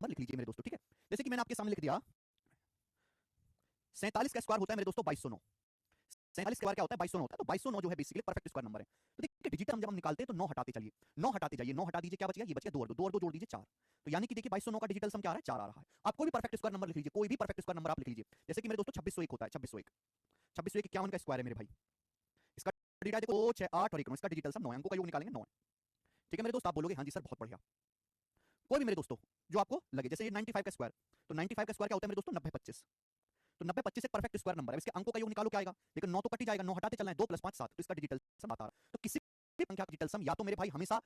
Number लिख लीजिए मेरे दोस्तों, ठीक है। जैसे कि मैंने आपके सामने लिख दिया 47 का स्क्वायर होता है मेरे दोस्तों 2209। 47 स्क्वायर क्या होता है 2209 होता है, तो 2209 जो है बेसिकली परफेक्ट स्क्वायर नंबर है। तो देखिए डिजिट हम जब हम निकालते हैं तो 9 हटाते चलिए, 9 हटाते जाइए, 9 हटा दीजिए, क्या बच गया, ये बच गया 2 और 2, 2 और 2 जोड़ दीजिए 4। तो यानी कि देखिए 2209 का डिजिटल सम क्या आ रहा है 4 आ रहा है। आप कोई भी परफेक्ट स्क्वायर नंबर लिख लीजिए, कोई भी परफेक्ट स्क्वायर नंबर आप लिख लीजिए। जैसे कि मेरे दोस्तों 2601 होता है, 2601, 2651 का स्क्वायर है मेरे भाई। इसका डिजिटल देखो 2 6 8 और 1 9, इसका डिजिटल सम 9 अंकों का योग निकालेंगे 9 है। ठीक है मेरे दोस्त, आप बोलोगे हाँ जी सर बहुत बढ़िया। कोई भी मेरे दोस्तों जो आपको लगे, जैसे ये 95 का स्क्वायर, तो 95 का स्क्वायर क्या होता है मेरे दोस्तों 90 25। तो 90 25 एक परफेक्ट स्क्वायर नंबर है, इसके अंकों का योग निकालो क्या आएगा, लेकिन 9 तो कट ही जाएगा, 9 हटाते चलना है, 2 + 5 7, तो इसका डिजिटल सम आता है। तो किसी भी संख्या का डिजिटल सम या तो मेरे भाई हमेशा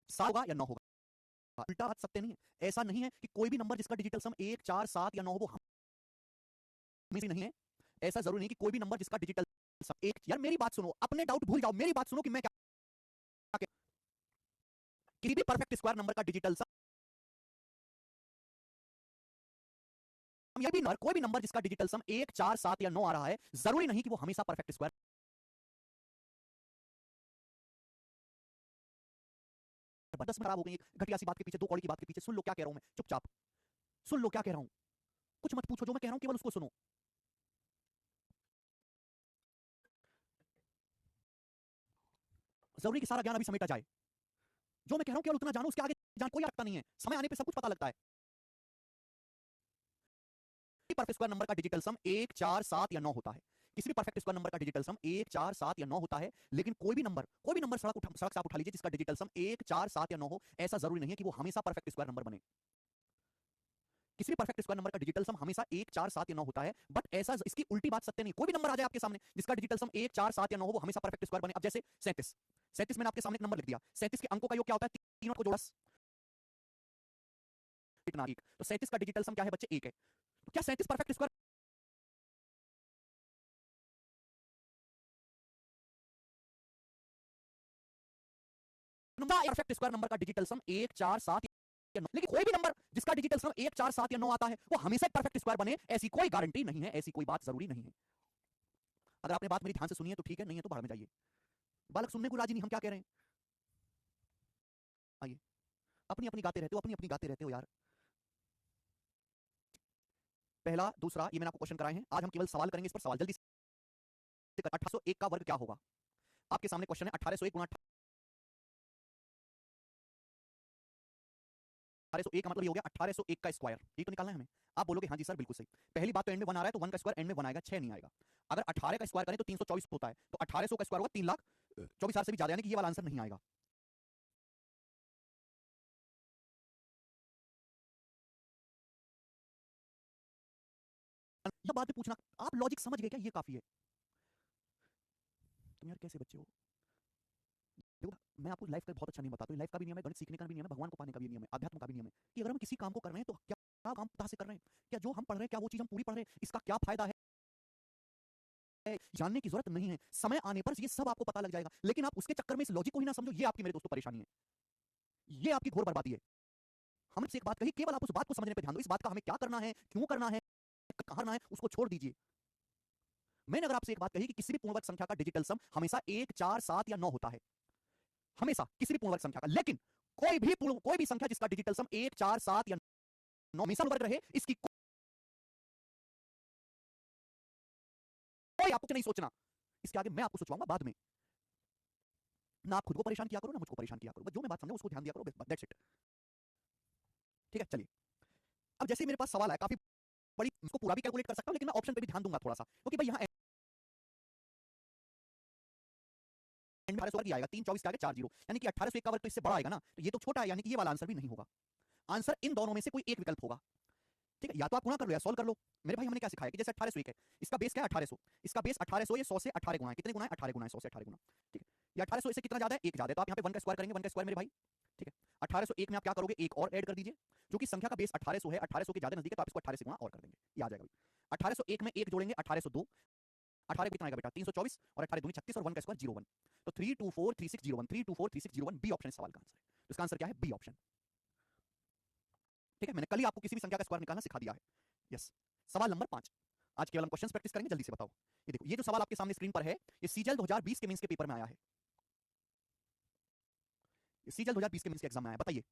7 होगा या 9 होगा, उल्टा बात सत्य नहीं है। ऐसा नहीं है कि कोई भी नंबर जिसका डिजिटल सम 1 4 7 या 9 हो वो हमेशा नहीं है। ऐसा जरूरी नहीं कि कोई भी नंबर जिसका डिजिटल सम एक, यार मेरी बात सुनो, अपने डाउट भूल जाओ, मेरी बात सुनो कि मैं क्या, किसी भी परफेक्ट स्क्वायर नंबर का डिजिटल सम, ये भी कोई भी नंबर जिसका डिजिटल सम 1 4 7 या 9 आ रहा है, जरूरी नहीं कि वो हमेशा परफेक्ट स्क्वायर। 10 खराब हो गई घटिया सी बात के पीछे, 2 कौड़ी की बात के पीछे। सुन लो क्या कह रहा हूं मैं, चुपचाप सुन लो क्या कह रहा हूं, कुछ मत पूछो, जो मैं कह रहा हूं केवल उसको सुनो। जरूरी कि सारा ज्ञान अभी समेटा जाए, जो मैं कह रहा हूं केवल उतना जानो, उसके आगे जान कोई लगता नहीं है, समय आने पे सब कुछ पता लगता है। परफेक्ट स्क्वायर नंबर का डिजिटल सम 1 4 7 या 9 होता है, किसी भी परफेक्ट स्क्वायर नंबर का डिजिटल सम 1 4 7 या 9 होता है। लेकिन कोई भी नंबर सड़क से आप उठा लीजिए जिसका डिजिटल सम 1 4 7 या 9 हो, ऐसा जरूरी नहीं है कि वो हमेशा परफेक्ट स्क्वायर नंबर बने। किसी भी परफेक्ट स्क्वायर नंबर का डिजिटल सम हमेशा 1 4 7 या 9 होता है, बट ऐसा इसकी उल्टी बात सत्य नहीं। कोई भी नंबर आ जाए आपके सामने जिसका डिजिटल सम 1 4 7 या 9 हो, वो हमेशा परफेक्ट स्क्वायर बने। अब जैसे 37, 37 मैंने आपके सामने एक नंबर लिख दिया, 37 के अंकों का योग क्या होता है, 3 को जोड़ा इतना 1, तो 37 का डिजिटल सम क्या है बच्चे 1 है। तो क्या 37 perfect square number, perfect square number का डिजिटल सम 1 4 7 या 9, लेकिन कोई भी नंबर जिसका डिजिटल सम 1 4 7 या 9 आता है वो हमेशा परफेक्ट स्क्वायर बने, ऐसी कोई गारंटी नहीं है, ऐसी कोई बात जरूरी नहीं है। अगर आपने बात मेरी ध्यान से सुनी है तो ठीक है, नहीं है तो भाड़ में जाइए। बालक सुनने को राजी नहीं, हम क्या कह रहे हैं, आइए। अपनी अपनी गाते रहते हो, अपनी अपनी गाते रहते हो यार। पहला दूसरा ये मैंने आपको क्वेश्चन कराए हैं, आज हम केवल सवाल करेंगे इस पर, सवाल जल्दी से। 1801 का वर्ग क्या होगा, आपके सामने क्वेश्चन है। 1801 गुणा 1801 का मतलब ये हो गया 1801 का स्क्वायर, ये तो निकालना है हमें। आप बोलोगे हाँ जी सर बिल्कुल सही। पहली बात तो एंड में 1 आ रहा है, तो 1 का स्क्वायर एंड में 1 आएगा, 6 नहीं आएगा। अगर 18 का स्क्वायर करें तो 324 होता है, तो 1800 का स्क्वायर होगा 3,24,000 से भी ज्यादा, यानी कि ये वाला आंसर नहीं आएगा। यह बात भी पूछना, आप लॉजिक समझ गए क्या, ये काफी है। तुम यार कैसे बच्चे हो। देखो मैं आपको लाइफ का बहुत अच्छा नहीं बताता हूँ, लाइफ का भी नियम है, गणित सीखने का भी नियम है, भगवान को पाने का भी नियम है, अध्यात्म का भी नियम है, कि अगर हम किसी काम को कर रहे हैं तो क्या क्या काम पता से कर रहे हैं, क्या जो हम पढ़ रहे हैं क्या वो चीज हम पूरी पढ़ रहे हैं, इसका क्या फायदा है, जानने की जरूरत नहीं है। समय आने पर ये सब आपको पता लग जाएगा, लेकिन आप उसके चक्कर में इस लॉजिक को ही ना समझो, ये आपकी मेरे दोस्तों परेशानी है, ये आपकी घोर बर्बादी है। हमसे एक बात कही, केवल आप उस बात को समझने पर ध्यान दो, इस बात का हमें क्या करना है, क्यों करना है, कहां करना है, उसको छोड़ दीजिए। मैंने अगर आपसे एक बात कही कि किसी भी पूर्णवर्ग संख्या का डिजिटल सम हमेशा 1 4 7 या 9 होता है, हमेशा किसी भी पूर्णवर्ग संख्या का, लेकिन कोई भी संख्या जिसका डिजिटल सम 1 4 7 या 9 हमेशा वर्ग रहे, इसकी कोई आपको नहीं सोचना। इसके आगे मैं आपको सोचवाऊंगा बाद में, ना आप खुद को परेशान किया करो ना मुझको परेशान किया करो, बस जो मैं बात समझा उसको ध्यान दिया करो, दैट्स इट। ठीक है चलिए, अब जैसे मेरे पास सवाल है काफी बड़ी, इसको पूरा भी कैलकुलेट कर सकता हूं, लेकिन मैं ऑप्शन पे भी ध्यान दूंगा थोड़ा सा, क्योंकि भाई यहाँ एंड में 1800 वर्ग ही आएगा, 3 24 के आगे 4 जीरो, यानी कि 1801 का वर्ग तो इससे बड़ा आएगा ना, तो ये तो छोटा है, यानी कि ये वाला आंसर भी नहीं होगा। आंसर इन दोनों में से कोई एक विकल्प होगा। ठीक है, या तो आप गुणा कर लो या सॉल्व कर लो। मेरे भाई हमने क्या सिखाया कि जैसे 1801 है, इसका बेस क्या है 1800, इसका बेस 1800, ये 100 से 18 गुना है, कितने गुना है 18 गुना है, 100 से 18 गुना। ठीक है, ये 1800 से कितना ज्यादा है, एक ज्यादा है, तो आप यहाँ पे 1 का स्क्वायर करेंगे, 1 का स्क्वायर मेरे भाई। ठीक है, 1801 में आप क्या करोगे, एक और ऐड कर दीजिए, जो कि संख्या का बेस 1800 है, 1800 के ज्यादा नजदीक है, तो आप इसको 18 से गुणा और कर देंगे, ये आ जाएगा भाई। 1801 में एक जोड़ेंगे 1802, 18 कितना आएगा बेटा 324, और 18 दूनी 36, और 1 का स्क्वायर 01, तो 3243601, 3243601 बी ऑप्शन सवाल का आंसर है। तो इसका आंसर क्या है, बी ऑप्शन। ठीक है, मैंने कल ही आपको किसी भी संख्या का स्क्वायर निकालना सिखा दिया है। यस, सवाल नंबर 5, आज केवल हम क्वेश्चंस प्रैक्टिस करेंगे, जल्दी से बताओ। ये देखो, ये जो सवाल आपके सामने स्क्रीन पर है, ये सीजल 2020 के मेंस के पेपर में आया है, ये सीजल 2020 के मेंस के एग्जाम में आया, बताइए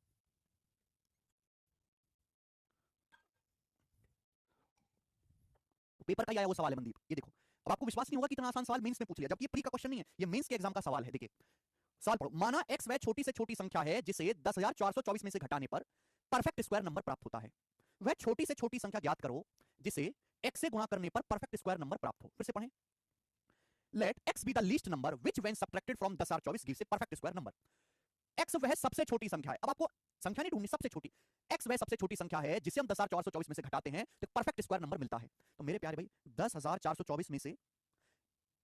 पेपर का ही आया वो सवाल है मनदीप, ये देखो। अब आपको विश्वास नहीं होगा कि इतना आसान सवाल मेंस में पूछ लिया, जबकि ये प्री का क्वेश्चन नहीं है, ये मेंस के एग्जाम का सवाल है। देखिए सवाल पढ़ो, माना x वह छोटी से छोटी संख्या है जिसे 10,424 में से घटाने पर परफेक्ट स्क्वायर नंबर प्राप्त होता है। वह छोटी से छोटी संख्या ज्ञात करो जिसे x से गुणा करने पर परफेक्ट स्क्वायर नंबर प्राप्त हो। फिर से पढ़ें, let x be the least number which when subtracted from 10,024 gives a perfect square number. x वह सबसे छोटी संख्या है, अब आपको संख्या नहीं ढूंढनी, सबसे छोटी। x वह सबसे छोटी संख्या है जिसे हम 10,424 में से घटाते हैं तो परफेक्ट स्क्वायर नंबर मिलता है। तो मेरे प्यारे भाई 10,424 में से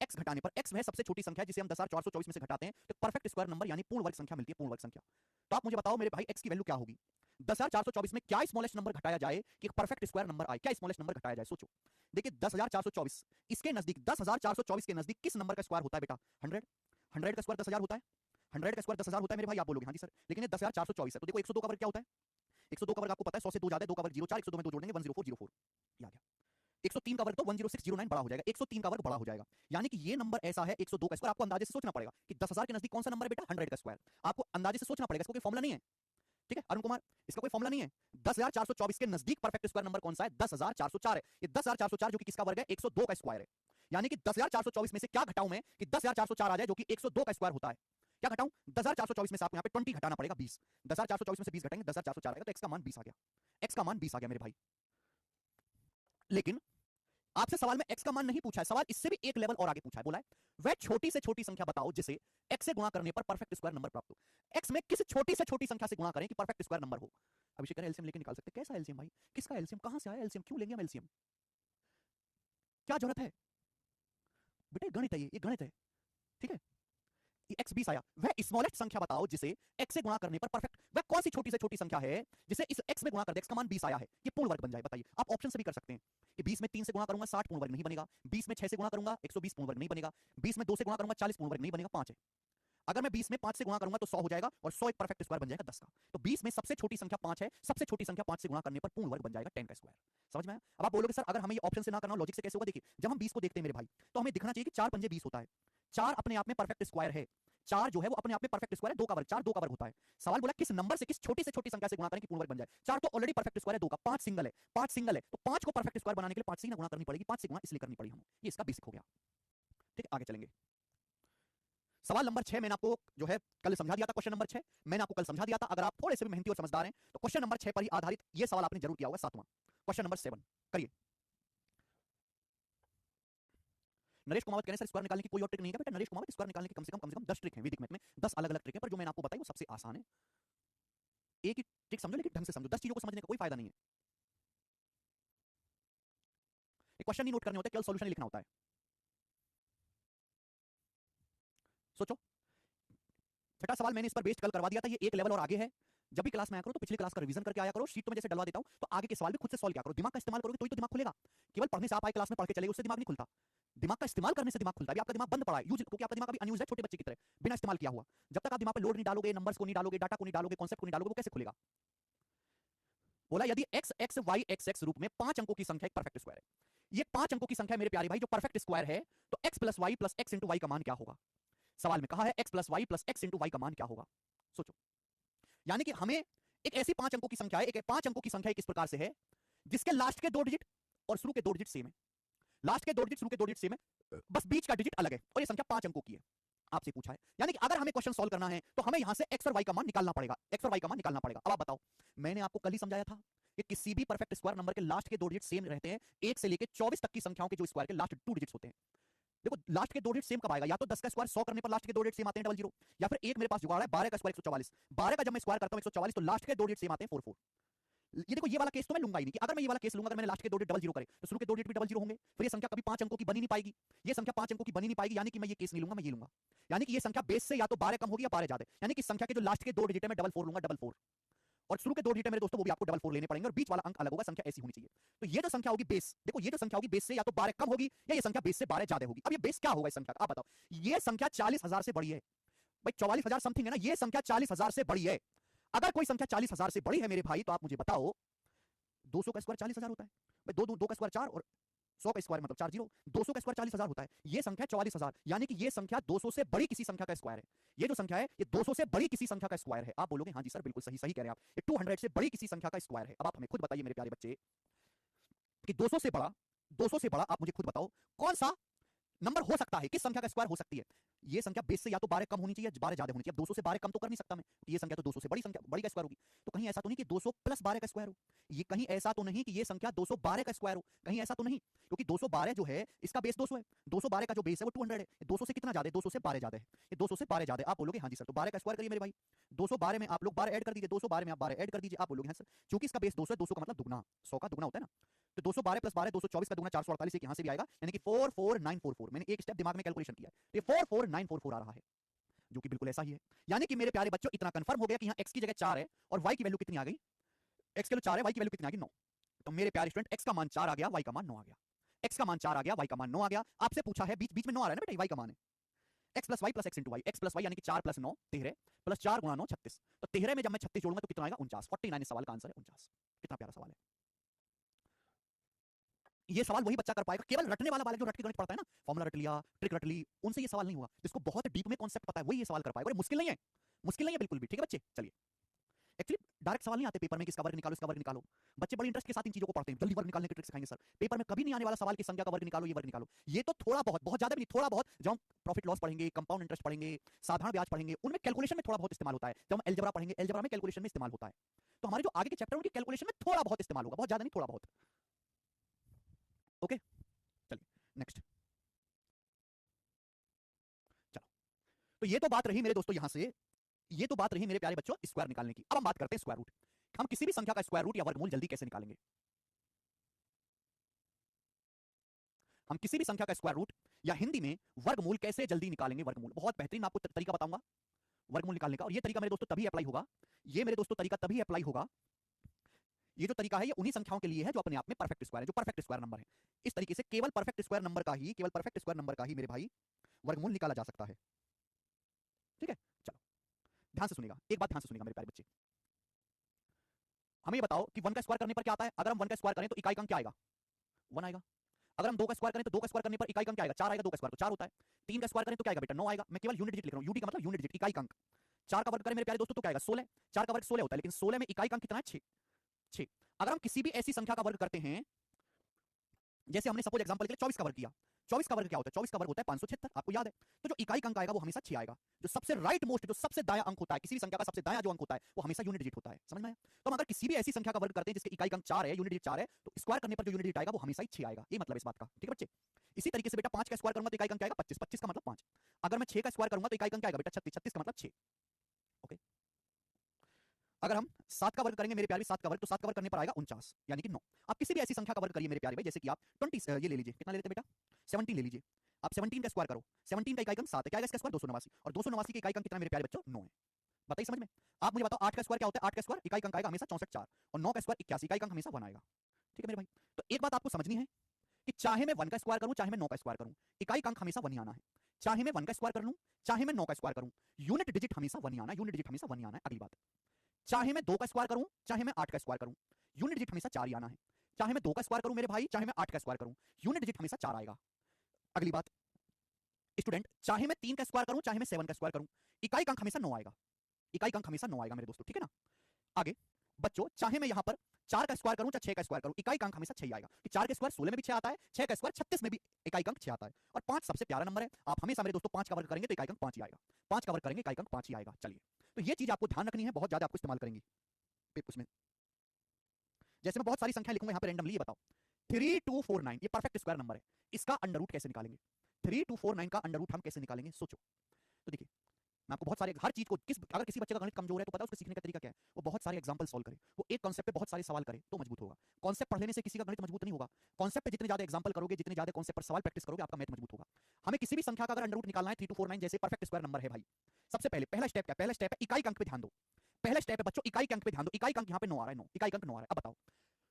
x घटाने पर x वह सबसे छोटी संख्या है जिसे हम 10,424 में से घटाते हैं तो परफेक्ट स्क्वायर नंबर यानी पूर्ण वर्ग संख्या मिलती है, पूर्ण वर्ग संख्या। तो आप मुझे बताओ मेरे भाई x की वैल्यू क्या होगी, 10,424 में क्या स्मॉलेस्ट नंबर घटाया जाए कि परफेक्ट स्क्वायर नंबर आए, क्या स्मॉलेस्ट नंबर घटाया जाए, सोचो। देखिए 10,424 इसके नजदीक, 10,424 के नजदीक किस नंबर का स्क्वायर होता है बेटा, 100। 100 का स्क्वायर 10,000 होता है, 100 का स्क्वायर 10,000 होता है मेरे भाई, आप बोलोगे हाँ जी सर, लेकिन ये 10,424 है। तो देखो 102 का वर्ग क्या होता है, 102 का वर्ग आपको पता है 100 से 2 ज्यादा है, 2 का वर्ग 0, 4, 102 में 2 जोड़ देंगे 10404, ये आ गया। 103 का वर्ग तो 10609 बड़ा हो जाएगा, 103 का वर्ग बड़ा हो जाएगा, यानी कि ये नंबर ऐसा है 102 का स्क्वायर। आपको अंदाजे से सोचना पड़ेगा कि 10,000 के नजदीक कौन सा नंबर है बेटा, 100 का स्क्वायर। आपको अंदाजे से सोचना पड़ेगा, इसका कोई फॉर्मूला नहीं है, ठीक है अरुण कुमार, इसका कोई फॉर्मूला नहीं है। 10,424 के नजदीक परफेक्ट स्क्वायर नंबर कौन सा है, 10,404 है। ये 10,404 जो कि किसका वर्ग है, 102 का स्क्वायर है। यानी कि 10,424 में से क्या घटाऊं मैं कि 10,404 आ जाए जो कि 102 का स्क्वायर होता है। क्या घटाऊं, 10,424 में से आपको यहाँ पे 20 घटाना पड़ेगा, 20। 10,424 में से 20 घटाएंगे 10,404 आएगा, तो x का मान 20 आ गया, x का मान 20 आ गया मेरे भाई। लेकिन आपसे सवाल में x का मान नहीं पूछा है, सवाल इससे भी एक लेवल और आगे पूछा है, बोला है वह छोटी से छोटी संख्या बताओ जिसे x से गुणा करने पर परफेक्ट स्क्वायर नंबर प्राप्त हो। x में किस छोटी से छोटी संख्या से गुणा करें कि परफेक्ट स्क्वायर नंबर हो। अभिषेक एलसीएम लेके निकाल सकते, कैसा एलसीएम भाई, किसका एलसीएम, कहां से आया एलसीएम, क्यों लेंगे हम एलसीएम, क्या जरूरत है बेटा, गणित है ये गणित है, ठीक है। x 20 आया, वह स्मॉलेस्ट संख्या बताओ जिसे x से गुणा करने पर परफेक्ट, वह कौन सी छोटी से छोटी संख्या है जिसे इस x में गुणा कर दे, x का मान 20 आया है, ये पूर्ण वर्ग बन जाए। बताइए, आप ऑप्शन से भी कर सकते हैं कि 20 में 3 से गुणा करूंगा 60 पूर्ण वर्ग नहीं बनेगा, 20 में 6 से गुणा करूंगा 120 पूर्ण वर्ग नहीं बनेगा, 20 में 2 से गुणा करूंगा 40 पूर्ण वर्ग नहीं बनेगा, 5 है। अगर मैं 20 में 5 से गुणा करूंगा तो 100 हो जाएगा और 100 एक परफेक्ट स्क्वायर बन जाएगा 10 का। तो 20 में सबसे छोटी संख्या 5 है, सबसे छोटी संख्या 5 से गुणा करने पर पूर्ण वर्ग बन जाएगा 10 का स्क्वायर। समझ में आया। अब आप बोलोगे सर अगर हमें ये ऑप्शन से ना करना लॉजिक से कैसे होगा, देखिए जब हम 20 को देखते हैं मेरे भाई तो हमें दिखना चाहिए कि 4 पंजे 20 होता है, 4 अपने आप में परफेक्ट स्क्वायर है, 4 जो है वो अपने आप में परफेक्ट स्क्वायर है, 2 का वर्ग 4 2 का वर्ग होता है। सवाल बोला किस नंबर से, किस छोटी से छोटी संख्या से गुणा करें कि पूर्ण वर्ग बन जाए। 4 तो ऑलरेडी परफेक्ट स्क्वायर है, 2 का 5 सिंगल है, 5 सिंगल है, तो 5 को परफेक्ट स्क्वायर बनाने के लिए 5 से ही गुणा करनी पड़ेगी, 5 से गुणा इसलिए करनी पड़ी हमें, ये इसका बेसिक हो गया। ठीक है आगे चलेंगे। सवाल नंबर 6 मैंने आपको जो है कल समझा दिया था, क्वेश्चन नंबर 6 मैंने आपको कल समझा दिया था। अगर आप थोड़े से भी मेहनती और समझदार हैं तो क्वेश्चन नंबर 6 पर ही आधारित ये सवाल आपने जरूर किया होगा, 7वां क्वेश्चन नंबर 7 करिए। नरेश कुमावत कह रहे हैं सर स्क्वायर निकालने की कोई और ट्रिक नहीं है बेटा, नरेश कुमावत स्क्वायर निकालने की कम से कम 10 ट्रिक हैं वैदिक मैथ में, 10 अलग अलग ट्रिक है, पर जो मैंने आपको बताई वो सबसे आसान है। एक ही ट्रिक समझो लेकिन ढंग से समझो, 10 चीजों को समझने का कोई फायदा नहीं है। क्वेश्चन नहीं नोट करने होते, केवल सॉल्यूशन लिखना होता है। सोचो छठा सवाल मैंने इस पर बेस्ड कल करवा दिया था, ये एक लेवल और आगे है। जब भी क्लास में आया करो तो पिछली क्लास का रिवीजन करके आया करो, शीट तो मैं जैसे डलवा देता हूं तो आगे के सवाल भी खुद से सॉल्व किया करो, दिमाग का इस्तेमाल करोगे तो ही तो दिमाग खुलेगा। केवल पढ़ने से आप आए क्लास में पढ़ के चले उससे दिमाग नहीं खुलता, दिमाग का इस्तेमाल करने से दिमाग खुलता है। अभी आपका दिमाग बंद पड़ा है यूज, क्योंकि आपका दिमाग अभी अनयूज्ड है, छोटे बच्चे की तरह बिना इस्तेमाल किया हुआ। जब तक आप दिमाग पे लोड नहीं डालोगे, नंबर्स को नहीं डालोगे, डाटा को नहीं डालोगे, कॉन्सेप्ट को नहीं डालोगे, वो कैसे खुलेगा। बोला यदि x x y x x रूप में 5 अंकों की संख्या एक परफेक्ट स्क्वायर है, ये 5 अंकों की संख्या मेरे प्यारे भाई जो परफेक्ट स्क्वायर है, तो x plus y plus x into y का मान क्या होगा। सवाल में कहा है x plus y plus x into y का मान क्या होगा। सोचो, यानी कि हमें एक ऐसी 5 अंकों की संख्या है, एक 5 अंकों की संख्या किस प्रकार से है जिसके लास्ट के 2 डिजिट और शुरू के 2 डिजिट सेम है, लास्ट के 2 डिजिट शुरू के 2 डिजिट सेम है, बस बीच का डिजिट अलग है और ये संख्या 5 अंकों की है। आपसे पूछा है, यानी कि अगर हमें क्वेश्चन सॉल्व करना है तो हमें यहां से x और y का मान निकालना पड़ेगा, x और y का मान निकालना पड़ेगा। अब आप बताओ, मैंने आपको कल ही समझाया था कि किसी भी परफेक्ट स्क्वायर नंबर के लास्ट के 2 डिजिट सेम रहते हैं, 1 से लेकर 24 तक की संख्याओं के जो स्क्वायर के लास्ट 2 डिजिट्स होते हैं। देखो लास्ट के 2 डिजिट सेम कब आएगा, या तो 10 का स्क्वायर 100 करने पर लास्ट के 2 डिजिट सेम आते हैं 00, या फिर एक मेरे पास जुगाड़ है 12 का स्क्वायर 144, 12 का जब मैं स्क्वायर करता हूं 144 तो लास्ट के 2 डिजिट सेम आते हैं 44। ये देखो ये वाला केस तो मैं लूंगा ही नहीं, कि अगर मैं ये वाला केस लूंगा, अगर मैंने लास्ट के 2 डिजिट 00 करे तो शुरू के 2 डिजिट भी 00 होंगे, फिर ये संख्या कभी 5 अंकों की बनी नहीं पाएगी, ये संख्या 5 अंकों की बनी नहीं पाएगी, यानी कि मैं ये केस नहीं लूंगा, मैं ये लूंगा। यानी कि ये संख्या बेस से या तो 12 कम होगी या 12 ज्यादा, यानी कि संख्या के जो लास्ट के 2 डिजिट है मैं 44 लूंगा, 44, और शुरू के 2 डिजिट है मेरे दोस्तों वो भी आपको 44 लेने पड़ेंगे और बीच वाला अंक अलग होगा, संख्या ऐसी होनी चाहिए। तो ये जो संख्या होगी बेस, देखो ये जो संख्या होगी बेस से या तो 12 कम होगी या ये संख्या बेस से 12 ज्यादा होगी। अब ये बेस क्या होगा इस संख्या का, आप बताओ। ये संख्या 40,000 से बड़ी है भाई, 44,000 समथिंग है ना, ये संख्या 40,000 से बड़ी है। अगर कोई संख्या 40,000 से बड़ी है मेरे भाई तो आप मुझे बताओ 200 का स्क्वायर 40,000 होता है भाई, 2 का स्क्वायर 4 और 100 का स्क्वायर मतलब 4 जीरो, 200 का स्क्वायर 40,000 होता है, ये संख्या 44,000, यानी कि ये संख्या 200 से बड़ी किसी संख्या का स्क्वायर है। ये जो संख्या है ये 200 से बड़ी किसी संख्या का स्क्वायर है। आप बोलोगे हाँ जी सर बिल्कुल सही सही कह रहे हैं आप, ये 200 से बड़ी किसी संख्या का स्क्वायर है। अब आप हमें खुद बताइए मेरे प्यारे बच्चे कि 200 से बड़ा 200 से बड़ा आप मुझे खुद बताओ कौन सा नंबर हो सकता है, किस संख्या का स्क्वायर हो सकती है। ये संख्या बेस से या तो 12 कम होनी चाहिए या 12 ज्यादा होनी चाहिए। अब 200 से 12 कम तो कर नहीं सकता मैं, तो ये संख्या तो 200 से बड़ी संख्या, बड़ी का स्क्वायर होगी। तो कहीं ऐसा तो नहीं कि 200 प्लस 12 का स्क्वायर हो, ये कहीं ऐसा तो नहीं कि ये संख्या 212 का स्क्वायर हो, कहीं ऐसा तो नहीं, क्योंकि 212 जो है इसका बेस 200 है, 212 का जो बेस है वो 200 है। 200 से कितना ज्यादा है, 200 से 12 ज्यादा है, ये 200 से 12 ज्यादा है। आप बोलोगे हाँ जी सर, तो 12 का स्क्वायर करिए मेरे भाई, 212 में आप लोग 12 ऐड कर दीजिए, 212 में आप 12 ऐड कर दीजिए। आप बोलोगे हाँ सर, क्योंकि इसका बेस 200 है, 200 का मतलब दुगना, 100 का दुगना होता है ना, तो 212 प्लस 12 224 का दुगना 448, एक यहां से भी आएगा, यानी कि 44944। मैंने एक स्टेप दिमाग में कैलकुलेशन किया है, ये 44944 आ रहा है, जो कि बिल्कुल ऐसा ही है। यानी कि मेरे प्यारे बच्चों इतना कंफर्म हो गया कि यहां x की जगह 4 है और y की वैल्यू कितनी आ गई, x की वैल्यू 4 है, y की वैल्यू कितनी आ गई 9। तो मेरे प्यारे स्टूडेंट x का मान 4 आ गया, y का मान 9 आ गया, x का मान 4 आ गया, y का मान 9 आ गया। आपसे पूछा है, बीच बीच में 9 आ रहा है ना बेटा, y का मान है, x plus y plus x into y, x plus y यानी कि 4 प्लस 9 13 प्लस 4 गुणा 9 36। तो 13 में जब मैं 36 जोड़ूंगा तो कितना आएगा 49, 49 इस सवाल का आंसर है 49। कितना प्यारा सवाल है। ये सवाल वही बच्चा कर पाएगा, केवल रटने वाला बालक जो रट के गणित पढ़ता है ना, फॉर्मूला रट लिया, ट्रिक रट ली, उनसे ये सवाल नहीं हुआ। जिसको बहुत डीप में कॉन्सेप्ट पता है वही ये सवाल कर पाएगा, और मुश्किल नहीं है, मुश्किल नहीं है बिल्कुल भी। ठीक है बच्चे, चलिए। एक्चुअली डायरेक्ट सवाल नहीं आते पेपर में कि इसका वर्ग निकालो, इसका वर्ग निकालो। बच्चे बड़ी इंटरेस्ट के साथ इन चीजों को पढ़ते हैं, जल्दी वर्ग निकालने की ट्रिक सिखाएंगे सर। पेपर में कभी नहीं आने वाला सवाल की संख्या का वर्ग निकालो, ये वर्ग निकालो। ये तो थोड़ा बहुत, बहुत ज्यादा भी नहीं, थोड़ा बहुत। जब हम प्रॉफिट लॉस पढ़ेंगे, कंपाउंड इंटरेस्ट पढ़ेंगे, साधारण ब्याज पढ़ेंगे, उनमें कैलकुलेशन में थोड़ा बहुत इस्तेमाल होता है। जब हम अलजेब्रा पढ़ेंगे, अलजेब्रा में कैलकुलेशन में इस्तेमाल होता है। तो हमारे जो आगे के चैप्टर उनकी कैलकुलेशन में थोड़ा बहुत इस्तेमाल होगा, बहुत ज्यादा नहीं, थोड़ा बहुत। ओके चलिए नेक्स्ट। चलो, तो ये तो बात रही मेरे दोस्तों, यहां से ये तो बात रही मेरे प्यारे बच्चों स्क्वायर निकालने की। अब हम बात करते हैं स्क्वायर रूट। हम किसी भी संख्या का स्क्वायर रूट या वर्गमूल जल्दी कैसे निकालेंगे। हम किसी भी संख्या का स्क्वायर रूट या हिंदी में वर्गमूल कैसे जल्दी निकालेंगे। वर्गमूल बहुत बेहतरीन, मैं आपको तरीका बताऊंगा वर्गमूल निकालने का, और ये तरीका मेरे दोस्तों तभी अप्लाई होगा, ये मेरे दोस्तों तरीका तभी अप्लाई होगा, ये जो तरीका है ये उन्हीं संख्याओं के लिए है जो अपने आप में परफेक्ट स्क्वायर है, जो परफेक्ट स्क्वायर नंबर है। इस तरीके से केवल परफेक्ट स्क्वायर नंबर का ही, केवल परफेक्ट स्क्वायर नंबर का ही मेरे भाई वर्गमूल निकाला जा सकता है। ठीक है, चलो ध्यान से सुनिएगा, एक बात ध्यान से सुनिएगा मेरे प्यारे बच्चे। हमें ये बताओ कि 1 का स्क्वायर करने पर क्या आता है। अगर हम 1 का स्क्वायर करें तो इकाई अंक क्या आएगा, 1 आएगा। अगर हम 2 का स्क्वायर करें तो 2 का स्क्वायर करने पर इकाई अंक क्या आएगा, 4 आएगा। 2 का स्क्वायर तो 4 होता है। 3 का स्क्वायर करें तो क्या आएगा बेटा, 9 आएगा। मैं केवल यूनिट डिजिट लिख रहा हूं, यूडी का मतलब यूनिट डिजिट, इकाई अंक। 4 का वर्ग करें मेरे प्यारे दोस्तों तो क्या आएगा 16, 4 का वर्ग 16 होता है, लेकिन 16 में इकाई अंक कितना है 6, 6। अगर हम किसी भी ऐसी संख्या का वर्ग करते हैं, जैसे हमने सपोज एग्जांपल के लिए 24 का वर्ग किया, 24 का वर्ग क्या होता है, 24 का वर्ग होता है 576, आपको याद है। तो जो इकाई अंक आएगा वो हमेशा 6 आएगा। जो सबसे राइट मोस्ट, जो सबसे दायां अंक होता है, किसी भी संख्या का सबसे दायां जो अंक होता है वो हमेशा यूनिट डिजिट होता है, समझ में आया। तो हम अगर किसी भी ऐसी संख्या का वर्ग करते हैं जिसके इकाई अंक 4 है, यूनिट डिजिट 4 है, तो स्क्वायर करने पर जो यूनिट डिजिट आएगा वो हमेशा ही 6 आएगा। ये मतलब इस बात का, ठीक है बच्चे। इसी तरीके से बेटा 5 का स्क्वायर करूंगा तो इकाई अंक क्या आएगा 25, 25 का मतलब 5। अगर मैं 6 का स्क्वायर करूंगा तो इकाई अंक क्या आएगा बेटा 36, 36 का मतलब 6। ओके, अगर हम 7 का वर्ग करेंगे मेरे प्यारे 7 का वर्ग, तो 7 का वर्ग करने पर आएगा 49 यानी कि 9। आप किसी भी ऐसी संख्या का वर्ग करिए मेरे प्यारे भाई, जैसे कि आप 20 ये ले लीजिए, कितना ले लेते बेटा 17 ले लीजिए। आप 17 का स्क्वायर करो, 17 का इकाई अंक 7 है, क्या आएगा इसका स्क्वायर 289, और 289 के इकाई अंक कितना मेरे प्यारे बच्चों 9 है। बताइए समझ में। आप मुझे बताओ 8 का स्क्वायर क्या होता है, 8 का स्क्वायर इकाई अंक आएगा हमेशा 64 4, और 9 का स्क्वायर 81, इकाई अंक हमेशा 1 आएगा। ठीक है मेरे भाई। तो एक बात आपको समझनी है कि चाहे मैं 1 का स्क्वायर करूं चाहे मैं 9 का स्क्वायर करूं, इकाई अंक हमेशा 1 ही आना है। चाहे मैं 1 का स्क्वायर कर लूं चाहे मैं 9 का स्क्वायर करूं, यूनिट डिजिट हमेशा 1 ही आना है, यूनिट डिजिट हमेशा 1 ही आना है। अगली बात, चाहे मैं 2 का स्क्वायर करूं चाहे मैं 8 का स्क्वायर करूं, यूनिट डिजिट हमेशा 4 ही आना है। चाहे मैं 2 का स्क्वायर करूं मेरे भाई चाहे मैं 8 का स्क्वायर करूं, यूनिट डिजिट हमेशा 4 आएगा। अगली बात स्टूडेंट, चाहे मैं 3 का स्क्वायर करूं चाहे मैं 7 का स्क्वायर करूं, इकाई अंक हमेशा 9 आएगा, इकाई अंक हमेशा 9 आएगा मेरे दोस्तों, ठीक है ना। आगे बच्चों, चाहे मैं यहां पर 4 का स्क्वायर करूं चाहे 6 का स्क्वायर करूं, इकाई अंक हमेशा 6 ही आएगा। कि 4 के स्क्वायर 16 में भी 6 आता है, 6 का स्क्वायर 36 में भी इकाई अंक 6 आता है, और 5 सबसे प्यारा नंबर है। आप हमेशा मेरे दोस्तों 5 का वर्ग करेंगे तो इकाई अंक 5 ही आएगा, 5 का वर्ग करेंगे इकाई अंक 5 ही आएगा। चलिए, तो ये चीज आपको ध्यान रखनी है, बहुत ज्यादा आपको इस्तेमाल करेंगी उसमें। जैसे मैं बहुत सारी संख्या लिखूंगा यहाँ पे रैंडमली, ये बताओ 3249 ये परफेक्ट स्क्वायर नंबर है, इसका अंडर रूट कैसे निकालेंगे। 3249 का अंडर रूट हम कैसे निकालेंगे, सोचो। तो देखिए, मैं आपको बहुत सारे हर चीज को अगर किसी बच्चे का गणित कमजोर है तो पता है उसके सीखने का तरीका क्या है, वो बहुत सारे एग्जांपल सॉल्व करे, वो एक कॉन्सेप्ट पे बहुत सारे सवाल करे तो मजबूत होगा। कॉन्सेप्ट पढ़ लेने से किसी का गणित मजबूत नहीं होगा। कॉन्सेप्ट पे जितने ज्यादा एग्जांपल करोगे, जितने ज्यादा कॉन्सेप्ट पर सवाल प्रैक्टिस करोगे, आपका मैथ मजबूत होगा। हमें किसी भी संख्या का अगर अंडर रूट निकालना है 3249 जैसे परफेक्ट स्क्वायर नंबर है भाई, सबसे पहले पहला स्टेप क्या, पहला स्टेप है इकाई अंक पे ध्यान दो। पहला स्टेप है बच्चों इकाई अंक पे ध्यान दो। इकाई अंक यहाँ पे 9 आ रहा है, 9 इकाई अंक 9 आ रहा है। अब बताओ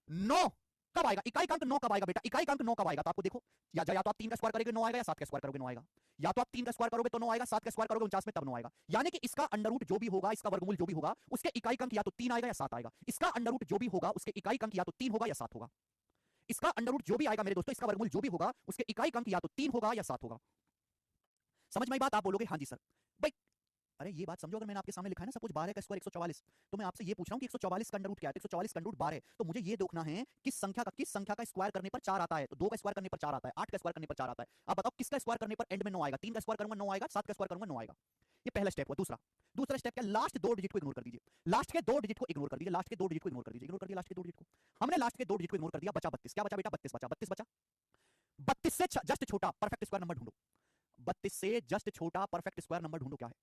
9 कब आएगा, इकाई अंक 9 कब आएगा बेटा, इकाई अंक 9 कब आएगा। तो आपको देखो, या तो आप 3 का स्क्वायर करोगे 9 आएगा, या 7 का स्क्वायर करोगे 9 आएगा। या तो आप 3 का स्क्वायर करोगे तो 9 आएगा, 7 का स्क्वायर करोगे 49 में तब 9 आएगा। यानी कि इसका अंडर रूट जो भी होगा, इसका वर्गमूल जो भी होगा, उसके इकाई अंक या तो 3 आएगा या 7 आएगा। इसका अंडर रूट जो भी होगा उसके इकाई अंक या तो 3 होगा या 7 होगा। इसका अंडर रूट जो भी आएगा मेरे दोस्तों, इसका वर्गमूल जो भी होगा उसके इकाई अंक या तो 3 होगा या 7 होगा। समझ में आई बात। आप बोलोगे हाँ जी सर। भाई अरे ये बात समझो, अगर मैंने आपके सामने लिखा है ना सपोज 12 का स्क्वायर 144, तो मैं आपसे ये पूछ रहा हूँ कि 144 का अंडर रूट क्या है, तो 144 का अंडर रूट 12, तो मुझे ये देखना है किस संख्या का स्क्वायर करने पर 4 आता है। तो 2 का स्क्वायर करने पर 4 आता है, 8 का स्क्वायर करने पर 4 आता है। अब बताओ किसका स्क्वायर करने पर एंड में 9 आएगा? 3 का स्क्वायर करूंगा 9 आएगा, 7 का स्क्वायर करूंगा 9 आएगा। ये पहला स्टेप हुआ। दूसरा स्टेप क्या? लास्ट दो डिजिट को इग्नोर कर दीजिए, लास्ट के दो डिजिट को इग्नोर कर दीजिए, लास्ट के दो डिजिट को इग्नोर कर दीजिए, इग्नोर कर दिया लास्ट के दो डिजिट को। हमने लास्ट के दो डिजिट को इग्नोर कर दिया, बचा 32। क्या बचा बेटा? 32 बचा, 32 बचा। 32 से जस्ट छोटा परफेक्ट स्क्वायर नंबर ढूंढो। 32 से जस्ट छोटा परफेक्ट स्क्वायर नंबर ढूंढो। क्या है?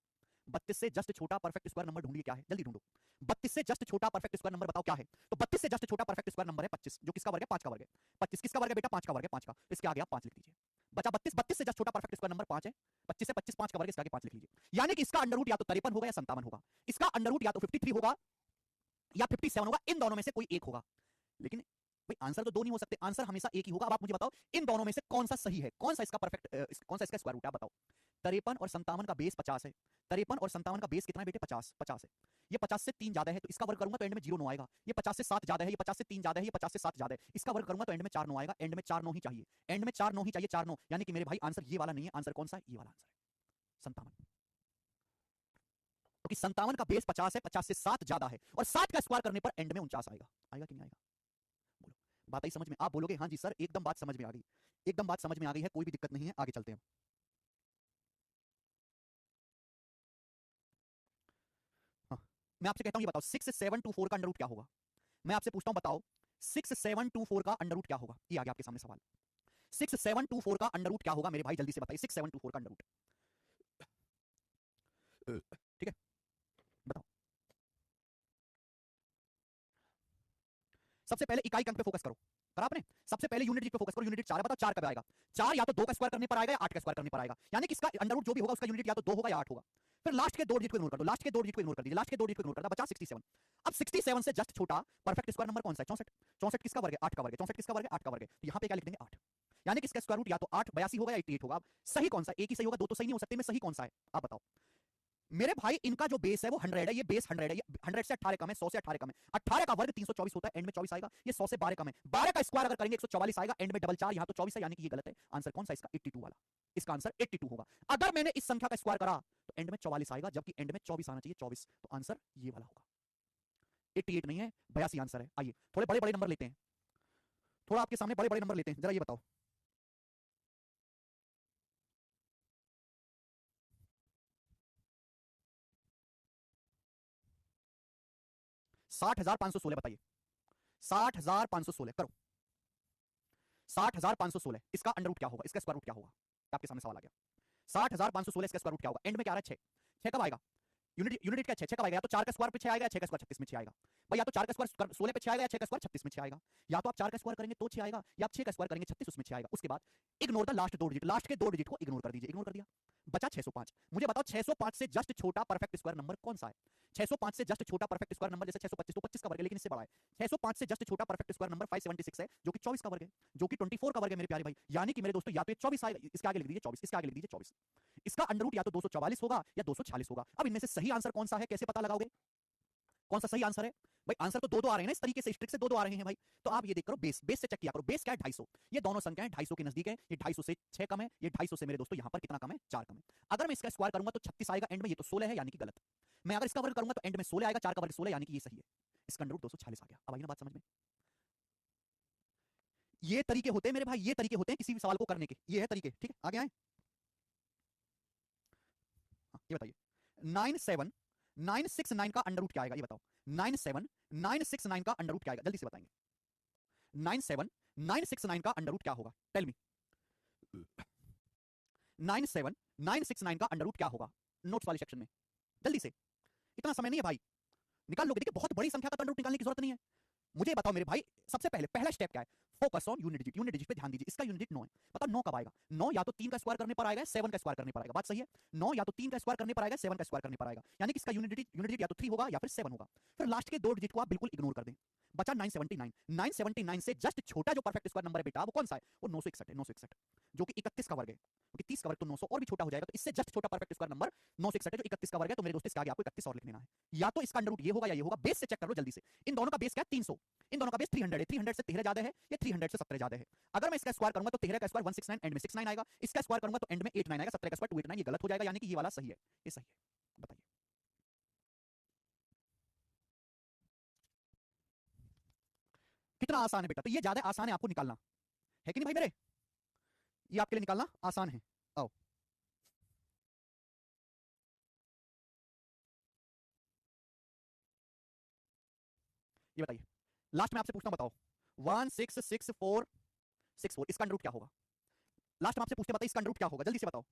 32 से जस्ट छोटा परफेक्ट स्क्वायर नंबर ढूंढिए। क्या है? जल्दी ढूंढो। 32 से जस्ट छोटा परफेक्ट स्क्वायर नंबर बताओ क्या है? तो 32 से जस्ट छोटा परफेक्ट स्क्वायर नंबर है 25, जो किसका वर्ग है? 5 का वर्ग है। 25 किसका वर्ग है बेटा? 5 का वर्ग है, 5 का। इसके आगे आप 5 लिख दीजिए। बचा 32। 32 से जस्ट छोटा परफेक्ट स्क्वायर नंबर 5 है। 25 से 25 5 का वर्ग, इसके आगे 5 लिख लीजिए। यानी कि इसका अंडर रूट या तो 53 होगा या 57 होगा। इसका अंडर रूट या तो 53 होगा या 57 होगा, इन दोनों में से कोई एक होगा। लेकिन भाई आंसर तो दो नहीं हो सकते, आंसर हमेशा एक ही होगा। अब आप मुझे बताओ इन दोनों में से कौन सा सही है, कौन सा इसका परफेक्ट, कौन सा इसका स्क्वायर रूट है? बताओ। 53 और 57 का बेस 50 है। 53 और 57 का बेस कितना है बेटे? 50 50 है। ये 50 से 3 ज्यादा है तो इसका वर्ग करूंगा तो एंड में 0 9 आएगा। ये 50 से 7 ज्यादा है, ये 50 से 3 ज्यादा है, ये 50 से 7 ज्यादा है, इसका वर्ग करूंगा तो एंड में 4 9 आएगा। एंड में 4 9 ही चाहिए, एंड में 4 9 ही चाहिए, 4 9। यानी कि मेरे भाई आंसर ये वाला नहीं है। आंसर कौन सा है? ये वाला आंसर है 57। क्योंकि 57 का बेस 50 है, 50 से 7 ज्यादा है, और 7 का स्क्वायर करने पर एंड में 49 आएगा। आएगा कि नहीं आएगा? बोलो, बात आई समझ में? आप बोलोगे हाँ जी सर, एकदम बात समझ में आ गई, एकदम बात समझ में आ गई है, कोई भी दिक्कत नहीं है, आगे चलते हैं। हाँ, मैं आपसे कहता हूं ये बताओ 6724 का अंडर रूट क्या होगा? मैं आपसे पूछता हूं बताओ 6724 का अंडर रूट क्या होगा? ये आ गया आपके सामने सवाल। 6724 का अंडर रूट क्या होगा मेरे भाई? जल्दी से बताइए 6724 का अंडर रूट। ठीक है, बताओ। सबसे पहले इकाई अंक पे फोकस करो। करा आपने? सबसे पहले यूनिट डिजिट पे फोकस करो। यूनिट 4 बताओ 4 कब आएगा? 4 या तो 2 का स्क्वायर करने पर आएगा या 8 का स्क्वायर करने पर आएगा। यानी कि इसका अंडर रूट जो भी होगा उसका यूनिट या तो 2 होगा या 8 होगा। फिर लास्ट के दो डिजिट को इग्नोर कर दो, लास्ट के दो डिजिट को इग्नोर कर दीजिए, लास्ट के दो डिजिट को इग्नोर कर दो, बचा 67। अब 67 से जस्ट छोटा परफेक्ट स्क्वायर नंबर कौन सा है? 64। 64 किसका वर्ग है? 8 का वर्ग है। 64 किसका वर्ग है? 8 का वर्ग है। तो यहां पे क्या लिख देंगे? 8। यानी कि इसका स्क्वायर रूट या तो 8 82 होगा या 88 होगा। अब सही कौन सा? एक ही सही होगा, दो तो सही नहीं हो सकते। में सही कौन सा है आप बताओ मेरे भाई? इनका जो बेस है वो 100 है, ये बेस 100 है, ये 100 से 18 कम है, 100 से 18 कम है। 18 का वर्ग 324 होता है, एंड में 24 आएगा। ये 100 से 12 कम है, 12 का स्क्वायर अगर करेंगे 144 आएगा, एंड में डबल 4 यहां तो 24 है, यानी कि ये गलत है। आंसर कौन सा इसका? 82 वाला। इसका आंसर 82 होगा। अगर मैंने इस संख्या का स्क्वायर करा तो एंड में 44 आएगा, जबकि एंड में 24 आना चाहिए, 24। तो आंसर ये वाला होगा, 88 नहीं है, 82 आंसर है। आइए थोड़े बड़े बड़े नंबर लेते हैं, थोड़ा आपके सामने बड़े बड़े नंबर लेते हैं, जरा ये बताओ 60,516 बताइए। 60,516 करो। 60,516 इसका अंडर रूट क्या होगा? इसका स्क्वायर रूट क्या होगा? आपके सामने सवाल आ गया। 60,516 इसका स्क्वायर रूट क्या होगा? एंड में क्या आ रहा है? 6 कब आएगा? यूनिट यूनिट क्या? 6 कब आएगा? या तो 4 का स्क्वायर पे 6 आएगा या 6 का स्क्वायर 36 में 6 आएगा। भाई या तो 4 का स्क्वायर 16 पे 6 आएगा या 6 का स्क्वायर 36 में 6 आएगा। या तो आप 4 का स्क्वायर करेंगे तो 6 आएगा, या आप 6 का स्क्वायर करेंगे 36 उसमें 6 आएगा। उसके बाद इग्नोर द लास्ट दो डिजिट, लास्ट के दो डिजिट को इग्नोर कर दीजिए, इग्नोर कर दिया, बचा 605। मुझे बताओ 605 से जस्ट छोटा परफेक्ट स्क्वायर नंबर कौन सा है? 605 से जस्ट छोटा परफेक्ट स्क्वायर नंबर जैसे 625 तो 25 का वर्ग है, लेकिन इससे बड़ा है। 605 से जस्ट छोटा परफेक्ट स्क्वायर नंबर 576 है, जो कि 24 का वर्ग है, जो कि 24 का वर्ग है मेरे प्यारे भाई। यानी कि मेरे दोस्तों या तो ये 24 आएगा, इसके आगे लिख दीजिए 24, इसके आगे लिख दीजिए 24। इसका अंडर रूट या तो 244 होगा या 246 होगा। अब इनमें से सही आंसर कौन सा है, कैसे पता लगाओगे कौन सा सही आंसर है? भाई आंसर तो दो दो आ रहे हैं ना, इस तरीके से स्ट्रिक से दो दो आ रहे हैं भाई। तो आप ये देख करो बेस, बेस से चेक किया करो। बेस क्या है? 250। ये दोनों संख्याएं 250 के नजदीक है। ये 250 से 6 कम है, ये 250 से मेरे दोस्तों यहां पर कितना कम है? 4 कम है। अगर मैं इसका स्क्वायर करूंगा तो 36 आएगा एंड में, ये तो 16 है यानी कि गलत। मैं अगर इसका वर्ग करूंगा तो एंड में 16 आएगा, 4 का वर्ग 16 यानी कि ये सही है। इसका अंडर रूट 246 आ गया। अब आई ना बात समझ में? ये तरीके होते हैं मेरे भाई, ये तरीके होते हैं किसी भी सवाल को करने के, ये है तरीके। ठीक है, आगे आए। ये बताइए 97969 का अंडर रूट क्या आएगा? ये बताओ 97969 का अंडर रूट क्या आएगा? जल्दी से बताएंगे। 97969 का अंडर रूट क्या होगा? Tell me. 97969 का अंडर रूट क्या होगा? नोट्स वाले सेक्शन में जल्दी से, इतना समय नहीं है भाई, निकाल लोगे। देखिए बहुत बड़ी संख्या का अंडर रूट निकालने की जरूरत नहीं है। मुझे बताओ मेरे भाई, सबसे पहले पहला स्टेप क्या है? Focus on unit digit. Unit digit पे ध्यान दीजिए। इसका यूनिट 9 है। बताओ 9 कब आएगा? 9 या तो 3 का स्क्वायर करने पर आएगा, 7 का स्क्वायर करने पर आएगा। बात सही है? 9 या तो 3 का स्क्वायर करने पर आएगा, 7 का स्क्वायर करने पर आएगा। यानी कि इसका यूनिट डिजिट या तो 3 होगा या फिर 7 होगा। फिर लास्ट के दो डिजिट को आप बिल्कुल इग्नोर कर दें, बचा 979। 979 से जस्ट छोटा जो परफेक्ट स्क्वायर नंबर है बेटा वो कौन सा है? वो 961 है। 961 जो कि 31 का वर्ग है, क्योंकि 30 का वर्ग तो 900 और भी छोटा हो जाएगा। तो इससे जस्ट छोटा परफेक्ट स्क्वायर नंबर 961 है, जो 31 का वर्ग है। तो मेरे दोस्तों इसके आगे आपको 31 और लिख लेना है। या तो इसका अंडर रूट ये होगा या ये होगा। बेस से चेक कर लो जल्दी से। इन दोनों का बेस क्या है? 300। इन दोनों का बेस 300 है। 300 से 13 ज्यादा है या 300 से 17 ज्यादा है? अगर मैं इसका स्क्वायर करूंगा तो 13 का स्क्वायर 169, एंड में 69 आएगा। इसका स्क्वायर करूंगा तो एंड में 89 आएगा। 17 का स्क्वायर 289, ये गलत हो जाएगा, यानी कि ये वाला सही है। ये सही है, बताइए। कितना आसान है बेटा, तो ये ज्यादा आसान है आपको निकालना, है कि नहीं भाई मेरे, ये आपके लिए निकालना आसान है। आओ ये बताइए, लास्ट में आपसे पूछता हूं, बताओ 166464 इसका अंडर रूट क्या होगा? लास्ट में आपसे पूछते बताइए इसका अंडर रूट क्या होगा, जल्दी से बताओ।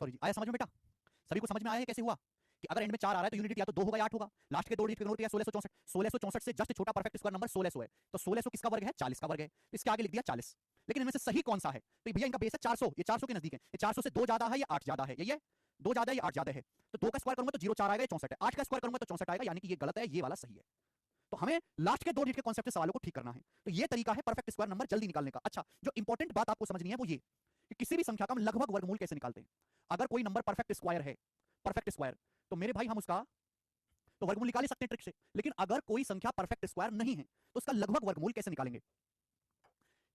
सॉरी जी, आया समझ में बेटा? सभी को समझ में आया है कैसे हुआ कि अगर एंड में 4 आ रहा है तो यूनिट या तो 2 होगा या 8 होगा, लास्ट के दो डिजिट का 1664, 1664 से जस्ट छोटा परफेक्ट स्क्वायर नंबर 1600 है, तो 1600 किसका वर्ग है? 40 का वर्ग है, इसके आगे लिख दिया 40। लेकिन इनमें से सही कौन सा है? तो भैया इनका बेस है 400, ये 400 के नजदीक है, ये 400 से 2 ज्यादा है या 8 ज्यादा है? यही है, 2 ज्यादा है या 8 ज्यादा है, तो 2 का स्क्वायर करूंगा तो 0 4 आएगा, ये 64 है, 8 का स्क्वायर करूंगा तो 64 आएगा, यानी कि ये गलत है, ये वाला सही है। तो हमें लास्ट के दो डिजिट के कॉन्सेप्ट से सवालों को ठीक करना है, तो ये तरीका है परफेक्ट स्क्वायर नंबर जल्दी निकालने का। अच्छा, जो इंपॉर्टेंट बात आपको समझनी है वो ये कि किसी भी संख्या का हम लगभग वर्गमूल कैसे निकालते हैं। अगर कोई नंबर परफेक्ट स्क्वायर है, परफेक्ट स्क्वायर, तो मेरे भाई हम उसका तो वर्गमूल निकाल ही सकते हैं ट्रिक से, लेकिन अगर कोई संख्या परफेक्ट स्क्वायर नहीं है तो उसका लगभग वर्गमूल कैसे निकालेंगे?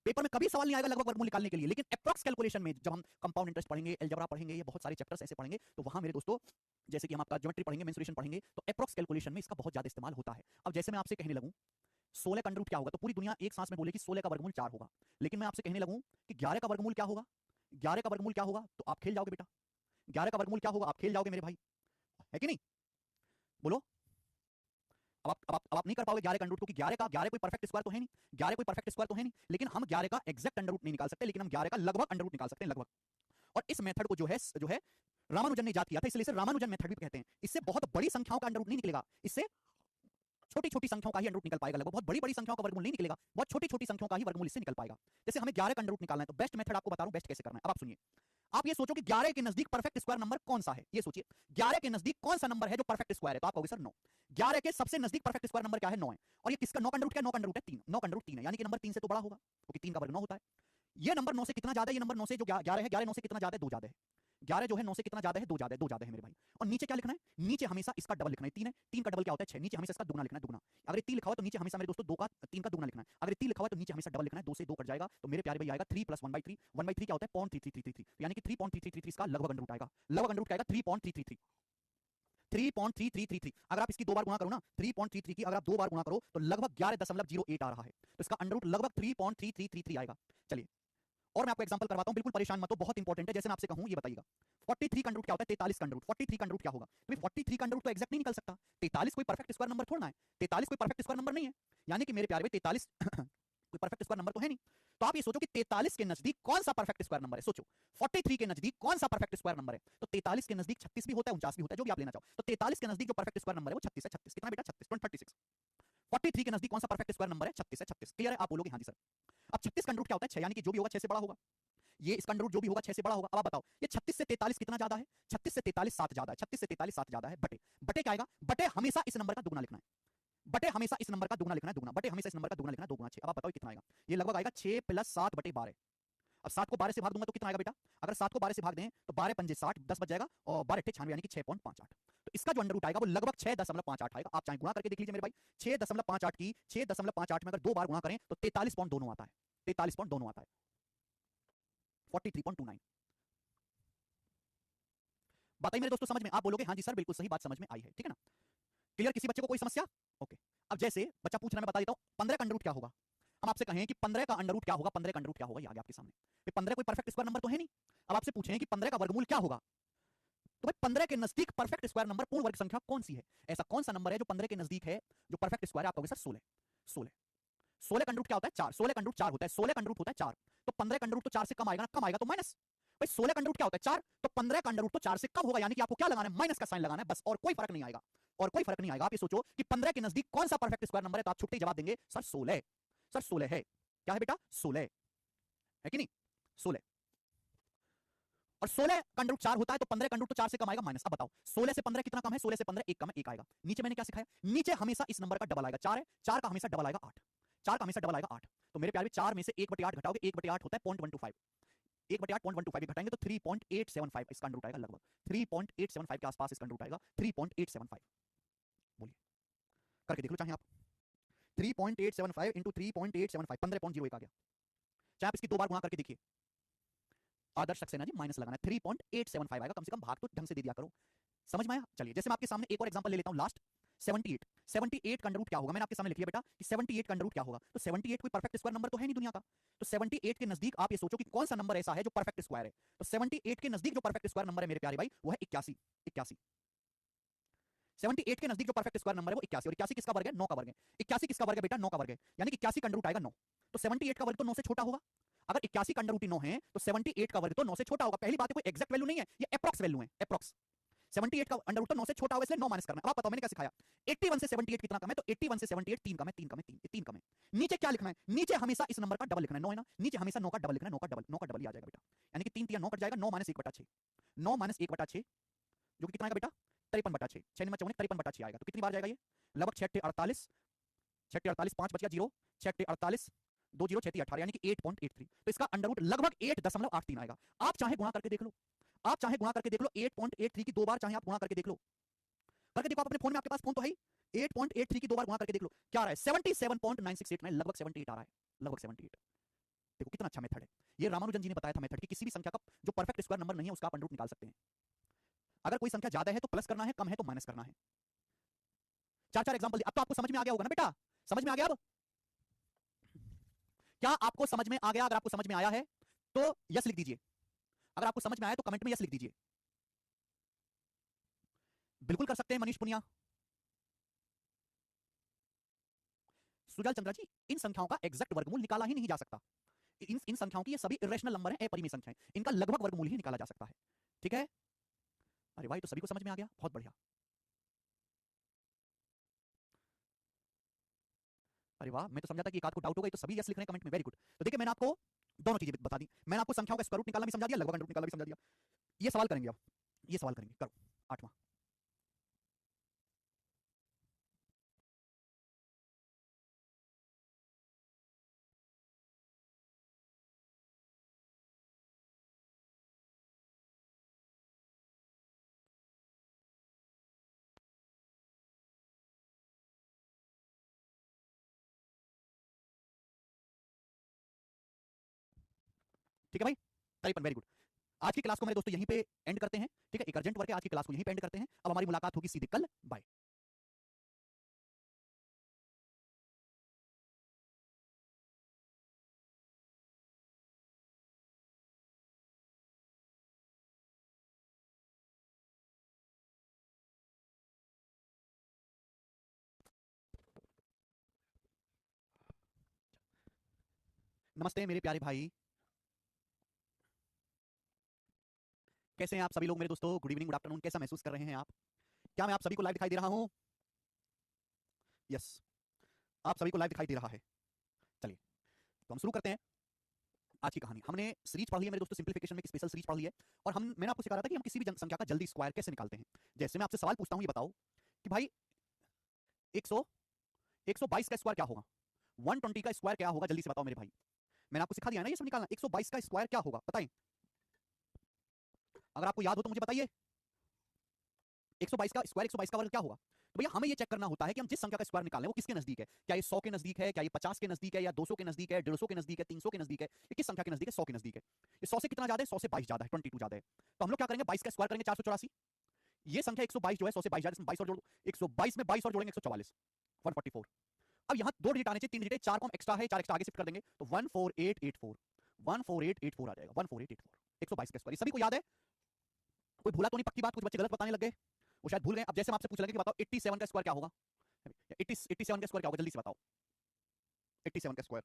पेपर में कभी सवाल नहीं आएगा लगभग वर्गमूल निकालने के लिए, लेकिन एप्रोक्स कैलकुलेशन में जब हम कंपाउंड इंटरेस्ट पढ़ेंगे, अलजेब्रा पढ़ेंगे, ये बहुत सारे चैप्टर्स ऐसे पढ़ेंगे, तो वहां मेरे दोस्तों जैसे कि हम आपका ज्योमेट्री पढ़ेंगे, मेंसुरेशन पढ़ेंगे, तो एप्रोक्स कैलकुलेशन में इसका बहुत ज्यादा इस्तेमाल होता है। अब जैसे मैं आपसे कहने लगूं 16 का अंडर रूट क्या होगा, तो पूरी दुनिया एक सांस में बोले कि 16 का वर्गमूल 4 होगा, लेकिन मैं आपसे कहने लगूं कि 11 का वर्गमूल क्या होगा, 11 का वर्गमूल क्या होगा, तो आप खेल जाओगे बेटा, 11 का वर्गमूल क्या होगा, आप खेल जाओगे मेरे भाई, है कि नहीं? बोलो। अब आप नहीं कर पाओगे 11 का अंडर रूट, क्योंकि 11 कोई परफेक्ट स्क्वायर तो है नहीं, 11 कोई परफेक्ट स्क्वायर तो है नहीं, लेकिन हम 11 का एग्जैक्ट अंडर रूट नहीं निकाल सकते, लेकिन हम 11 का लगभग अंडर रूट निकाल सकते हैं, लगभग। और इस मेथड को जो है रामानुजन ने इजाद किया था, इसलिए इसे रामानुजन मेथड भी कहते हैं। इससे बहुत बड़ी संख्याओं का अंडर रूट नहीं निकलेगा, इससे छोटी छोटी संख्याओं का ही अंडर रूट निकल पाएगा, लगभग बहुत बड़ी बड़ी संख्याओं का वर्गमूल नहीं निकलेगा, बहुत छोटी छोटी संख्याओं का ही वर्गमूल इससे निकल पाएगा। जैसे हमें 11 का अंडर रूट निकालना है, तो बेस्ट मेथड आपको बता रहा हूं, बेस्ट कैसे करना है। अब आप सुनिए, आप ये सोचो कि 11 के नजदीक परफेक्ट स्क्वायर नंबर कौन सा है, ये सोचिए 11 के नजदीक कौन सा नंबर है जो परफेक्ट स्क्वायर है, तो आप कहोगे सर 9। 11 के सबसे नजदीक परफेक्ट स्क्वायर नंबर क्या है? 9 है। और ये किसका 9 का अंडर रूट क्या? 9 का अंडर रूट है 3, 9 का अंडर रूट 3 है, यानी कि नंबर 3 से तो बड़ा होगा, क्योंकि 3 का वर्ग 9 होता है। ये नंबर 9 से कितना ज्यादा है? ये नंबर 9 से जो 11 है, 11 9 से कितना ज्यादा है? 2 ज्यादा है। 11 जो है 9 से कितना ज्यादा है? 2 ज्यादा है, 2 ज्यादा है मेरे भाई। और नीचे क्या लिखना है? नीचे हमेशा इसका डबल लिखना है, 3 है, 3 का डबल क्या होता है? 6, नीचे हमेशा इसका दुगना लिखना है, दुगना। अगर ये 3 लिखा हुआ तो नीचे हमेशा मेरे दोस्तों 2 का 3 का दुगना लिखना है, अगर ये 3 लिखा हुआ तो नीचे हमेशा डबल लिखना है, 2 से 2 कट जाएगा, तो मेरे प्यारे भाई आएगा 3 + 1/3, 1/3 क्या होता है? 0.3333, यानी कि 3.3333 इसका लगभग अंडर रूट आएगा, लगभग अंडर रूट आएगा 3.333, 3.3333। अगर आप इसकी 2 बार गुणा करो ना, 3.33 की अगर आप 2 बार गुणा करो तो लगभग 11.08 आ रहा है, तो इसका अंडर रूट लगभग 3.3333 आएगा। चलिए और मैं आपको एग्जांपल करवाता हूं, बिल्कुल परेशान मत हो, बहुत इंपॉर्टेंट है। जैसे मैं आपसे कहूं, ये बताइएगा 43 का अंडर रूट क्या होता है? 43 का अंडर रूट, 43 का अंडर रूट क्या होगा? तो 43 का अंडर रूट तो एग्जैक्ट नहीं निकल सकता, 43 कोई परफेक्ट स्क्वायर नंबर थोड़ा है, 43 कोई परफेक्ट स्क्वायर नंबर नहीं है, यानी कि मेरे प्यारे भाई 43 कोई परफेक्ट स्क्वायर नंबर तो है नहीं। तो आप ये सोचो कि 43 के नजदीक कौन सा परफेक्ट स्क्वायर नंबर है, सोचो 43 के नजदीक कौन सा परफेक्ट स्क्वायर नंबर है? तो 43 के नजदीक 36 भी होता है, 49 भी होता है, जो भी आप लेना चाहो। तो 43 के नजदीक जो परफेक्ट स्क्वायर नंबर है वो 36 है, 36 कितना बेटा? 36, 36। 43 के नजदीक कौन सा परफेक्ट स्क्वायर नंबर है? 36 है, 36। क्लियर है? आप बोलोगे हाँ जी सर। अब 36 का अंडर रूट क्या होता है? 6, यानी कि जो भी होगा 6 से बड़ा होगा, ये इसका अंडर रूट जो भी होगा 6 से बड़ा होगा। अब आप बताओ ये 36 से 43 कितना ज्यादा है? 36 से 43 7 ज्यादा है, 36 से 43 7 ज्यादा है, बटे बटे क्या आएगा? बटे हमेशा इस नंबर का दुगना लिखना है, बटे हमेशा इस नंबर का दुगना लिखना है, दुगना बटे हमेशा इस नंबर का दुगना लिखना है, 2 गुना 6। अब आप बताओ कितना आएगा? ये लगभग आएगा 6 + 7/12। अब 7 को 12 से भाग दूंगा तो कितना आएगा बेटा? अगर 7 को 12 से भाग दें तो 12 पंजे 60, 10 बच जाएगा, और 12 अट्ठे 96, यानी कि 6.58। तो इसका जो अंडर रूट आएगा वो लगभग 6.58 आएगा। आप चाहे गुणा करके देख लीजिए मेरे भाई, 6.58 की 6.58 में अगर 2 बार गुणा करें तो 43 पॉइंट दोनों आता है। 43 पॉइंट दोनों आता है 43.29। बताइए मेरे दोस्तों समझ में? आप बोलोगे हाँ जी सर बिल्कुल सही बात समझ में आई है, ठीक है ना? क्लियर? किसी बच्चे को कोई समस्या? ओके। अब जैसे बच्चा पूछ रहा है, मैं बता देता हूं 15 का अंडर रूट क्या होगा। हम आपसे कहें कि 15 का अंडर रूट क्या होगा, 15 का अंडर रूट क्या होगा, ये आ गया आपके सामने। 15 कोई परफेक्ट स्क्वायर नंबर तो है नहीं। अब आपसे पूछें कि 15 का वर्गमूल क्या होगा, तो भाई 15 के नजदीक परफेक्ट स्क्वायर नंबर पूर्ण वर्ग संख्या कौन सी है? ऐसा कौन सा नंबर है जो 15 के नजदीक है, जो परफेक्ट स्क्वायर है? आप कहोगे सर 16। 16 16 का अंडर रूट क्या होता है? 4। 16 का अंडर रूट 4 होता है, 16 का अंडर रूट होता है 4। तो 15 का अंडर रूट तो 4 से कम आएगा ना, कम आएगा तो माइनस। भाई 16 का अंडर रूट क्या होता है? 4। तो 15 का अंडर रूट तो 4 से कम होगा, यानी कि आपको क्या लगाना है? माइनस का साइन लगाना है बस, और कोई फर्क नहीं आएगा, और कोई फर्क नहीं आएगा। आप ये सोचो कि 15 के नजदीक कौन सा परफेक्ट स्क्वायर नंबर है, तो आप छुट्टे जवाब देंगे सर 16। सर 16 है। क्या है बेटा? 16 है कि नहीं? 16। और 16 का अंडर रूट 4 होता है, तो 15 का अंडर रूट तो 4 से कम आएगा माइनस। अब बताओ 16 से 15 कितना कम है? 16 से 15 एक कम है, एक आएगा। नीचे मैंने क्या सिखाया? नीचे हमेशा इस नंबर का डबल आएगा। 4 है, 4 का हमेशा डबल आएगा 8। 4 का हमेशा डबल आएगा 8। तो मेरे प्यारे 4 में से 1/8 घटाओगे, 1/8 होता है 0.125। 1/8 0.125 घटाएंगे तो 3.875 इसका अंडर रूट आएगा, लगभग 3.875 के आसपास इसका अंडर रूट आएगा। 3.875 बोलिए, करके देख लो चाहे आप। 3.875 इंटू 3.875 15.01 आ गया। चाहे आप इसकी 2 बार गुणा करके देखिए। आदर्श सक्सेना जी माइनस लगाना है, 3.875 आएगा। कम से कम भाग तो ढंग से दे दिया करो। समझ में आया? चलिए जैसे मैं आपके सामने एक और एग्जांपल ले लेता हूं, लास्ट 78। 78 का अंडर रूट क्या होगा? मैंने आपके सामने लिख लिया बेटा कि 78 का अंडर रूट क्या होगा। तो 78 कोई परफेक्ट स्क्वायर नंबर तो है नहीं दुनिया का। तो 78 के नजदीक आप ये सोचो कि कौन सा नंबर ऐसा है जो परफेक्ट स्क्वायर है। तो 78 के नजदीक जो परफेक्ट स्क्वायर नंबर है मेरे प्यारे भाई, वो है 81। 81 78 के नजदीक जो परफेक्ट स्क्वायर नंबर है वो 81। और 81 किसका वर्ग है? 9 का वर्ग है। 81 किसका वर्ग है बेटा? 9 का वर्ग है। यानी कि 81 का अंडर रूट आएगा 9। तो 78 का वर्ग तो 9 से छोटा होगा। अगर 81 का अंडर रूट 9 है तो 78 का वर्ग तो 9 से छोटा होगा। पहली बात है कोई एग्जैक्ट वैल्यू नहीं है, ये एप्रोक्स वैल्यू है, एप्रोक्स। 78 का अंडर रूट तो 9 से छोटा होगा, इसलिए 9 माइनस करना। अब आप बताओ मैंने क्या सिखाया? 81 से 78 कितना कम है? तो 81 से 78 3 कम है, 3 कम है, 3 कम है। नीचे क्या लिखना है? नीचे हमेशा इस नंबर का डबल लिखना है, 9 है ना, नीचे हमेशा 9 का डबल लिखना है, 9 का डबल, 9 का डबल ही आ जाएगा बेटा। यानी कि 3 3 9 कट जाएगा, 9 माइनस 1/6। 9 माइनस 1/6 जो कि कितना आएगा बेटा? 53/6। 6 नंबर 54 53/6 आएगा। तो कितनी बार जाएगा ये? लगभग 6 48, 6 48 5 बच गया 0, 6 48 2 0 6 18, यानी कि 8.83। तो इसका अंडर रूट लगभग 8.83 आएगा। आप चाहे गुणा करके देख लो, आप चाहे गुणा करके देख लो 8.83 की 2 बार, चाहे आप गुणा करके देख लो। करके देखो आप अपने फोन में, आपके पास फोन तो है ही। 8.83 की 2 बार गुणा करके देख लो क्या आ रहा है? 77.9689, लगभग 78 आ रहा है, लगभग 78। देखो कितना अच्छा मेथड है ये। रामानुजन जी ने बताया था मेथड कि किसी भी संख्या का जो परफेक्ट स्क्वायर नंबर नहीं है उसका आप अंडर रूट निकाल सकते हैं। अगर कोई संख्या ज्यादा है तो प्लस करना है, कम है तो माइनस करना है। 4 एग्जांपल। अब तो आपको समझ में आ गया होगा ना बेटा? समझ में आ गया? अब क्या आपको समझ में आ गया? अगर आपको समझ में आया है तो यस लिख दीजिए। अगर आपको समझ में आया तो कमेंट में यस लिख दीजिए। बिल्कुल कर सकते हैं मनीष पुनिया। सुजल चंद्रा जी, इन संख्याओं का एग्जैक्ट वर्गमूल निकाला ही नहीं जा सकता। इन संख्याओं की ये सभी इरेशनल नंबर हैं, अपरिमेय संख्याएं, इनका लगभग वर्गमूल ही निकाला जा सकता है। ठीक है? अरे भाई, तो सभी को समझ में आ गया, बहुत बढ़िया। अरे वाह, मैं तो समझा था कि एक आध को डाउट होगा, तो सभी यस लिख रहे हैं कमेंट में, वेरी गुड। तो देखिए मैंने आपको दोनों चीजें बता दी। मैंने आपको संख्याओं का स्क्वायर रूट निकालना भी समझा दिया, लगभग अंडर रूट निकालना भी समझा दिया। ये सवाल करेंगे अब, ये सवाल करेंगे, करो 8वां। ठीक है भाई, 53, वेरी गुड। आज की क्लास को मेरे दोस्तों यहीं पे एंड करते हैं। ठीक है, एक अर्जेंट वर्क है, आज की क्लास को यहीं पे एंड करते हैं। अब हमारी मुलाकात होगी सीधे कल। बाय। नमस्ते मेरे प्यारे भाई, कैसे हैं आप सभी लोग मेरे दोस्तों? गुड इवनिंग, गुड आफ्टरनून, कैसा महसूस कर रहे हैं आप? क्या मैं आप सभी को लाइव दिखाई दे रहा हूं? यस, आप सभी को लाइव दिखाई दे रहा है। चलिए तो हम शुरू करते हैं आज की कहानी। हमने सीरीज पढ़ ली है मेरे दोस्तों, सिंप्लीफिकेशन में एक स्पेशल सीरीज पढ़ ली है। और मैंने आपको सिखा रहा था कि हम किसी भी संख्या का जल्दी स्क्वायर कैसे निकालते हैं। जैसे मैं आपसे सवाल पूछता हूं, ये बताओ कि भाई 100 122 का स्क्वायर क्या होगा? 120 का स्क्वायर क्या होगा? जल्दी से बताओ मेरे भाई। मैंने आपको सिखा दिया ना ये सब निकालना। 122 का स्क्वायर क्या होगा बताएं, अगर आपको याद हो तो मुझे बताइए। 122 का स्क्वायर, 122 का वर्ग क्या होगा? तो भैया हमें ये चेक करना होता है कि हम जिस संख्या का स्क्वायर निकालें वो किसके नजदीक है, क्या ये 100 के नजदीक है, क्या ये 50 के नजदीक है, या 200 के नजदीक है, 150 के नजदीक है, 300 के नजदीक है, ये किस संख्या के नजदीक है, 100 के नजदीक है। ये 100 से कितना ज्यादा है, 100 से 22 ज्यादा है, 22 ज्यादा है। तो हम लोग क्या करेंगे, 22 का स्क्वायर करेंगे 484। ये संख्या 122 जो है 100 से 22 ज्यादा, इसमें 22 और जोड़ दो, 122 में 22 और जोड़ेंगे 144, 144। अब यहाँ 2 डिजिट आने चाहिए, 3 डिजिट, 4 को हम एक्स्ट्रा है, 4 एक्स्ट्रा आगे शिफ्ट कर देंगे तो 14884, 14884 आ जाएगा, 14884, 122 का स्क्वायर। सभी को याद है, कोई भूला तो नहीं पक्की बात, कुछ बच्चे गलत बताने लग गए, वो शायद भूल गए। अब जैसे हम आपसे पूछ लगे कि बताओ 87 का स्क्वायर क्या होगा, 87 का स्क्वायर क्या होगा, जल्दी से बताओ 87 का स्क्वायर।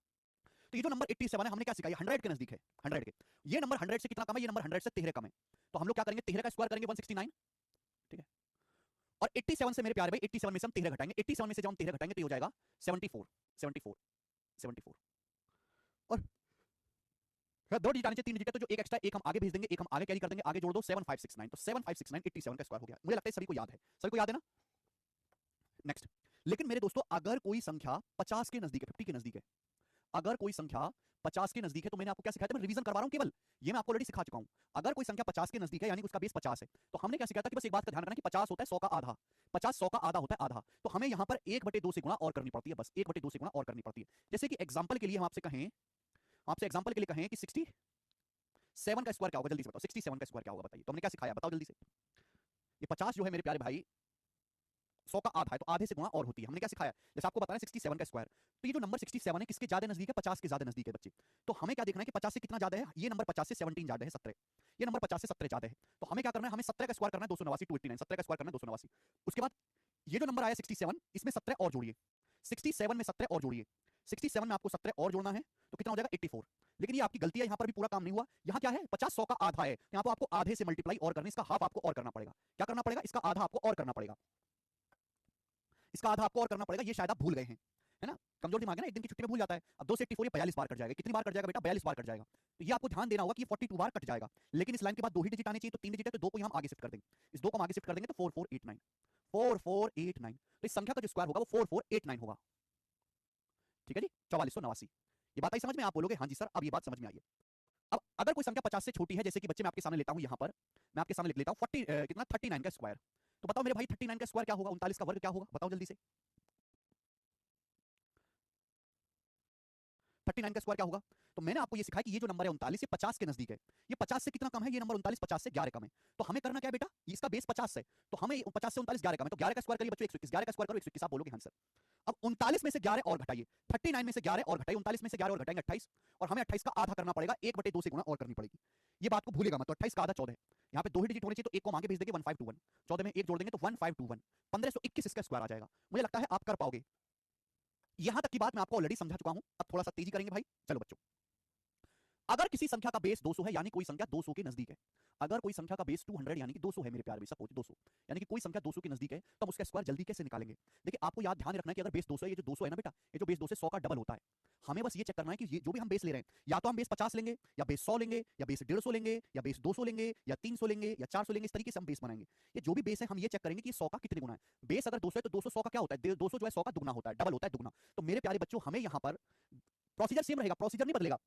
तो ये जो नंबर 87 है हमने क्या सीखा, ये 100 के नजदीक है, 100 के। ये नंबर 100 से कितना कम है, ये नंबर 100 से 13 कम है। तो हम लोग क्या करेंगे, 13 का स्क्वायर करेंगे 169, ठीक है। और 87 से मेरे प्यारे भाई 87 में से हम 13 घटाएंगे, 87 में से जब हम 13 घटाएंगे तो ये हो जाएगा 74, 74, 74। और 2 डिजिट आने चाहिए, 3 डिजिट है, तो जो एक एक्स्ट्रा एक हम आगे भेज देंगे, एक हम आगे कैरी कर देंगे, आगे जोड़ दो 7569, तो 7569 87 का स्क्वायर हो गया। मुझे लगता है सभी को याद है, सभी को याद है ना। नेक्स्ट, लेकिन मेरे दोस्तों अगर कोई संख्या 50 के नजदीक है, 50 के नजदीक है, अगर कोई संख्या 50 के नजदीक है, तो मैंने आपको क्या सिखाया था, मैं रिवीजन करवा रहा हूं केवल, ये मैं आपको ऑलरेडी सिखा चुका हूं। अगर कोई संख्या 50 के नजदीक है यानी कि उसका बेस 50 है, तो हमने क्या सिखाया था कि बस एक बात का ध्यान रखना कि 50 होता है 100 का आधा, 50 100 का आधा होता है आधा। तो हमें यहां पर 1/2 से गुणा और करनी पड़ती है, बस 1/2 से गुणा और करनी पड़ती है। जैसे कि एग्जांपल के लिए हम आपसे कहें, आपसे एग्जांपल के लिए कहें कि 67 का स्क्वायर क्या होगा, जल्दी से बताओ 67 का स्क्वायर क्या होगा बताइए। तो हमने क्या सिखाया बताओ जल्दी से। ये 50 जो है मेरे प्यारे भाई 100 का आधा है, तो आधे से गुणा और होती है। हमने क्या सिखाया, जैसे आपको बताना है 67 का स्क्वायर, तो ये जो नंबर 67 है किसके ज्यादा नजदीक है, 50 के ज्यादा नजदीक है बच्चे। तो हमें क्या देखना है कि 50 से कितना ज्यादा है, ये नंबर 50 से 17 ज्यादा है, 17। ये नंबर 50 से 17 ज्यादा है, तो हमें क्या करना है, हमें 17 का स्क्वायर करना है 289, 289, 17 का स्क्वायर करना है 289। उसके बाद ये जो नंबर आया 67, इसमें 17 और जोड़िए, 67 में 17 और जोड़िए, 67 में आपको 17 और जोड़ना है तो कितना हो जाएगा 84। लेकिन ये आपकी गलती है, यहां पर भी पूरा काम नहीं हुआ। यहां क्या है 50 100 का आधा है, यहां पर आपको आधे से मल्टीप्लाई और करना, इसका हाफ आपको और करना पड़ेगा। क्या करना पड़ेगा, इसका आधा आपको और करना पड़ेगा, इसका आधा आपको और करना पड़ेगा। ये शायद आप भूल गए हैं, है ना, कमजोर दिमाग है ना, एक दिन की छुट्टी में भूल जाता है। अब 2 से 84 ये 42 बार कट जाएगा, कितनी बार कट जाएगा बेटा, 42 बार कट जाएगा। तो ये आपको ध्यान देना होगा कि ये 42 बार कट जाएगा। लेकिन इस लाइन के बाद 2 ही डिजिट आने चाहिए, तो 3 डिजिट है, तो 2 को हम आगे शिफ्ट कर देंगे, इस 2 को हम आगे शिफ्ट कर देंगे तो 4489, 4489। तो इस संख्या का जो स्क्वायर होगा वो 4489 होगा, ठीक है जी, 4489। ये बात आई समझ में, आप बोलोगे हाँ जी सर अब ये बात समझ में आई है। अब अगर कोई संख्या 50 से छोटी है, जैसे कि बच्चे मैं आपके सामने लेता हूं, यहां पर मैं आपके सामने लिख लेता हूं 40 कितना 39 का स्क्वायर। तो बताओ मेरे भाई 39 का स्क्वायर क्या होगा, 39 का वर्ग क्या होगा, बताओ जल्दी से। 39 का स्क्वायर क्या होगा, तो मैंने आपको ये सिखाया कि ये जो नंबर है 39 ये 50 के नजदीक है। ये 50 से कितना कम है, ये नंबर 39 50 से 11 कम है। तो हमें करना क्या है बेटा, इसका बेस 50 है, तो हमें 50 से 39 11 कम है, तो 11 का स्क्वायर करिए बच्चों 121, 11 का स्क्वायर करो 121, आप बोलोगे हाँ सर। अब 39 में से 11 और घटाइए, 39 में से 11 और घटाइए, 39 में से 11 और घटाएंगे 28, और हमें 28 का आधा करना पड़ेगा, 1/2 से गुणा और करनी पड़ेगी। ये बात को भूलेगा मत। तो 28 का आधा 14 है, यहाँ पे 2 ही डिजिट होने चाहिए, तो एक को हम आगे भेज देंगे 1521, 14 में एक जोड़ देंगे तो 1521, 1521 इसका स्क्वायर आ जाएगा। मुझे लगता है आप कर पाओगे। यहां तक की बात मैं आपको ऑलरेडी समझा चुका हूं, अब थोड़ा सा तेजी करेंगे भाई। चलो बच्चों, अगर किसी संख्या का बेस 200 है यानी कोई संख्या 200 के नजदीक है, अगर कोई संख्या का बेस 200 यानी कि 200 है मेरे प्यारे भाई, सपोज 200 यानी कि कोई संख्या 200 के नजदीक है, तो हम उसका स्क्वायर जल्दी कैसे निकालेंगे। देखिए आपको याद ध्यान रखना है कि अगर बेस 200 है, ये जो 200 है ना बेटा, ये जो बेस 200 100 का डबल होता है। हमें बस ये चेक करना है कि ये जो भी हम बेस ले रहे हैं, या तो हम बेस 50 लेंगे, या बेस 100 लेंगे, या बेस 150 लेंगे, या बेस 200 लेंगे, या 300 लेंगे, या 400 लेंगे, इस तरीके से हम बेस बनाएंगे। ये जो भी बेस है हम ये चेक करेंगे कि 100 का कितने गुना है। बेस अगर 200 है तो 200 100 का क्या होता है, 200 जो है 100 का दुगना होता है, डबल होता है, दुगना। तो मेरे प्यारे बच्चों हमें यहाँ पर प्रोसीजर सेम रहेगा, प्रोसीजर नहीं बदलेगा,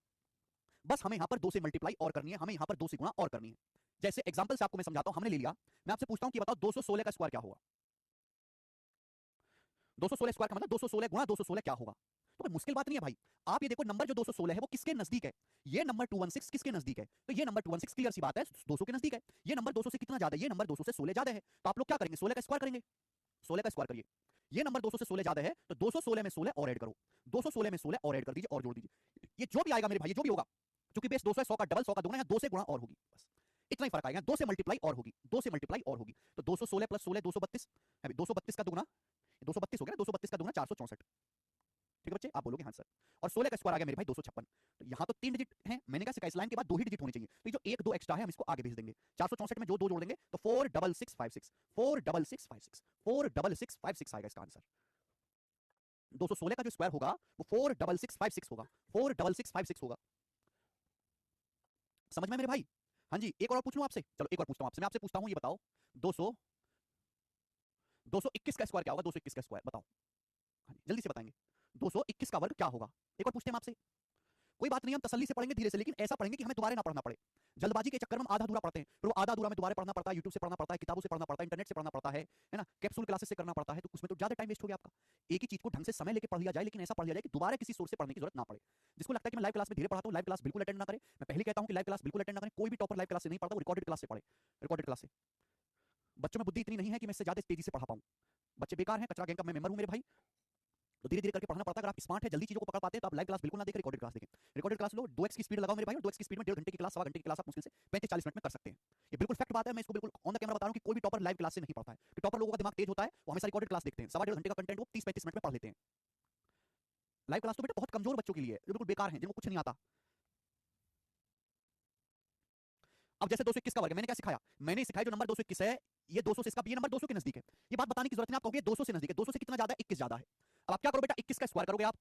बस हमें यहां पर 2 से मल्टीप्लाई और करनी है, हमें यहां पर 2 से गुणा और करनी है। जैसे एग्जांपल से आपको मैं समझाता हूं, हमने ले लिया, मैं आपसे पूछता हूं कि बताओ 216 का स्क्वायर क्या होगा। 216 स्क्वायर का मतलब 216 गुणा 216 क्या होगा। तो कोई मुश्किल बात नहीं है भाई। आप ये देखो नंबर जो 216 है वो किसके नजदीक है, ये नंबर 216 किसके नजदीक है, तो ये नंबर 216 क्लियर सी बात है 200 के नजदीक है। ये नंबर 200 से कितना ज्यादा है, ये नंबर 200 से 16 ज्यादा है। तो आप लोग क्या करेंगे, 16 का स्क्वायर करेंगे, 16 का स्क्वायर करिए। ये नंबर 200 से 16 ज्यादा है, तो 216 में 16 और ऐड करो, 216 में 16 और ऐड कर दीजिए और जोड़ दीजिए। ये जो भी आएगा मेरे भाई, ये जो भी होगा, क्योंकि बेस 200 है, 100 का डबल 100 का दुगना, 2 से गुणा और होगी, बस इतना ही फर्क आएगा। 2 से मल्टीप्लाई और होगी, 2 से मल्टीप्लाई और होगी, तो 216 प्लस 16 232 है, 232 का दुगना 232 हो गया ना, 232 का दुगना 464। ठीक है बच्चे, आप बोलोगे हाँ सर। और 16 का स्क्वायर आ गया मेरे भाई 256। तो यहाँ तो 3 डिजिट है, मैंने क्या सिखाया इस लाइन के बाद 2 ही डिजिट होने चाहिए, तो ये जो 1 2 एक्स्ट्रा है हम इसको आगे भेज देंगे। 464 में जो 2 जोड़ देंगे तो 46656, 46656, 46656 आएगा इसका आंसर। 216 का जो स्क्वायर होगा वो 46656 होगा, 46656 होगा। समझ में मेरे भाई। हाँ जी, एक और पूछ लूं आपसे, चलो एक और पूछता हूं आपसे, मैं आपसे पूछता हूं, ये बताओ 200 221 का स्क्वायर क्या होगा, 221 का स्क्वायर बताओ। हाँ जी, जल्दी से बताएंगे 221 का वर्ग क्या होगा। एक और पूछते हैं हम आपसे, कोई बात नहीं हम तसल्ली से पढ़ेंगे धीरे से, लेकिन ऐसा पढ़ेंगे कि हमें दोबारा ना पढ़ना पड़े। जल्दबाजी के चक्कर में हम आधा अधूरा पढ़ते हैं, फिर वो आधा अधूरा में दोबारा पढ़ना पड़ता है, यूट्यूब से पढ़ना पड़ता है, किताबों से पढ़ना पड़ता है, इंटरनेट से पढ़ना पड़ता है ना, कैप्सूल क्लासेस से करना पड़ता है, तो उसमें तो ज्यादा टाइम वेस्ट हो गया आपका। एक ही चीज को ढंग से समय लेके पढ़ लिया जाए, लेकिन ऐसा पढ़ लिया जाए कि दोबारा किसी सोर्स से पढ़ने की जरूरत ना पड़े। जिसको लगता है कि मैं लाइव क्लास में धीरे पढ़ाता हूं, लाइव क्लास बिल्कुल अटेंड ना करें। मैं पहले कहता हूं कि लाइव क्लास बिल्कुल अटेंड ना करें। कोई भी टॉपर लाइव क्लास से नहीं पढ़ता, वो रिकॉर्डेड क्लास से पढ़े, रिकॉर्डेड क्लास से। बच्चों में बुद्धि इतनी नहीं है कि मैं इससे ज्यादा तेजी से पढ़ा पाऊं। बच्चे बेकार हैं, कचरा गैंग का मैं मेंबर हूं मेरे भाई, तो धीरे धीरे करके पढ़ना पड़ता है। अगर आप स्मार्ट है, जल्दी चीजों को पकड़ पाते हैं, तो आप लाइव क्लास बिल्कुल ना देखें, रिकॉर्डेड क्लास देखें। रिकॉर्डेड क्लास लो, 2x की स्पीड लगाओ मेरे भाई, और 2x की स्पीड में 1.5 घंटे की क्लास, सवा घंटे की क्लास आप मुश्किल से 35-40 मिनट में कर सकते हैं। ये बिल्कुल फैक्ट बात है, मैं इसको बिल्कुल ऑन द कैमरा बता रहा हूं कि कोई भी टॉपर लाइव क्लास से नहीं पढ़ता है। कि टॉपर लोगों का दिमाग तेज होता है, वो हमेशा रिकॉर्डेड क्लास देखते हैं, सवा 1.5 घंटे का कंटेंट वो 30-35 मिनट में पढ़ लेते हैं। लाइव क्लास तो बेटा बहुत कमजोर बच्चों के लिए है, जो बिल्कुल बेकार हैं, जिनको कुछ नहीं आता। अब जैसे 221 का वर्ग है, मैंने क्या सिखाया? मैंने सिखाया जो नंबर 221 है, ये 200 से इसका ये नंबर 200 के नजदीक है। ये बात बताने की जरूरत नहीं, आप कहोगे 200 से नजदीक है, 200 से कितना ज्यादा है? 21 ज्यादा है। अब आप क्या करो बेटा, 21 का स्क्वायर करोगे आप,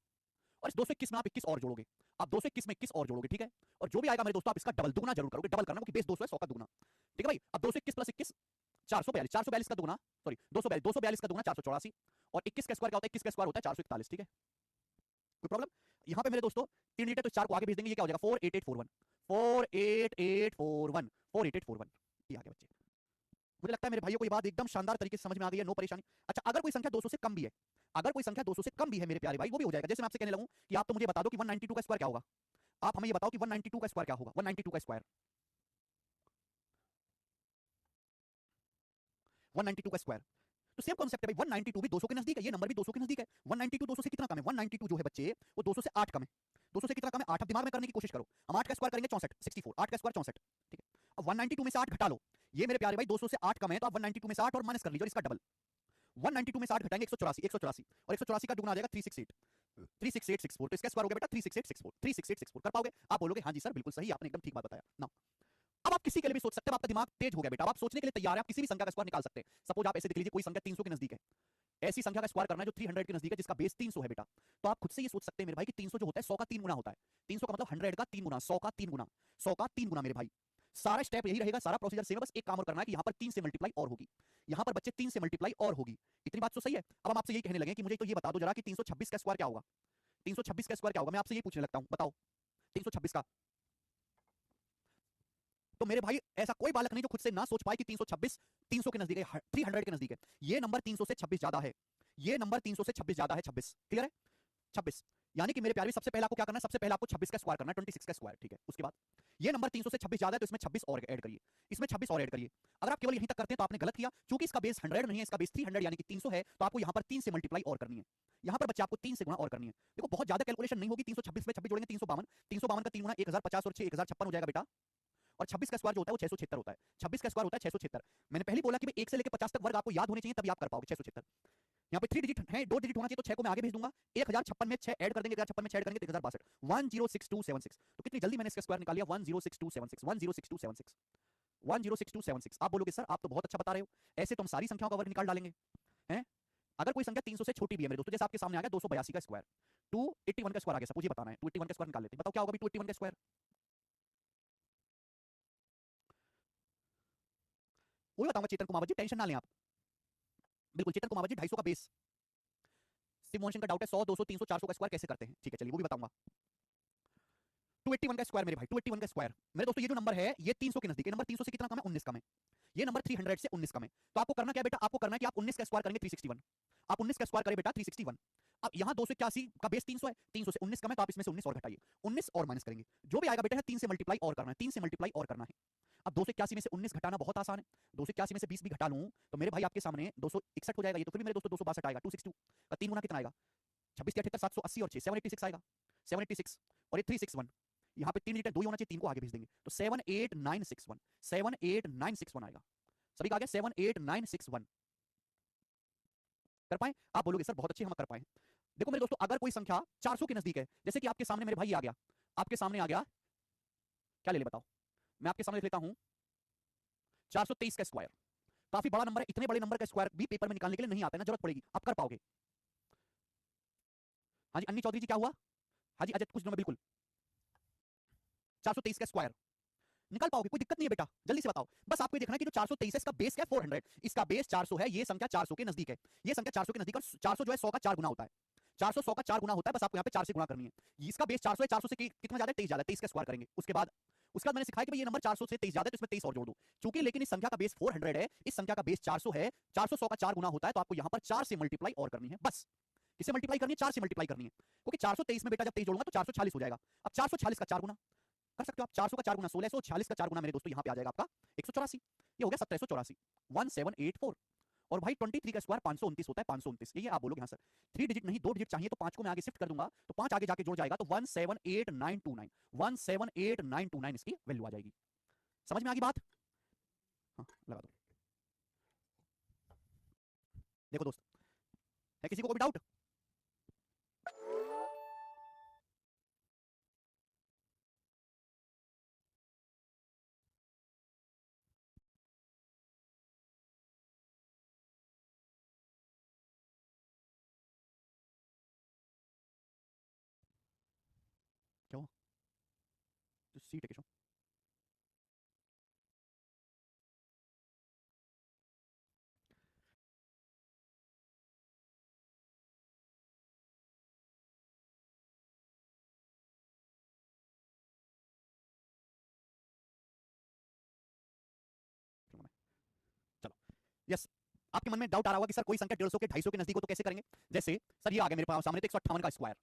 और इस 221 में आप 21 और जोड़ोगे। आप 221 में 21 और जोड़ोगे, ठीक है? और जो भी आएगा मेरे दोस्तों, आप इसका डबल दुगना जरूर करोगे, डबल करना, क्योंकि बेस 200 है, 100 का दुगना। ठीक है भाई? अब 221 प्लस 21 442, 442 का दुगना, सॉरी 242 का दुगना 484, और 21 का स्क्वायर क्या होता है? 21 का स्क्वायर होता है 441, ठीक है? कोई प्रॉब्लम? यहां पे मेरे दोस्तों 3 डिजिट है, तो 4 को आगे भेज देंगे, ये क्या हो जाएगा? 48841, 48841, 48841। ये आ गया बच्चे। मुझे लगता है मेरे भाइयों को ये बात एकदम शानदार तरीके से समझ में आ गई है, नो परेशानी। अच्छा, अगर कोई संख्या 200 से कम भी है, अगर कोई संख्या 200 से कम भी है मेरे प्यारे भाई, वो भी हो जाएगा। जैसे मैं आपसे कहने लगूं कि आप तो मुझे बता दो कि 192 का स्क्वायर क्या होगा। आप हमें ये बताओ कि 192 का स्क्वायर क्या होगा? 192 का स्क्वायर, 192 का स्क्वायर, तो सेम कॉन्सेप्ट है भाई। 192 भी 200 के नजदीक है, ये नंबर भी 200 के नजदीक है। 192 200 से कितना कम है? 192 जो है बच्चे, वो 200 से 8 कम है। 200 से कितना कम है? 8। अब दिमाग में करने की कोशिश करो, हम 8 का स्क्वायर करेंगे 64, 64, 8 का स्क्वायर 64, ठीक है? अब 192 में से 8 घटा लो, ये मेरे प्यारे भाई 200 से 8 कम है, तो आप 192 में से 8 और माइनस कर लीजिए, और इसका डबल 192 में 60 घटाएंगे 184, 184, और 184 का दुगना आ जाएगा 368, 36864, तो इसका स्क्वायर हो गया बेटा 36864, 36864। कर पाओगे? आप बोलोगे हाँ जी सर बिल्कुल सही, आपने एकदम ठीक बात बताया ना। अब आप किसी के लिए भी सोच सकते हैं, आपका दिमाग तेज हो गया बेटा, अब आप सोचने के लिए तैयार है, आप किसी भी संख्या का स्क्वायर निकाल सकते हैं। सपोज आप ऐसे देख लीजिए, कोई संख्या 300 के नजदीक है, ऐसी संख्या का स्क्वायर करना है जो 300 के नजदीक है, जिसका बेस 300 है बेटा। तो आप खुद से ये सोच सकते हैं मेरे भाई कि 300 जो होता है 100 का 3 गुना होता है। 300 का मतलब 100 का 3 गुना, 100 का 3 गुना, 100 का 3 गुना मेरे भाई। सारा स्टेप यही रहेगा, सारा प्रोसीजर सेम है, बस एक काम और करना है कि यहाँ पर 3 से मल्टीप्लाई और होगी, यहाँ पर बच्चे 3 से मल्टीप्लाई और होगी। इतनी बात तो सही है। अब हम आपसे यही कहने लगे कि मुझे तो ये बता दो जरा कि 326 का स्क्वायर क्या होगा? 326 का स्क्वायर क्या होगा? मैं आपसे यही पूछने लगता हूँ, बताओ 326 का। तो मेरे भाई ऐसा कोई बालक नहीं जो खुद से ना सोच पाए कि 326 300 के नजदीक है, 300 के नजदीक है। ये नंबर 300 से 26 ज्यादा है, ये नंबर 300 से 26 ज्यादा है, 26 क्लियर है? 26, यानी कि मेरे प्यारे सबसे पहले आपको क्या करना है? सबसे पहले आपको 26 का स्क्वायर करना है, 26 का स्क्वायर, ठीक है? उसके बाद ये नंबर 300 से 26 ज्यादा है, तो इसमें 26 और ऐड करिए, इसमें 26 और ऐड करिए। अगर आप केवल यहीं तक करते हैं तो आपने गलत किया, क्योंकि इसका बेस 100 नहीं है, इसका बेस 300 यानी कि 300 है, तो आपको यहाँ पर 3 से मल्टीप्लाई और करनी है, यहाँ पर बच्चे आपको 3 से गुणा और करनी है। देखो बहुत ज्यादा कैलकुलेशन नहीं होगी, 326 में 26 जोड़ेंगे 352, 352 का 3 गुणा 1050 और 6 1056 हो जाएगा बेटा। और 26 का स्क्वायर जो होता है वो 676 होता है, 26 का स्क्वायर होता है 676। मैंने पहले बोला कि 1 से लेकर 50 तक वर्ग आपको याद होने चाहिए, तभी आप कर पाओगे 676। यहाँ पे 3 डिजिट है, 2 डिजिट होना चाहिए, तो 6 को मैं आगे भेज दूंगा। 1056 में 6 ऐड कर देंगे, 1056 में 6 ऐड करेंगे तो 1062, 106276। तो कितनी जल्दी मैंने इसका स्क्वायर निकाल लिया, 106276, 106276, 106276। आप बोलोगे सर आप तो बहुत अच्छा बता रहे हो, ऐसे तो हम सारी संख्याओं का वर्ग निकाल डालेंगे हैं। अगर कोई संख्या 300 से छोटी भी है मेरे दोस्तों, जैसे आपके सामने आ गया 282 का स्क्वायर, 281 का स्क्वायर आ गया, सपोज ये बताना है, 281 का स्क्वायर निकाल लेते हैं। बताओ क्या होगा भी 281 का स्क्वायर? वही बताऊंगा चेतन कुमार जी, टेंशन ना लें आप, बिल्कुल चेतन कुमार जी। 250 का बेस, शिव मोहन सिंह का डाउट है 100 200 300 400 का स्क्वायर कैसे करते हैं, ठीक है चलिए वो भी बताऊंगा। 281 का स्क्वायर मेरे भाई, 281 का स्क्वायर मेरे दोस्तों, ये जो नंबर है ये 300 के नजदीक है, नंबर 300 से कितना कम है? 19 कम है। ये नंबर 300 से 19 कम है, तो आपको करना क्या है बेटा? आपको करना है कि आप 19 का स्क्वायर करेंगे 361, आप 19 का स्क्वायर करें बेटा 361। अब यहाँ 281 का बेस 300 है, 300 से 19 कम है, तो आप इसमें से 19 और घटाइए, 19 और माइनस करेंगे, जो भी आएगा बेटा है 3 से मल्टीप्लाई और करना है, 3 से मल्टीप्लाई और करना है। अब 281 में से 19 घटाना बहुत आसान है, 281 में से 20 भी घटा लूं तो मेरे भाई आपके सामने 261 हो जाएगा, ये तो फिर भी मेरे दोस्तों 262 आएगा, 262 का 3 गुना कितना आएगा? 26 के 78 780 और 6 786 आएगा, 786 और ये 361, यहाँ पे 3 डिजिट 2 ही होना चाहिए, 3 को आगे भेज देंगे, तो 78961, 78961 आएगा। सभी का आ गया 78961। कर पाए? आप बोलोगे सर बहुत अच्छे हम कर पाए। देखो मेरे दोस्तों, अगर कोई संख्या 400 के नजदीक है, जैसे कि आपके सामने मेरे भाई आ गया, आपके सामने आ गया, क्या ले ले बताओ? मैं आपके सामने लिख लेता हूं 423 का स्क्वायर, काफी बड़ा नंबर है, इतने बड़े नंबर का स्क्वायर भी पेपर में निकालने के लिए नहीं आता है ना, जरूरत पड़ेगी, आप कर पाओगे। हाँ जी अन्नी चौधरी जी क्या हुआ? हाँ जी अजय कुछ दिनों में बिल्कुल 423 का स्क्वायर निकाल पाओगे, कोई दिक्कत नहीं है बेटा, जल्दी से बताओ। बस आपको ये देखना है कि जो 423 है इसका बेस क्या है? 400, इसका बेस 400 है, ये संख्या 400 के नजदीक है, ये संख्या 400 के नजदीक, और 400 जो है 100 का 4 गुना होता है, 400 100 का 4 गुना होता है, बस आपको यहाँ पे 4 से गुणा करनी है। इसका बेस 400 है, 400 से कितना ज्यादा है? 23 ज्यादा है, 23 का स्क्वायर करेंगे, उसके बाद उसके बाद मैंने सिखाया कि भाई ये नंबर 400 से 23 ज्यादा है तो इसमें 23 और जोड़ दो। चूंकि लेकिन इस संख्या का बेस 400 है, इस संख्या का बेस 400 है, 400 100 का 4 गुना होता है, तो आपको यहां पर 4 से मल्टीप्लाई और करनी है। बस किसे मल्टीप्लाई करनी है? 4 से मल्टीप्लाई करनी है, क्योंकि 423 में बेटा जब 23 जोड़ूंगा तो 446 हो जाएगा। अब 446 का 4 गुना कर सकते हो आप, 400 का 4 गुना 1600, 46 का 4 गुना मेरे दोस्तों यहां पे आ जाएगा आपका 184, ये हो गया 1784, 1784। और भाई 23 का स्क्वायर 529 होता है, 529। ये आप बोलोगे हाँ सर 3 डिजिट नहीं 2 डिजिट चाहिए, तो 5 को मैं आगे शिफ्ट कर दूंगा, तो 5 आगे जाके जुड़ जाएगा, तो 178929, 178929 इसकी वैल्यू आ जाएगी। समझ में आ गई बात? हाँ लगा दो। देखो दोस्त, है किसी को कोई डाउट? क्या हुआ? जो सीट है किशोर, चलो यस। आपके मन में डाउट आ रहा होगा कि सर कोई संख्या 150 के 250 के नजदीक हो तो कैसे करेंगे? जैसे सर ये आ गया मेरे पास सामने, तो 158 का स्क्वायर,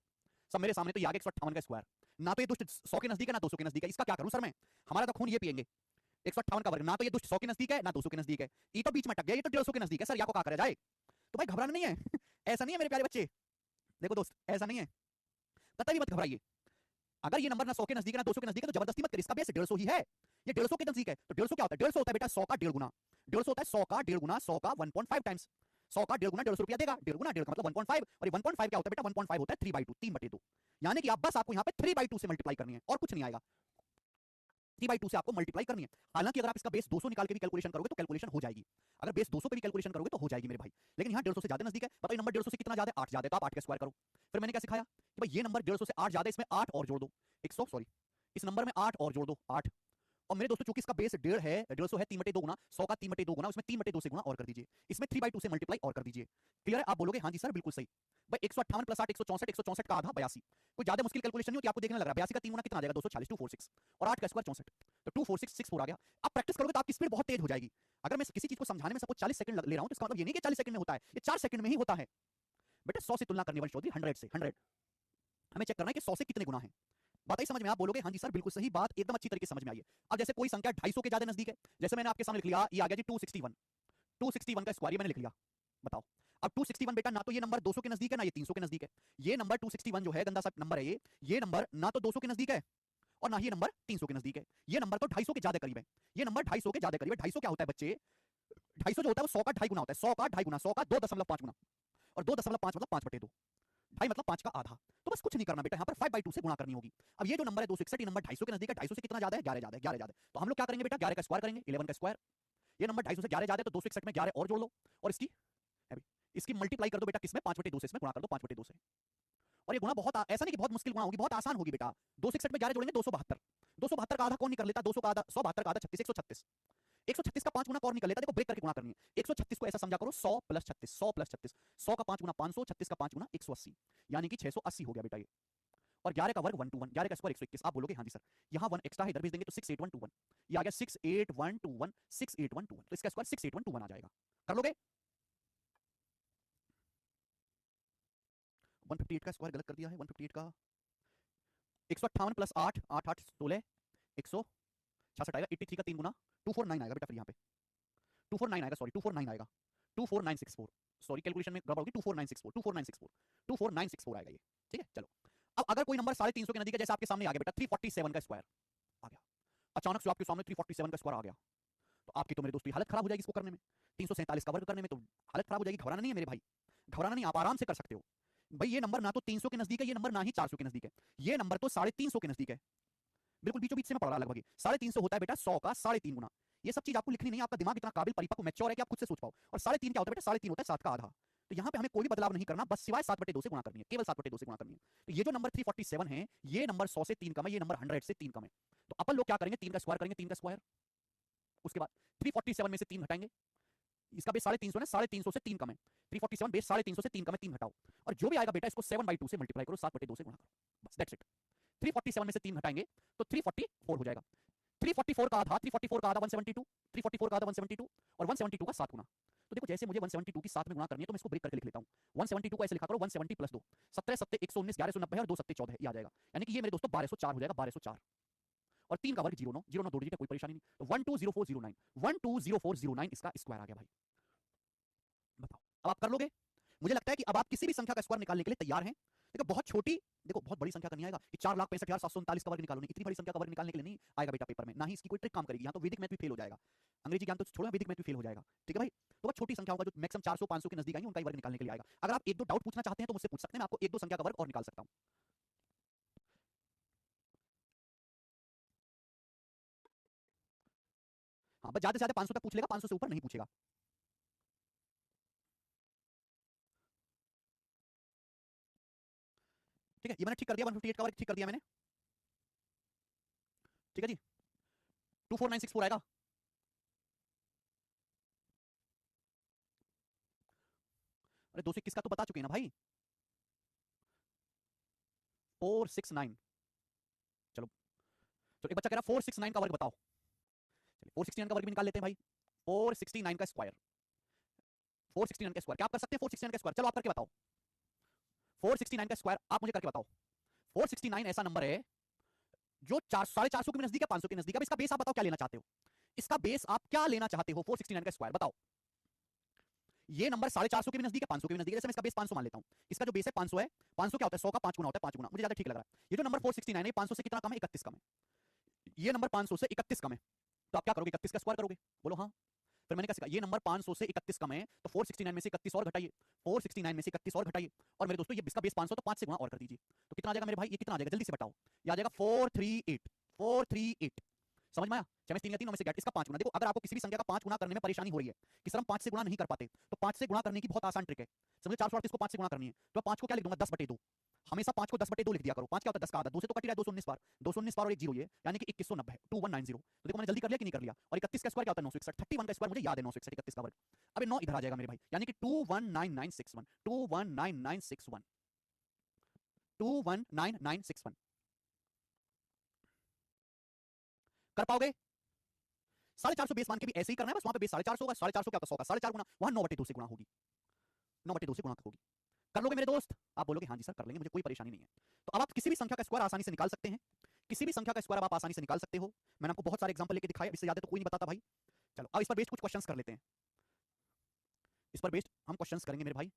सब मेरे सामने, तो ये आ गया 158 का स्क्वायर, ना तो ये दुष्ट 100 के नजदीक है ना 200 के नजदीक है, इसका क्या करूं सर मैं? हमारा तो खून ये पिएंगे। 158 का वर्ग, ना तो ये दुष्ट 100 के नजदीक है ना 200 के नजदीक है, ये तो बीच में अटक गया, ये तो 150 के नजदीक है सर, या को क्या करा जाए? तो भाई घबराना नहीं है ऐसा नहीं है मेरे प्यारे बच्चे, देखो दोस्त ऐसा नहीं है, कतई मत घबराइए। अगर ये नंबर ना 100 के नजदीक है ना 200 के नजदीक है तो जबरदस्ती मत करिए, इसका बेस 150 ही है, ये 150 के नजदीक है। तो 150 क्या होता है? 150 होता है बेटा 100 का 1.5 गुना, 150 होता है 100 का 1.5 गुना, 100 का 1.5 टाइम्स, 100 का 1.5 गुना 150 रुपया देगा, 1.5 गुना 1.5 का मतलब 1.5, और ये 1.5 क्या होता है बेटा? 1.5 होता है 3/2, 3/2, यानी कि आप बस आपको यहाँ पे 3/2 से मल्टीप्लाई करनी है और कुछ नहीं आएगा, 3/2 से आपको मल्टीप्लाई करनी है। हालांकि अगर आप इसका बेस 200 निकाल के भी कैलकुलेशन करोगे तो कैलकुलेशन हो जाएगी, अगर बेस 200 पे भी कैलकुलेशन करोगे तो हो जाएगी मेरे भाई, लेकिन यहाँ 150 से ज्यादा नजदीक है। बताइए नंबर 150 से कितना ज्यादा है? 8 ज्यादा है, तो आप 8 का स्क्वायर करो। फिर मैंने क्या सिखाया कि भाई ये नंबर 150 से 8 ज्यादा है, इसमें 8 और जोड़ दो, 100 सॉरी, इस नंबर में 8 और जोड़ दो, 8। और मेरे दोस्तों चूंकि इसका बेस 1.5 है, 150 है, 3/2 गुना, 100 का 3/2 गुना, उसमें 3/2 से गुना और कर दीजिए, इसमें 3/2 से मल्टीप्लाई और कर दीजिए। क्लियर है? आप बोलोगे हाँ जी सर बिल्कुल सही। भाई 158 प्लस 8 164, 164 का आधा 82, कोई ज्यादा मुश्किल कैलकुलेशन नहीं होती, आपको देखने लग रहा है 82 का 3 गुना कितना आ जाएगा? 240, 246, और 8 का स्क्वायर 64, तो 24664 आ गया। आप प्रैक्टिस करोगे तो आपकी स्पीड बहुत तेज हो जाएगी। अगर मैं किसी चीज को समझाने में सपोज 40 सेकंड ले रहा हूं तो इसका मतलब ये नहीं कि 40 सेकंड में होता है, ये 4 सेकंड में ही होता है। बेटा 100 से तुलना करनी है वंश चौधरी, 100 से, 100 हमें चेक करना है कि 100 से कितने गुना है। बताइए समझ में? आप बोलोगे हाँ जी सर बिल्कुल सही, बात एकदम अच्छी तरीके से समझ में आई है। अब जैसे कोई संख्या 250 के ज्यादा नजदीक है, जैसे मैंने आपके सामने लिख लिया, ये आ गया जी 261, 261 का स्क्वायर मैंने लिख लिया। बताओ अब 261 बेटा ना तो ये नंबर 200 के नजदीक है ना ये 300 के नजदीक है, ये नंबर 261 जो है गंदा सा नंबर है, ये नंबर ना तो 200 के नजदीक है और ना ही ये नंबर 300 के नजदीक है, ये नंबर तो 250 के ज्यादा करीब है, ये नंबर 250 के ज्यादा करीब है। 250 क्या होता है बच्चे? 250 जो होता है वो 100 का 2.5 गुना होता है, 100 का 2.5 गुना, 100 का 2.5 गुना, और 2.5 मतलब 5/2, ढाई मतलब 5 का आधा। तो बस कुछ नहीं करना बेटा, यहाँ पर 5/2 से गुणा करनी होगी। अब ये जो नंबर है 261, ये नंबर 250 के नजदीक है, 250 से कितना ज्यादा है? 11 ज्यादा है, 11 ज्यादा है। तो हम लोग क्या करेंगे बेटा? 11 का स्क्वायर करेंगे, 11 का स्क्वायर। ये नंबर 250 से 11 ज्यादा है तो 261 में 11 और जोड़ लो, और इसकी मल्टीप्लाई कर दो बेटा किसमें? 5/2 से, इसमें गुणा कर दो 5/2 से। और ये गुणा बहुत ऐसा नहीं कि बहुत मुश्किल गुणा होगी, बहुत आसान होगी बेटा। 261 में 11 जोड़ेंगे 272, 272 का आधा कौन निकल लेता? 200 का आधा 172 का आधा 36, 136, 136 का 5 गुना कौन निकल लेता? देखो ब्रेक करके गुणा करनी है। 136 को ऐसा समझा करो 100 प्लस 36, 100 प्लस 36, 100 का 5 गुना 500, 36 का 5 गुना 180, यानी कि 680 हो गया बेटा ये। और 11 का वर्ग 121, 11 का स्क्वायर 121। आप बोलोगे हाँ जी सर यहाँ 1 एक्स्ट्रा है, इधर भेज देंगे तो 68121, ये आ गया 68121, 68121, तो इसका स्क्वायर 68121 आ जाएगा। कर लोगे? 158 का स्क्वायर गलत कर दिया है, 158 का 158 प्लस 8, 8 8 16, 166 आएगा, 83 का 3 गुना 249 आएगा बेटा, फिर यहाँ पे 249 आएगा, सॉरी 249 आएगा, 24964, सॉरी कैलकुलेशन में गड़बड़ होगी, 24964, 24964, 24964 आएगा ये। ठीक है चलो। अब अगर कोई नंबर 350 के नजदीक है, जैसे आपके सामने आ गया बेटा 347 का स्क्वायर आ गया, अचानक से आपके सामने 347 का स्क्वायर आ गया, तो आपकी तो मेरे दोस्तों हालत खराब हो जाएगी इसको करने में, 347 का वर्ग करने में तो हालत खराब हो जाएगी। घबराना नहीं है मेरे भाई, घबराना नहीं, आप आराम से कर सकते हो। भाई ये नंबर ना तो 300 के नजदीक है, ये नंबर ना ही 400 के नजदीक है, ये नंबर तो 350 के नजदीक है, बिल्कुल बीचों बीच से मैं पढ़ रहा लगभग। 350 होता है बेटा 100 का 3.5 गुना। ये सब चीज आपको लिखनी नहीं है, आपका दिमाग इतना काबिल परिपक्व मैच्योर है कि आप खुद से सोच पाओ। और 3.5 क्या होता है बेटा? 3.5 होता है 7 का आधा। तो यहाँ पे हमें कोई भी बदलाव नहीं करना, बस सिवाय 7/2 से गुणा करनी है, केवल 7/2 से गुणा करनी है। तो ये जो नंबर 347 है, ये नंबर 100 से 3 कम है, ये नंबर 100 से 3 कम है। तो अपन लोग क्या करेंगे? 3 का स्क्वायर करेंगे, 3 का स्क्वायर, उसके बाद 347 में से 3 घटाएंगे, इसका बेस 350 है, 350 से 3 कम है, 347 बेस 350 से 3 कम है, 3 घटाओ, और जो भी आएगा बेटा इसको 7/2 से मल्टीप्लाई करो, 7/2 से गुणा करो, बस दैट्स इट। 347 में से 3 घटाएंगे तो 344 हो जाएगा। 344 का आधा 344 का आधा 172, 344 का आधा 172 और 172 का 7 गुना। तो देखो जैसे मुझे 172 की 7 में गुणा करनी है तो मैं इसको ब्रेक करके लिख लेता हूँ। 172 को ऐसे लिखा करो 170 प्लस 2, 17 7 119 1190 और 2 7 14 ये आ जाएगा। यानी कि ये मेरे दोस्तों 1204 हो जाएगा, 1204 और 3 का वर्ग 0 9 0 9 दो डिजिट है, कोई परेशानी नहीं। तो 120409 120409 इसका स्क्वायर आ गया भाई। बताओ अब आप कर लोगे? मुझे लगता है कि अब आप किसी भी संख्या का स्क्वायर निकालने के लिए तैयार हैं। देखो बहुत छोटी, देखो बहुत बड़ी संख्या का नहीं आएगा कि 4,65,739 का वर्ग निकालो, नहीं इतनी बड़ी संख्या का वर्ग निकालने के लिए नहीं आएगा बेटा पेपर में, ना ही इसकी कोई ट्रिक काम करेगी। यहाँ तो वैदिक मैथ भी फेल हो जाएगा, अंग्रेजी ज्ञान तो छोड़ो, वैदिक मैथ भी फेल हो जाएगा। ठीक है भाई, तो बहुत छोटी संख्याओं का जो मैक्सिमम 400 500 के नजदीक आएंगे उनका ही वर्ग निकालने के लिए आएगा। अगर आप एक दो डाउट पूछना चाहते हैं तो मुझसे पूछ सकते हैं, मैं आपको एक दो संख्या का वर्ग और निकाल सकता हूँ। हाँ बस ज्यादा से ज्यादा 500 तक पूछ लेगा, 500 से ऊपर नहीं पूछेगा। ठीक है, ये मैंने ठीक कर दिया, 158 का वर्ग ठीक कर दिया मैंने। ठीक है जी, 24964 आएगा। अरे 221 का तो बता चुके हैं ना भाई, 469। चलो तो एक बच्चा कह रहा 469 का वर्ग बताओ। चलिए 469 का वर्ग भी निकाल लेते हैं भाई। 469 का स्क्वायर, 469 का स्क्वायर क्या आप कर सकते हैं? 469 का स्क्वायर चलो आप करके बताओ। 469 का स्क्वायर आप मुझे करके बताओ। 469 ऐसा नंबर है जो 450 के नजदीक है, 500 के नजदीक है। इसका बेस आप बताओ क्या लेना चाहते हो? इसका बेस आप क्या लेना चाहते हो? 469 का स्क्वायर बताओ। ये नंबर 450 के भी नजदीक है, 500 के भी नजदीक है। जैसे मैं इसका बेस 500 मान लेता हूं, इसका जो बेस है 500 है। 500 क्या होता है? 100 का 5 गुना होता है, 5 गुना। मुझे ज्यादा ठीक लग रहा है। ये जो नंबर 469 है 500 से कितना कम है? 31 कम है। ये नंबर 500 से 31 कम है, तो आप क्या करोगे? 31 का स्क्वायर करोगे। बोलो हाँ। फिर मैंने क्या सीखा? ये नंबर 500 से 31 कम है, तो 469 में से 31 और घटाइए, 469 में से 31 और घटाइए। और मेरे दोस्तों ये इसका बेस 500 तो 5 से गुणा और कर दीजिए। तो कितना आ जाएगा मेरे भाई? ये कितना आ जाएगा जल्दी से बताओ। ये आ जाएगा 438, 438। समझ में आया? चाहे 3 या 3 में से गेट इसका 5 गुना। देखो अगर आपको किसी भी संख्या का 5 गुना करने में परेशानी हो रही है कि सर हम 5 से गुणा नहीं कर पाते, तो 5 से गुणा करने की बहुत आसान ट्रिक है। समझो 438 को 5 से गुणा करनी है तो 5 को क्या लिख दूंगा? 10/2। हमेशा 5 को 10/2 लिख दिया करो। 5 क्या होता है? 10 का आधा, 2 से तो कट ही रहा है, 219 बार, 219 बार और एक जीरो, ये यानी कि 2190, 2190। तो देखो मैंने जल्दी कर लिया कि नहीं कर लिया? और 31 का स्क्वायर क्या होता है? 961। 31 का स्क्वायर मुझे याद है 961, 31 का वर्ग। अबे 9 इधर आ जाएगा मेरे भाई, यानी कि 219961, 219961, 219961। कर पाओगे? 450 बेस मान के भी ऐसे ही करना है, बस वहां पे बेस 450 होगा। 450 क्या होता है? 100 का 4.5 गुना, वहां 9/2 से गुणा होगी, 9/2 से गुणा होगी। कर लोगे मेरे दोस्त? आप बोलोगे हाँ जी सर कर लेंगे, मुझे कोई परेशानी नहीं है। तो अब आप किसी भी संख्या का स्क्वायर आसानी से निकाल सकते हैं। किसी भी संख्या का स्क्वायर आप आसानी से निकाल सकते हो। मैंने आपको बहुत सारे एग्जांपल लेके दिखाया, इससे ज्यादा तो कोई नहीं बताता भाई। चलो अब इस पर बेस्ड कुछ क्वेश्चंस कर लेते हैं। इस पर बेस्ड हम क्वेश्चंस करेंगे मेरे भाई।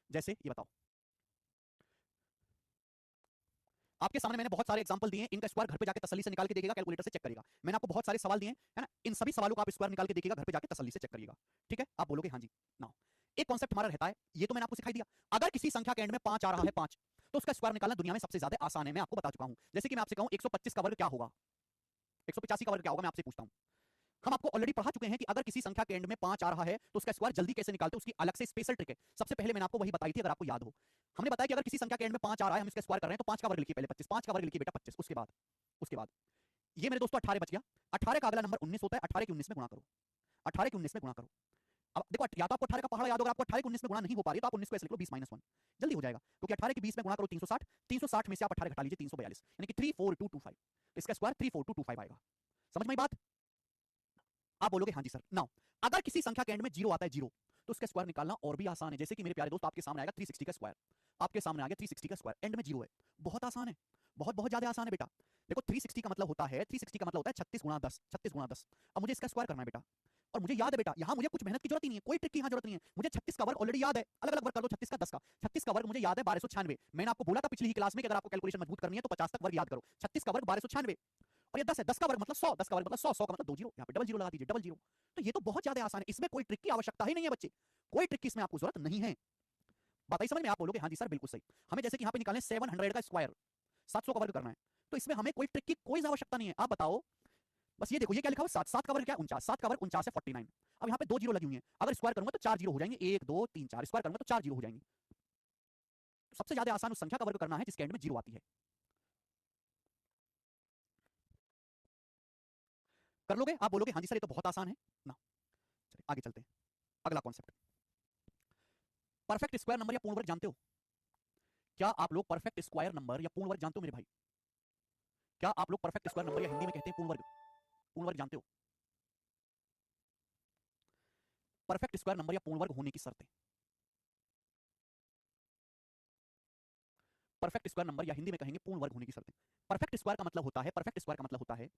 जैसे ये बताओ, आपके सामने मैंने बहुत सारे एग्जांपल दिए हैं, इनका स्क्वायर घर पे जाके तसल्ली से निकाल के देखिएगा, कैलकुलेटर से चेक करेगा। मैंने आपको बहुत सारे सवाल दिए हैं, है ना? इन सभी सवालों का आप स्क्वायर निकाल के देखिएगा, घर पे जाके तसल्ली से चेक करिएगा। ठीक है? आप बोलोगे हाँ जी। नाउ एक कॉन्सेप्ट हमारा रहता है, ये तो मैंने आपको सिखाई दिया। अगर किसी संख्या के एंड में 5 आ रहा है, 5, तो उसका स्क्वायर निकालना दुनिया में सबसे ज्यादा आसान है, मैं आपको बता चुका हूं। जैसे कि मैं आपसे कहूं 125 का वर्ग क्या होगा, 185 का वर्ग क्या होगा, मैं आपसे पूछता हूं। हम आपको ऑलरेडी पढ़ा चुके हैं कि अगर किसी संख्या के एंड में 5 आ रहा है तो उसका स्क्वायर जल्दी कैसे निकालते हैं, उसकी अलग से स्पेशल ट्रिक है। सबसे पहले मैंने आपको वही बताई थी, अगर आपको याद हो। हमने बताया कि अगर किसी संख्या के एंड में 5 आ रहा है, हम इसका स्क्वायर कर रहे हैं, तो 5 का वर्ग लिखिए पहले 25, 5 का वर्ग लिखिए बेटा 25। उसके बाद ये मेरे दोस्तों 18 बच गया। 18 का अगला नंबर 19 होता है, 18 के 19 में गुणा करो, 18 के 19 में गुणा करो। अब देखो या तो आपको 18 का पहाड़ा याद होगा, आपको 18 के 19 में गुणा नहीं हो पा रही तो आप 19 को ऐसे लिख लो 20 - 1, जल्दी हो जाएगा। क्योंकि 18 के 20 में गुणा करो 360, 360 में से आप 18 घटा लीजिए 342, यानी कि 34225। तो इसका स्क्वायर 34225 आएगा। समझ में आई बात? आप बोलोगे हाँ जी सर। नाउ अगर किसी संख्या के एंड में 0 आता है, 0, तो उसका स्क्वायर निकालना और भी आसान है। जैसे कि मेरे प्यारे दोस्त आपके सामने आएगा 360 का स्क्वायर, आपके सामने आ गया 360 का स्क्वायर, एंड में 0 है। बहुत आसान है, बहुत बहुत ज्यादा आसान है बेटा। देखो 360 का मतलब होता है, 360 का मतलब होता है 36 गुणा 10, 36 गुणा 10। अब मुझे इसका स्क्वायर करना है बेटा, और मुझे याद है बेटा, यहां मुझे कुछ मेहनत की जरूरत ही नहीं है, कोई ट्रिक की यहां जरूरत नहीं है। मुझे 36 का वर्ग ऑलरेडी याद है, अलग अलग वर्ग कर दो 36 का 10 का। 36 का वर्ग मुझे याद है 1296। मैंने आपको बोला था पिछली ही क्लास में कि अगर आपको कैलकुलेशन मजबूत करनी है तो 50 तक वर्ग याद करो। 36 का वर्ग 1296, और ये 10 है, 10 का वर्ग मतलब 100, 10 का वर्ग मतलब 100, 100 का मतलब 2 जीरो, यहाँ पे डबल जीरो लगा दीजिए, डबल जीरो। तो ये तो बहुत ज्यादा आसान है, इसमें कोई ट्रिक की आवश्यकता ही नहीं है बच्चे, कोई ट्रिक की इसमें आपको जरूरत नहीं है। बात आई समझ में? आप बोलोगे हाँ जी सर बिल्कुल सही। हमें जैसे कि यहाँ पे निकालने 700 का स्क्वायर, 700 का वर्ग करना है, तो इसमें हमें कोई ट्रिक की कोई आवश्यकता नहीं है। आप बताओ, बस ये देखो ये क्या लिखा हुआ 7, 7 का वर्ग क्या है 49, 7 का वर्ग 49 है 49। अब यहाँ पे 2 जीरो लगी हुई है, अगर स्क्वायर करूंगा तो 4 जीरो हो जाएंगे, 1 2 3 4, स्क्वायर करूंगा तो 4 जीरो हो जाएंगे। तो सबसे ज्यादा आसान उस संख्या का वर्ग करना है जिसके एंड में 0 आती है। कर लोगे? आप बोलोगे हाँ जी सर ये तो बहुत आसान है ना। चलिए आगे चलते हैं, अगला कॉन्सेप्ट, परफेक्ट स्क्वायर नंबर या पूर्ण वर्ग जानते हो? क्या आप लोग परफेक्ट स्क्वायर नंबर या पूर्ण वर्ग जानते हो मेरे भाई? क्या आप लोग परफेक्ट स्क्वायर नंबर या हिंदी में कहते हैं पूर्ण वर्ग? पूर्ण वर्ग जानते हो? परफेक्ट स्क्वायर नंबर या पूर्ण वर्ग होने की शर्तें। परफेक्ट स्क्वायर नंबर या हिंदी में कहेंगे पूर्ण वर्ग होने की शर्तें। परफेक्ट स्क्वायर का मतलब होता है, परफेक्ट स्क्वायर का मतलब होता है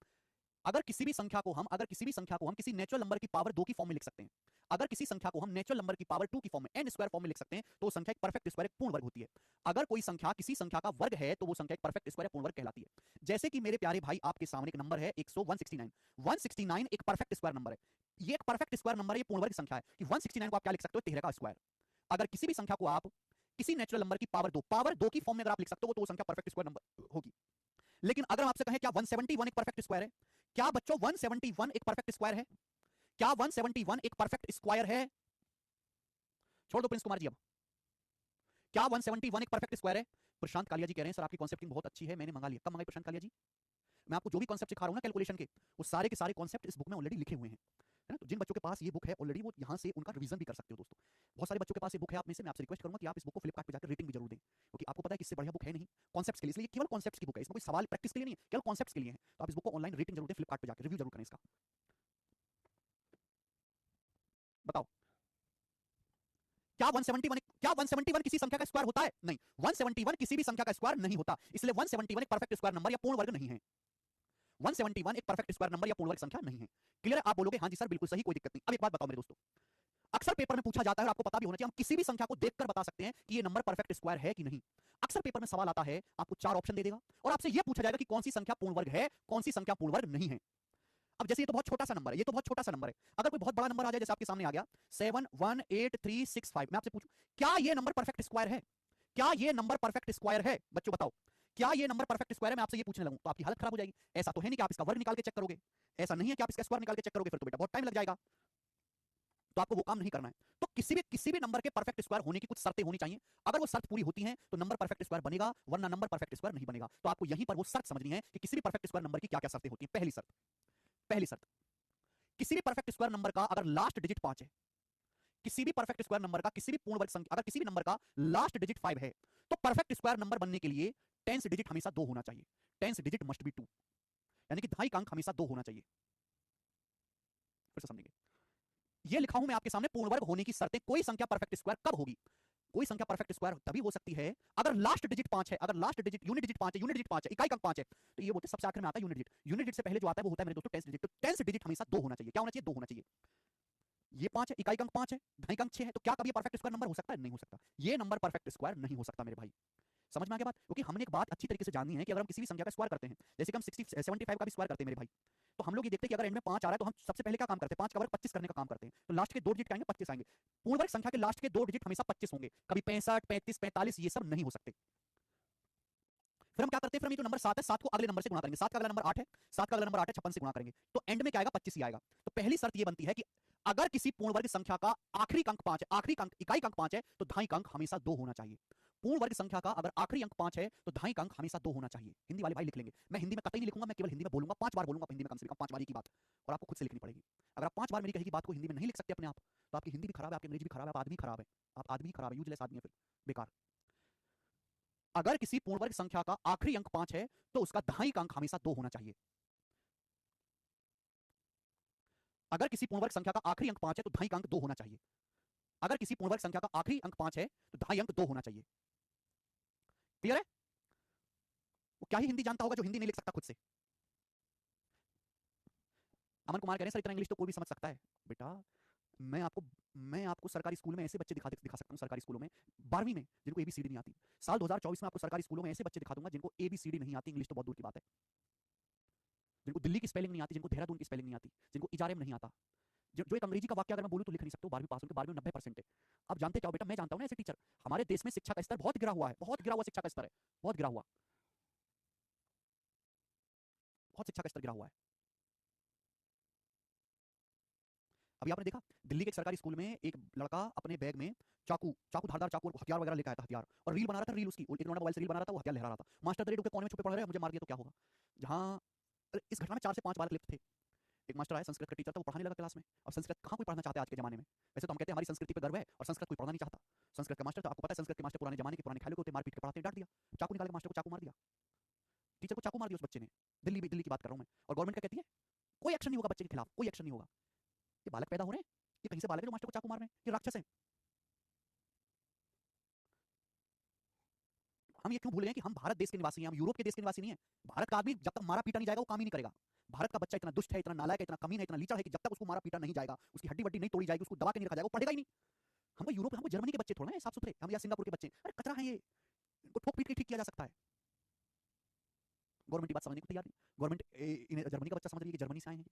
अगर किसी भी संख्या को हम किसी नेचुरल नंबर की पावर 2 की फॉर्म में लिख सकते हैं। अगर किसी संख्या को हम नेचुरल नंबर की पावर 2 की फॉर्म में n स्क्वायर फॉर्म में लिख सकते हैं तो वो संख्या एक परफेक्ट स्क्वायर एक पूर्ण वर्ग होती है। अगर कोई संख्या किसी संख्या का वर्ग है तो वो संख्या एक परफेक्ट स्क्वायर पूर्ण वर्ग कहलाती है। जैसे कि मेरे प्यारे भाई आपके सामने एक नंबर है 169। 169 एक परफेक्ट स्क्वायर नंबर है। ये एक परफेक्ट स्क्वायर नंबर है, ये पूर्ण वर्ग संख्या है कि 169 को आप क्या लिख सकते हो, 13 का स्क्वायर। अगर किसी भी संख्या को आप किसी नेचुरल नंबर की पावर 2 की फॉर्म में अगर आप लिख सकते हो तो वो संख्या परफेक्ट स्क्वायर नंबर होगी। लेकिन अगर हम आपसे कहें क्या 171 एक परफेक्ट स्क्वायर है, क्या बच्चों 171 एक परफेक्ट स्क्वायर है? क्या 171 एक परफेक्ट स्क्वायर है? छोड़ दो प्रिंस कुमार जी अब। क्या 171 एक परफेक्ट स्क्वायर है? प्रशांत कालिया जी कह रहे हैं सर आपकी कॉन्सेप्टिंग बहुत अच्छी है, मैंने मंगा लिया। कब मंगाई प्रशांत कालिया जी? मैं आपको जो भी कॉन्सेप्ट सिखा रहा हूं ना कैलकुलेशन के, वो सारे के सारे कॉन्सेप्ट इस बुक में ऑलरेडी लिखे हुए हैं, है ना? तो जिन बच्चों के पास ये बुक है ऑलरेडी वो यहां से उनका रिवीजन भी कर सकते हो दोस्तों। बहुत सारे बच्चों के पास ये बुक है, आप में से मैं आपसे रिक्वेस्ट करूंगा कि आप इस बुक को फ्लिपकार्ट पे जाकर रेटिंग भी जरूर दें, क्योंकि आपको पता है कि इससे बढ़िया बुक है नहीं कॉन्सेप्ट्स के लिए। इसलिए केवल कॉन्सेप्ट्स की बुक है, इसमें कोई सवाल प्रैक्टिस के लिए नहीं है, केवल कॉन्सेप्ट्स के लिए है। तो आप इस बुक को ऑनलाइन रेटिंग जरूर दें, फ्लिपकार्ट पे जाकर रिव्यू जरूर करें इसका। बताओ क्या 171 किसी संख्या का स्क्वायर होता है? नहीं, 171 किसी भी संख्या का स्क्वायर नहीं होता, इसलिए 171 एक परफेक्ट स्क्वायर नंबर या पूर्ण वर्ग नहीं है। 171 एक परफेक्ट स्क्वायर नंबर या पूर्ण वर्ग संख्या नहीं है। क्लियर है? आप बोलोगे हाँ जी सर बिल्कुल सही, कोई दिक्कत नहीं। अब एक बात बताओ मेरे दोस्तों, अक्सर पेपर में पूछा जाता है और आपको पता भी होना चाहिए, हम किसी भी संख्या को देखकर बता सकते हैं कि ये नंबर परफेक्ट स्क्वायर है कि नहीं। अक्सर पेपर में सवाल आता है, आपको 4 ऑप्शन दे देगा और आपसे यह पूछा जाएगा कि कौन सी संख्या पूर्ण वर्ग है, कौन सी संख्या पूर्ण वर्ग नहीं है। अब जैसे ये तो बहुत छोटा सा नंबर है, ये तो बहुत छोटा सा नंबर है। अगर कोई बहुत बड़ा नंबर आ जाए जैसे आपके सामने आ गया 71835, मैं आपसे पूछूं क्या ये नंबर परफेक्ट स्क्वायर है? क्या ये नंबर परफेक्ट स्क्वायर है? बच्चों बताओ, क्या ये नंबर परफेक्ट स्क्वायर है? मैं आपसे ये पूछने लगूं तो आपकी हालत खराब हो जाएगी। ऐसा तो है नहीं कि आप इसका वर्ग निकाल के चेक करोगे, ऐसा नहीं है कि आप इसका स्क्वायर निकाल के चेक करोगे, फिर तो बेटा बहुत टाइम लग जाएगा। तो आपको वो काम नहीं करना है। तो किसी भी नंबर के परफेक्ट स्क्वायर होने की कुछ शर्तें होनी चाहिए। अगर वो शर्त पूरी होती हैं तो नंबर परफेक्ट स्क्वायर बनेगा, वरना नंबर परफेक्ट स्क्वायर नहीं बनेगा। तो आपको यहीं पर वो शर्त समझनी है कि किसी भी परफेक्ट स्क्वायर नंबर की क्या क्या शर्तें होती हैं। पहली शर्त, किसी भी परफेक्ट स्क्वायर नंबर का अगर लास्ट डिजिट 5 है, किसी भी परफेक्ट स्क्वायर नंबर का किसी भी पूर्ण वर्ग संख्या अगर किसी भी नंबर का लास्ट डिजिट 5 है तो परफेक्ट स्क्वायर नंबर बनने के लिए टेंस डिजिट हमेशा 2 होना चाहिए। टेंस डिजिट मस्ट बी 2, यानी कि दहाई अंक हमेशा 2 होना चाहिए। फिर से समझेंगे, ये लिखा हूं मैं आपके सामने पूर्ण वर्ग होने की शर्तें। कोई संख्या परफेक्ट स्क्वायर कब होगी? कोई संख्या परफेक्ट स्क्वायर तभी हो सकती है अगर लास्ट डिजिट 5 है, अगर लास्ट डिजिट यूनिट डिजिट 5 है, यूनिट डिजिट 5 है, इकाई अंक 5 है, तो ये बोलते हैं सबसे आखिर में आता है यूनिट डिजिट। यूनिट डिजिट से पहले जो आता है वो होता है मेरे दोस्तों टेंस डिजिट। तो टेंस डिजिट हमेशा 2 होना चाहिए। क्या होना चाहिए? 2 होना चाहिए। ये 5 है, इकाई अंक 5 है, दहाई अंक 6 है, तो क्या कभी परफेक्ट स्क्वायर नंबर हो सकता है? नहीं हो सकता। ये नंबर परफेक्ट स्क्वायर नहीं हो सकता मेरे भाई। समझ में आ गया बात? क्योंकि हमने एक बात अच्छी तरीके से जानी है कि अगर हम किसी भी संख्या का स्क्वायर करते हैं, जैसे कि हम 60 75 का भी स्क्वायर करते हैं मेरे भाई, तो हम लोग ये देखते हैं कि अगर एंड में 5 आ रहा है तो हम सबसे पहले क्या काम करते हैं? 5 का वर्ग 25 करने का काम करते हैं। तो लास्ट के 2 डिजिट आएंगे 25 आएंगे। पूर्ण वर्ग संख्या के लास्ट के 2 डिजिट हमेशा 25 होंगे, कभी 65 35 45 ये सब नहीं हो सकते। फिर हम क्या करते हैं? फिर हम ये जो नंबर 7 है, 7 को अगले नंबर से गुणा करेंगे। 7 का अगला नंबर 8 है, 7 का अगला नंबर 8 है, 56 से गुणा करेंगे तो एंड में क्या आएगा? 25 ही आएगा। तो पहली शर्त ये बनती है कि अगर किसी पूर्ण वर्ग संख्या का आखिरी अंक 5 है, आखिरी अंक इकाई अंक 5 है, तो दहाई अंक हमेशा 2 होना चाहिए। पूर्ण वर्ग संख्या का अगर आखिरी अंक 5 है तो दहाई अंक हमेशा 2 होना चाहिए। हिंदी वाले भाई लिख लेंगे, मैं हिंदी में कतई नहीं लिखूंगा, मैं केवल हिंदी में बोलूंगा, 5 बार बोलूंगा हिंदी में, कम से कम 5 बार की बात, और आपको खुद से लिखनी पड़ेगी। अगर आप 5 बार मेरी कही की बात को हिंदी में नहीं लिख सकते अपने आप, तो आपकी हिंदी भी खराब है, आपकी अंग्रेजी भी खराब है, आप आदमी खराब है, आप आदमी खराब है, यूजलेस आदमी है, फिर बेकार। अगर किसी पूर्ण वर्ग संख्या का आखिरी अंक 5 है तो उसका दहाई अंक हमेशा 2 होना चाहिए। अगर किसी पूर्ण वर्ग संख्या का आखिरी अंक 5 है तो दहाई अंक 2 होना चाहिए। अगर किसी पूर्ण वर्ग संख्या का आखिरी अंक 5 है तो दहाई अंक 2 होना चाहिए। क्लियर है? वो क्या ही हिंदी जानता होगा जो हिंदी नहीं लिख सकता खुद से। अमन कुमार कह रहे हैं सर इतना इंग्लिश तो कोई भी समझ सकता है। बेटा मैं आपको मैं आपको सरकारी स्कूल में ऐसे बच्चे दिखा सकता हूं, सरकारी स्कूलों में 12वीं में जिनको एबीसीडी नहीं आती। साल 2024 में आपको सरकारी स्कूलों में ऐसे बच्चे दिखा दूंगा जिनको एबीसीडी नहीं आती, इंग्लिश तो बहुत दूर की बात है, जिनको दिल्ली की स्पेलिंग नहीं आती, जिनको देहरादून की स्पेलिंग नहीं आती, जिनको इजारे में नहीं आता, जो एक अंग्रेजी का वाक्य अगर मैं बोलूं तो लिख नहीं सकता। 12वीं पास, उनके 12वीं में 90% है। अब जानते क्या हो बेटा, मैं जानता हूं ना ऐसे टीचर, हमारे देश में शिक्षा का स्तर बहुत गिरा हुआ है, बहुत गिरा हुआ शिक्षा का स्तर है, बहुत गिरा हुआ, बहुत शिक्षा का स्तर गिरा हुआ है। अभी आपने देखा दिल्ली के एक सरकारी स्कूल में एक लड़का अपने बैग में चाकू चाकू धारदार चाकू और हथियार वगैरह लेकर आया था, हथियार, और रील बना रहा था, रील उसकी एक मोबाइल से रील बना रहा था, वो हथियार लहरा रहा था। मास्टर दरे के कोने में छुपे पड़ रहे हैं, मुझे मार दिया तो क्या होगा। जहां इस घटना में 4 से 5 बार क्लिप थे। एक मास्टर आया, संस्कृत का टीचर था, वो पढ़ाने लगा क्लास में। अब संस्कृत कहाँ कोई पढ़ना चाहता है आज के जमाने में? वैसे तो हम कहते हैं हमारी संस्कृति पे गर्व है और संस्कृत कोई पढ़ना नहीं चाहता। संस्कृत का मास्टर था, आपको पता है संस्कृत के मास्टर पुराने जमाने के पुराने खाले होते, मार पीट के पढ़ाते हैं, डांट दिया, चाकू निकाल के मास्टर को चाकू मार दिया, टीचर को चाकू मार दिया उस बच्चे ने। दिल्ली की बात कर रहा हूं मैं, और गवर्नमेंट क्या कहती है? कोई एक्शन नहीं होगा बच्चे के खिलाफ, कोई एक्शन नहीं होगा। ये बालक पैदा हो रहे हैं, ये कहीं से बालक है जो मास्टर को चाकू मार रहे हैं, ये राक्षस हैं। हम ये क्यों भूल गए कि हम भारत देश के निवासी हैं, हम यूरोप के देश के निवासी नहीं है। भारत का आदमी जब तक मारा पीटा नहीं जाएगा वो काम ही नहीं करेगा। भारत का बच्चा इतना दुष्ट है, इतना नालायक है, इतना कमीन है, इतना लीचड़ है कि जब तक उसको मारा पीटा नहीं जाएगा, उसकी हड्डी वड्डी नहीं तोड़ी जाएगी, उसको दबा के नहीं रखा जाएगा, वो पढ़ेगा ही नहीं। हमको यूरोप, हमको जर्मनी के बच्चे थोड़ा है साफ सुथरे, हम या सिंगापुर के बच्चे, अरे कचरा है ये, इनको ठोक पीट के ठीक किया जा सकता है। गवर्नमेंट की बात समझने को तैयार नहीं। गवर्नमेंट जर्मनी का बच्चा समझ रही है कि जर्मनी से आए हैं।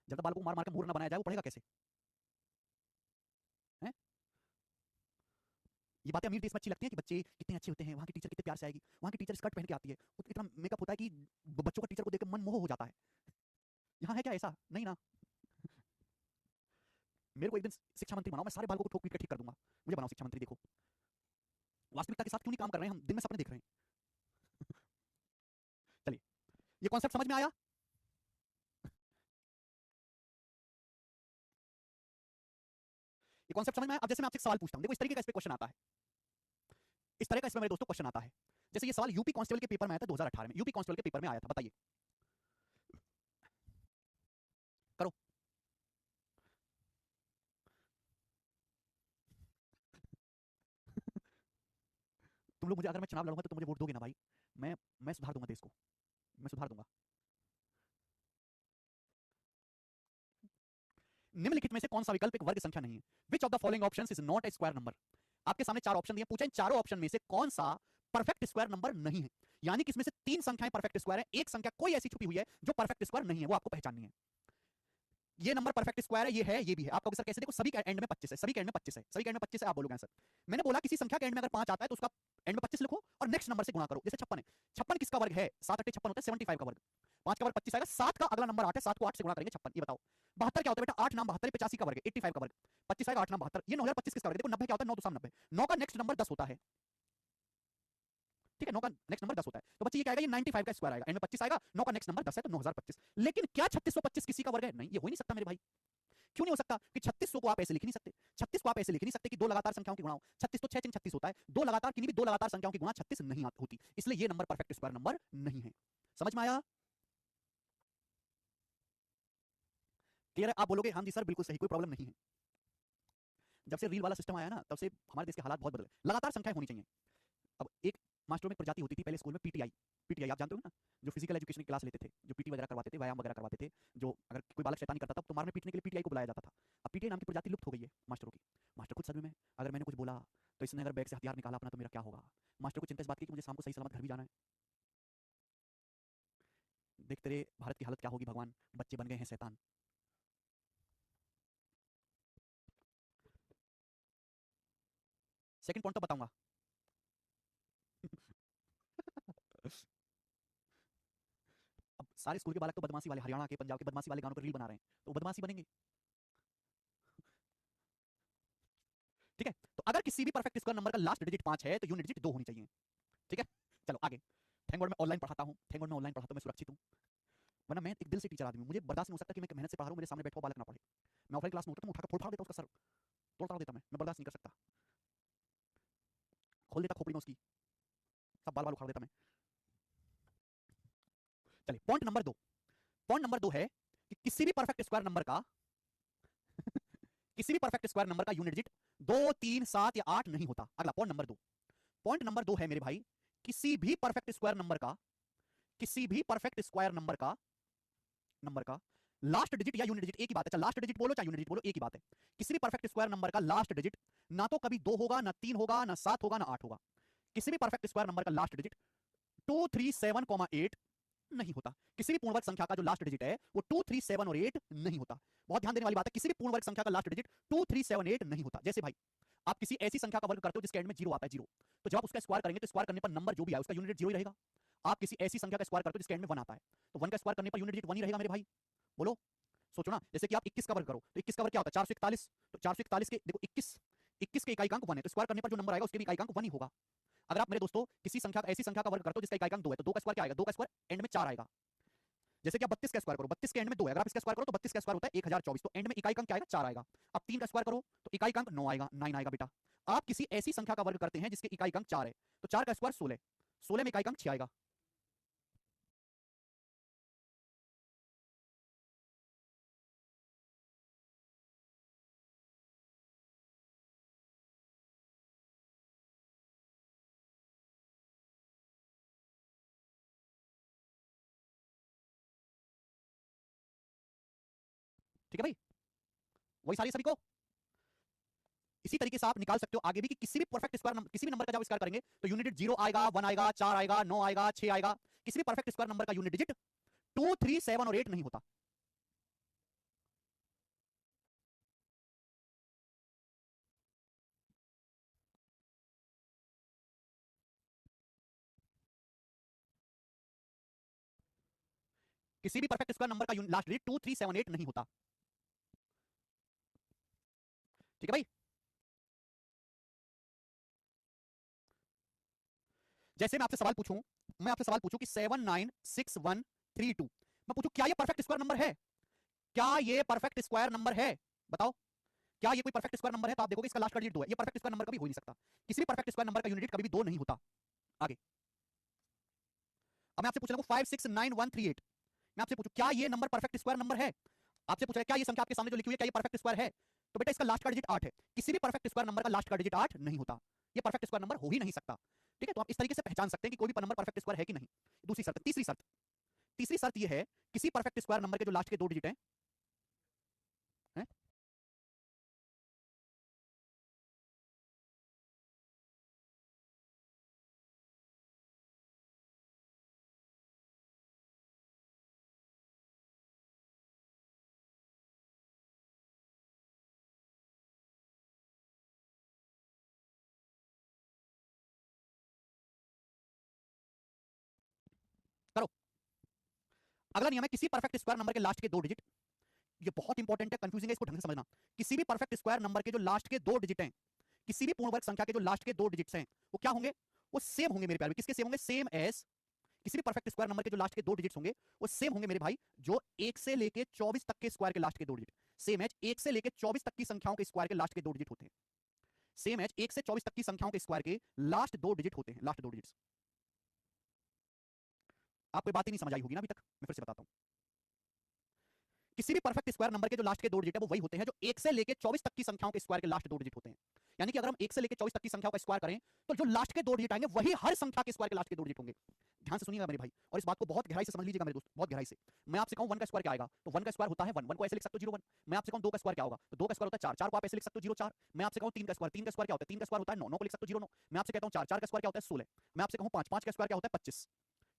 जब तक बालकों को मार मार के मूर्ख ना बनाया जाए वो पढ़ेगा कैसे है? ये बातें अमीर देश में अच्छी लगती हैं कि बच्चे कितने अच्छे होते हैं, वहाँ की टीचर कितने प्यार से आएगी, वहाँ की टीचर स्कर्ट पहन के आती है, इतना मेकअप होता है कि बच्चों का टीचर को देख के मन मोह हो जाता है। यहाँ है क्या ऐसा? नहीं ना। मेरे को एक दिन शिक्षा मंत्री बनाओ, मैं सारे बालकों को ठोक पीट के ठीक कर दूंगा। मुझे बनाओ शिक्षा मंत्री, देखो वास्तविकता के साथ क्यों नहीं काम कर रहे हैं हम, दिन में सपने देख रहे हैं। चलिए, ये कॉन्सेप्ट समझ में आया? ये कॉन्सेप्ट समझ में आया? अब जैसे मैं आपसे एक सवाल पूछता हूं, देखो इस तरीके का इस पे क्वेश्चन आता है, इस तरह का इसमें मेरे दोस्तों क्वेश्चन आता है। जैसे ये सवाल यूपी कांस्टेबल के पेपर में आया था 2018 में, यूपी कांस्टेबल के पेपर में आया था, बताइए करो। तुम लोग मुझे, अगर मैं चुनाव लड़ूंगा तो तुम मुझे वोट दोगे ना भाई? मैं सुधार दूंगा देश को, मैं सुधार दूंगा। निम्नलिखित में से कौन सा विकल्प एक वर्ग संख्या नहीं है? Which of the following options is not a square number? आपके सामने चार ऑप्शन दिए, पूछे इन चारों ऑप्शन में से कौन सा परफेक्ट स्क्वायर नंबर नहीं है। यानी कि इसमें से तीन संख्याएं परफेक्ट स्क्वायर है, एक संख्या कोई ऐसी छुपी हुई है जो परफेक्ट स्क्वायर नहीं है, वो आपको पहचाननी है। ये नंबर परफेक्ट स्क्वायर है, ये भी है। आप कहोगे सर कैसे? देखो सभी के एंड में 25 है, सभी के एंड में 25 है, सभी के एंड में 25 है, आप बोलोगे सर मैंने बोला किसी संख्या के एंड में अगर 5 आता है तो उसका एंड में 25 लिखो और नेक्स्ट नंबर से गुणा करो। जैसे 56 है, 56 किसका वर्ग है? 7 8 56 होता है, 75 का वर्ग। 5 का वर्ग 25 आएगा, 7 का अगला नंबर 8 है, 7 को 8 से गुणा करेंगे 56। ये बताओ 72 क्या होता है बेटा? 8 नाम 72, 85 का वर्ग है, 85 का वर्ग, 25 आएगा, 8 नाम 72, ये 9025 किसका वर्ग है? देखो 90 क्या होता है? 9 2 90, 9 का नेक्स्ट नंबर 10 होता है, ठीक है, 9 का नेक्स्ट नंबर 10 होता है, तो बच्चे ये क्या आएगा? ये 95 का स्क्वायर आएगा, एंड में 25 आएगा, 9 का नेक्स्ट नंबर 10 है तो 9025। लेकिन क्या 3625 किसी का वर्ग है? नहीं, ये हो ही नहीं सकता मेरे भाई। क्यों नहीं हो सकता? कि 3600 को आप ऐसे लिख नहीं सकते, 36 को आप ऐसे लिख नहीं सकते कि दो लगातार संख्याओं की गुणा हो। 36 तो 6 3 36 होता है, दो लगातार किन्हीं भी दो लगातार संख्याओं की गुणा 36 नहीं होती, इसलिए ये नंबर परफेक्ट स्क्वायर नंबर नहीं है। समझ में आया? क्लियर है? आप बोलोगे हाँ जी सर बिल्कुल सही, कोई प्रॉब्लम नहीं है। जब से रील वाला सिस्टम आया ना तब से हमारे देश के हालात बहुत बदले, लगातार संख्याएं होनी चाहिए। अब एक मास्टरों में प्रजाति होती थी पहले स्कूल में, पीटीआई। पीटीआई आप जानते हो ना, जो फिजिकल एजुकेशन की क्लास लेते थे, जो पीटी वगैरह करवाते थे, व्यायाम वगैरह करवाते थे, जो अगर कोई बालक शैतानी करता था तो मारने पीटने के लिए पीटीआई को बुलाया जाता था। अब पीटीआई नाम की प्रजाति लुप्त हो गई है मास्टरों की। मास्टर खुद सदमे में, अगर मैंने कुछ बोला तो इसने अगर बैग से हथियार निकाला अपना तो मेरा क्या होगा? मास्टर को चिंता इस बात की कि मुझे शाम को सही सलामत घर भी जाना है। देख तेरे भारत की हालत क्या होगी भगवान, बच्चे बन गए हैं शैतान। सेकंड पॉइंट तो बताऊंगा। अब सारे स्कूल के बालक तो बदमाशी वाले, हरियाणा के पंजाब के बदमाशी वाले गानों पर रील बना रहे हैं, तो बदमाशी बनेंगे, ठीक है? तो अगर किसी भी परफेक्ट स्क्वायर नंबर का लास्ट डिजिट 5 है तो यूनिट डिजिट 2 होनी चाहिए, ठीक है? चलो आगे। थैंक गॉड मैं ऑनलाइन पढ़ाता हूँ, थैंक गॉड मैं ऑनलाइन पढ़ाता हूँ, मैं सुरक्षित हूँ, वरना मैं एक दिल से टीचर आदमी हूँ, मुझे बर्दाश्त नहीं हो सकता कि मैं मेहनत से पढ़ा रहा हूँ, मेरे सामने बैठा हुआ बालक ना पढ़े। मैं ऑफलाइन क्लास में होता तो मैं उठाकर फोड़ फाड़ देता, उसका सर तोड़ ताड़ देता, मैं बर्दाश्त नहीं कर सकता, खोल देता खोपड़ी में उसकी, सब बाल बाल उखाड़ देता मैं। चलिए पॉइंट नंबर 2, पॉइंट नंबर 2 है कि किसी भी परफेक्ट स्क्वायर नंबर का किसी भी परफेक्ट स्क्वायर नंबर का यूनिट डिजिट 2 3 7 या 8 नहीं होता। अगला पॉइंट नंबर 2, पॉइंट नंबर 2 है मेरे भाई, किसी भी परफेक्ट स्क्वायर नंबर का, किसी भी परफेक्ट स्क्वायर नंबर का लास्ट डिजिट या यूनिट डिजिट एक ही बात है, चाहे लास्ट डिजिट बोलो चाहे यूनिट डिजिट बोलो एक ही बात है। किसी भी परफेक्ट स्क्वायर नंबर का लास्ट डिजिट ना तो कभी 2 होगा, ना 3 होगा, ना 7 होगा, ना 8 होगा। किसी भी परफेक्ट स्क्वायर नंबर का लास्ट डिजिट 237,8 नहीं होता। किसी भी पूर्ण वर्ग संख्या का जो लास्ट डिजिट है वो 2 3 7 और 8 नहीं होता। बहुत ध्यान देने वाली बात है, किसी भी पूर्ण वर्ग संख्या का लास्ट डिजिट 2 3 7 8 नहीं होता। जैसे भाई आप किसी ऐसी संख्या का वर्ग करते हो जिसके एंड में 0 आता है, 0, तो जब आप उसका स्क्वायर करेंगे तो स्क्वायर करने पर नंबर जो भी आए उसका यूनिट 0 ही रहेगा। आप किसी ऐसी संख्या का स्क्वायर करते हो जिसके एंड में 1 आता है, तो 1 का स्क्वायर करने पर यूनिट डिजिट 1 ही रहेगा मेरे भाई। बोलो, सोचो ना, जैसे कि आप 21 का वर्ग करो तो 21 का वर्ग क्या होता है? 441, तो 441 के देखो 21, 21 के इकाई अंक 1 है, तो स्क्वायर करने पर जो नंबर आएगा उसके भी इकाई अंक 1 ही होगा। अगर आप मेरे दोस्तों किसी संख्या ऐसी संख्या का वर्ग करते हो जिसका इकाई अंक 2 है, तो 2 का स्क्वायर क्या आएगा? 2 का स्क्वायर एंड में 4 आएगा। जैसे कि आप 32 का स्क्वायर करो, 32 के एंड में 2 है, अगर आप इसका स्क्वायर करो तो 32 का स्क्वायर होता है 1024, तो एंड में इकाई अंक क्या आएगा? 4 आएगा। अब 3 का स्क्वायर करो तो इकाई अंक 9 आएगा, 9 आएगा बेटा। आप किसी ऐसी संख्या का वर्ग करते हैं जिसके इकाई अंक 4 है, तो 4 का स्क्वायर 16, 16 में इकाई अंक 6 आएगा। ठीक है भाई, वही सारी सभी को इसी तरीके से आप निकाल सकते हो आगे भी कि किसी भी परफेक्ट स्क्वायर नंबर, किसी भी नंबर का जब स्क्वायर करेंगे तो यूनिट डिजिट 0 आएगा, 1 आएगा, 4 आएगा, 9 आएगा, 6 आएगा। किसी भी परफेक्ट स्क्वायर नंबर का यूनिट डिजिट 2, 3, 7 और 8 नहीं होता। किसी भी परफेक्ट स्क्वायर नंबर का लास्ट डिजिट 2, 3, 7, 8 नहीं होता। ठीक है भाई, जैसे मैं आपसे सवाल पूछूं कि 796,132, मैं पूछूं क्या ये परफेक्ट स्क्वायर नंबर है? क्या ये परफेक्ट स्क्वायर नंबर है? बताओ, क्या ये कोई परफेक्ट स्क्वायर नंबर है? तो आप देखोगे इसका लास्ट का डिजिट 2 है। ये परफेक्ट स्क्वायर नंबर कभी हो ही नहीं सकता। किसी भी परफेक्ट स्क्वायर नंबर का यूनिट डिजिट कभी भी 2 नहीं होता। आगे अब मैं आपसे पूछ रहा हूं 569,138, मैं आपसे पूछूं क्या ये नंबर परफेक्ट स्क्वायर नंबर है? आपसे पूछ रहा है क्या ये संख्या आपके सामने जो लिखी हुई है क्या ये परफेक्ट स्क्वायर है? तो बेटा इसका लास्ट का डिजिट 8 है। किसी भी परफेक्ट स्क्वायर नंबर का लास्ट का डिजिट 8 नहीं होता। ये परफेक्ट स्क्वायर नंबर हो ही नहीं सकता। ठीक है, तो आप इस तरीके से पहचान सकते हैं कि कोई भी नंबर परफेक्ट स्क्वायर है कि नहीं। दूसरी शर्त, तीसरी शर्त ये है किसी परफेक्ट स्क्वायर नंबर के जो लास्ट के 2 डिजिट हैं, करो। अगला नियम है किसी परफेक्ट स्क्वायर नंबर के लास्ट के 2 डिजिट, ये बहुत इंपॉर्टेंट है, कंफ्यूजिंग है, इसको ढंग से समझना। किसी भी परफेक्ट स्क्वायर नंबर के जो लास्ट के 2 डिजिट हैं, किसी भी पूर्ण वर्ग संख्या के जो लास्ट के 2 डिजिट्स हैं, वो क्या होंगे? वो सेम होंगे मेरे प्यारे। किसके सेम होंगे? सेम एज, किसी भी परफेक्ट स्क्वायर नंबर के जो लास्ट के 2 डिजिट्स होंगे वो सेम होंगे मेरे भाई जो 1 से लेके 24 तक के स्क्वायर के लास्ट के 2 डिजिट। सेम एज 1 से लेके 24 तक की संख्याओं के स्क्वायर के लास्ट के 2 डिजिट होते हैं। सेम एज 1 से 24 तक की संख्याओं के स्क्वायर के लास्ट 2 डिजिट होते हैं, लास्ट 2 डिजिट्स। आपको बात ही नहीं समझ आई होगी ना अभी तक, मैं फिर से बताता हूं। किसी भी परफेक्ट स्क्वायर नंबर के जो लास्ट के 2 डिजिट है वो वही होते हैं जो 1 से लेके 24 तक की संख्याओं के स्क्वायर के लास्ट 2 डिजिट होते हैं। यानी कि अगर हम 1 से लेके 24 तक की संख्याओं का स्क्वायर करें तो जो लास्ट के 2 डिजिट आएंगे वही हर संख्या के स्क्वायर के लास्ट के 2 डिजिट होंगे। ध्यान से सुनिएगा मेरे भाई, और इस बात को बहुत गहराई से समझ लीजिएगा मेरे दोस्त, बहुत गहराई से। मैं आपसे कहूं 1 का स्क्वायर क्या आएगा, तो 1 का स्क्वायर होता है 1, 1 को ऐसे लिख सकते हो 0, 1। मैं आपसे कहूं 2 का स्क्वायर क्या होगा, तो 2 का स्क्वायर होता है 4, 4 को आप ऐसे लिख सकते हो 0, 4। मैं आपसे कहूं 3 का स्क्वायर, 3 का स्क्वायर क्या होता है, 3 का स्क्वायर होता है 9, 9 को लिख सकते हो 0, 9। मैं आपसे कहता हूं 4, 4 का स्क्वायर क्या होता है 16। मैं आपसे कहूं 5, 5 का स्क्वायर क्या होता है 25।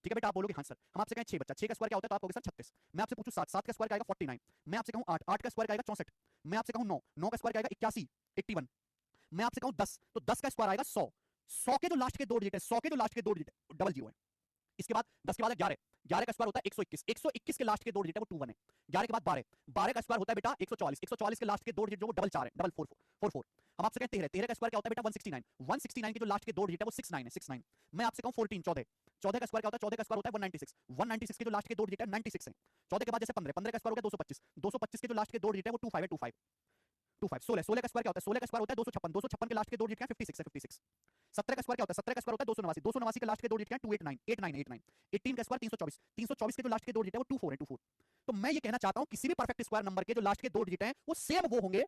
ठीक है बेटा, आप बोलोगे हाँ सर। हम आपसे कहें 6 बच्चा, 6 का स्क्वायर क्या होता है, तो आप कहोगे सर 36। मैं आपसे पूछूं 7, 7 का स्क्वायर क्या आएगा 49। मैं आपसे कहूं 8, 8 का स्क्वायर क्या आएगा 64। मैं आपसे कहूं 9, 9 का स्क्वायर क्या आएगा 81, 81। मैं आपसे कहूं 10, तो 10 का स्क्वायर आएगा 100। 100 के जो लास्ट के 2 डिजिट है, 100 के जो लास्ट के 2 डिजिट है डबल 0 है। इसके बाद 10 के बाद 11, 11 का स्क्वायर होता है 121, 121 के लास्ट के 2 डिजिट है वो 21 है। 11 के बाद 12, 12 का स्क्वायर होता है बेटा 144, 144 के लास्ट के 2 डिजिट जो वो डबल 4 है, डबल 44। हम आपसे कहते हैं 13, 13 का स्क्वायर क्या होता है बेटा 169, 169 के जो लास्ट के 2 डिजिट है वो 69 है, 69। मैं आपसे कहूं 14, 14, 14 का स्क्वायर क्या होता है, 14 का स्क्वायर होता है 196, 196 के जो लास्ट के 2 डिजिट है 96 है। 14 के बाद जैसे 15, 15 का स्क्वायर हो गया 225, 225 के जो लास्ट के 2 डिजिट है वो 25 है, 25, 25। 16, 16 का स्क्वायर क्या होता है, 16 का स्क्वायर होता है 256, 256 के लास्ट के 2 डिजिट क्या है 56 है, 56। 17 का स्क्वायर क्या होता है, 17 का स्क्वायर होता है 289, 289 के लास्ट के 2 डिजिट क्या है 289, 89, 89। 18 का स्क्वायर 324, 324 के जो लास्ट के 2 डिजिट है वो 24 है, 24। तो मैं ये कहना चाहता हूं किसी भी परफेक्ट स्क्वायर नंबर के जो लास्ट के 2 डिजिट हैं वो सेम वो होंगे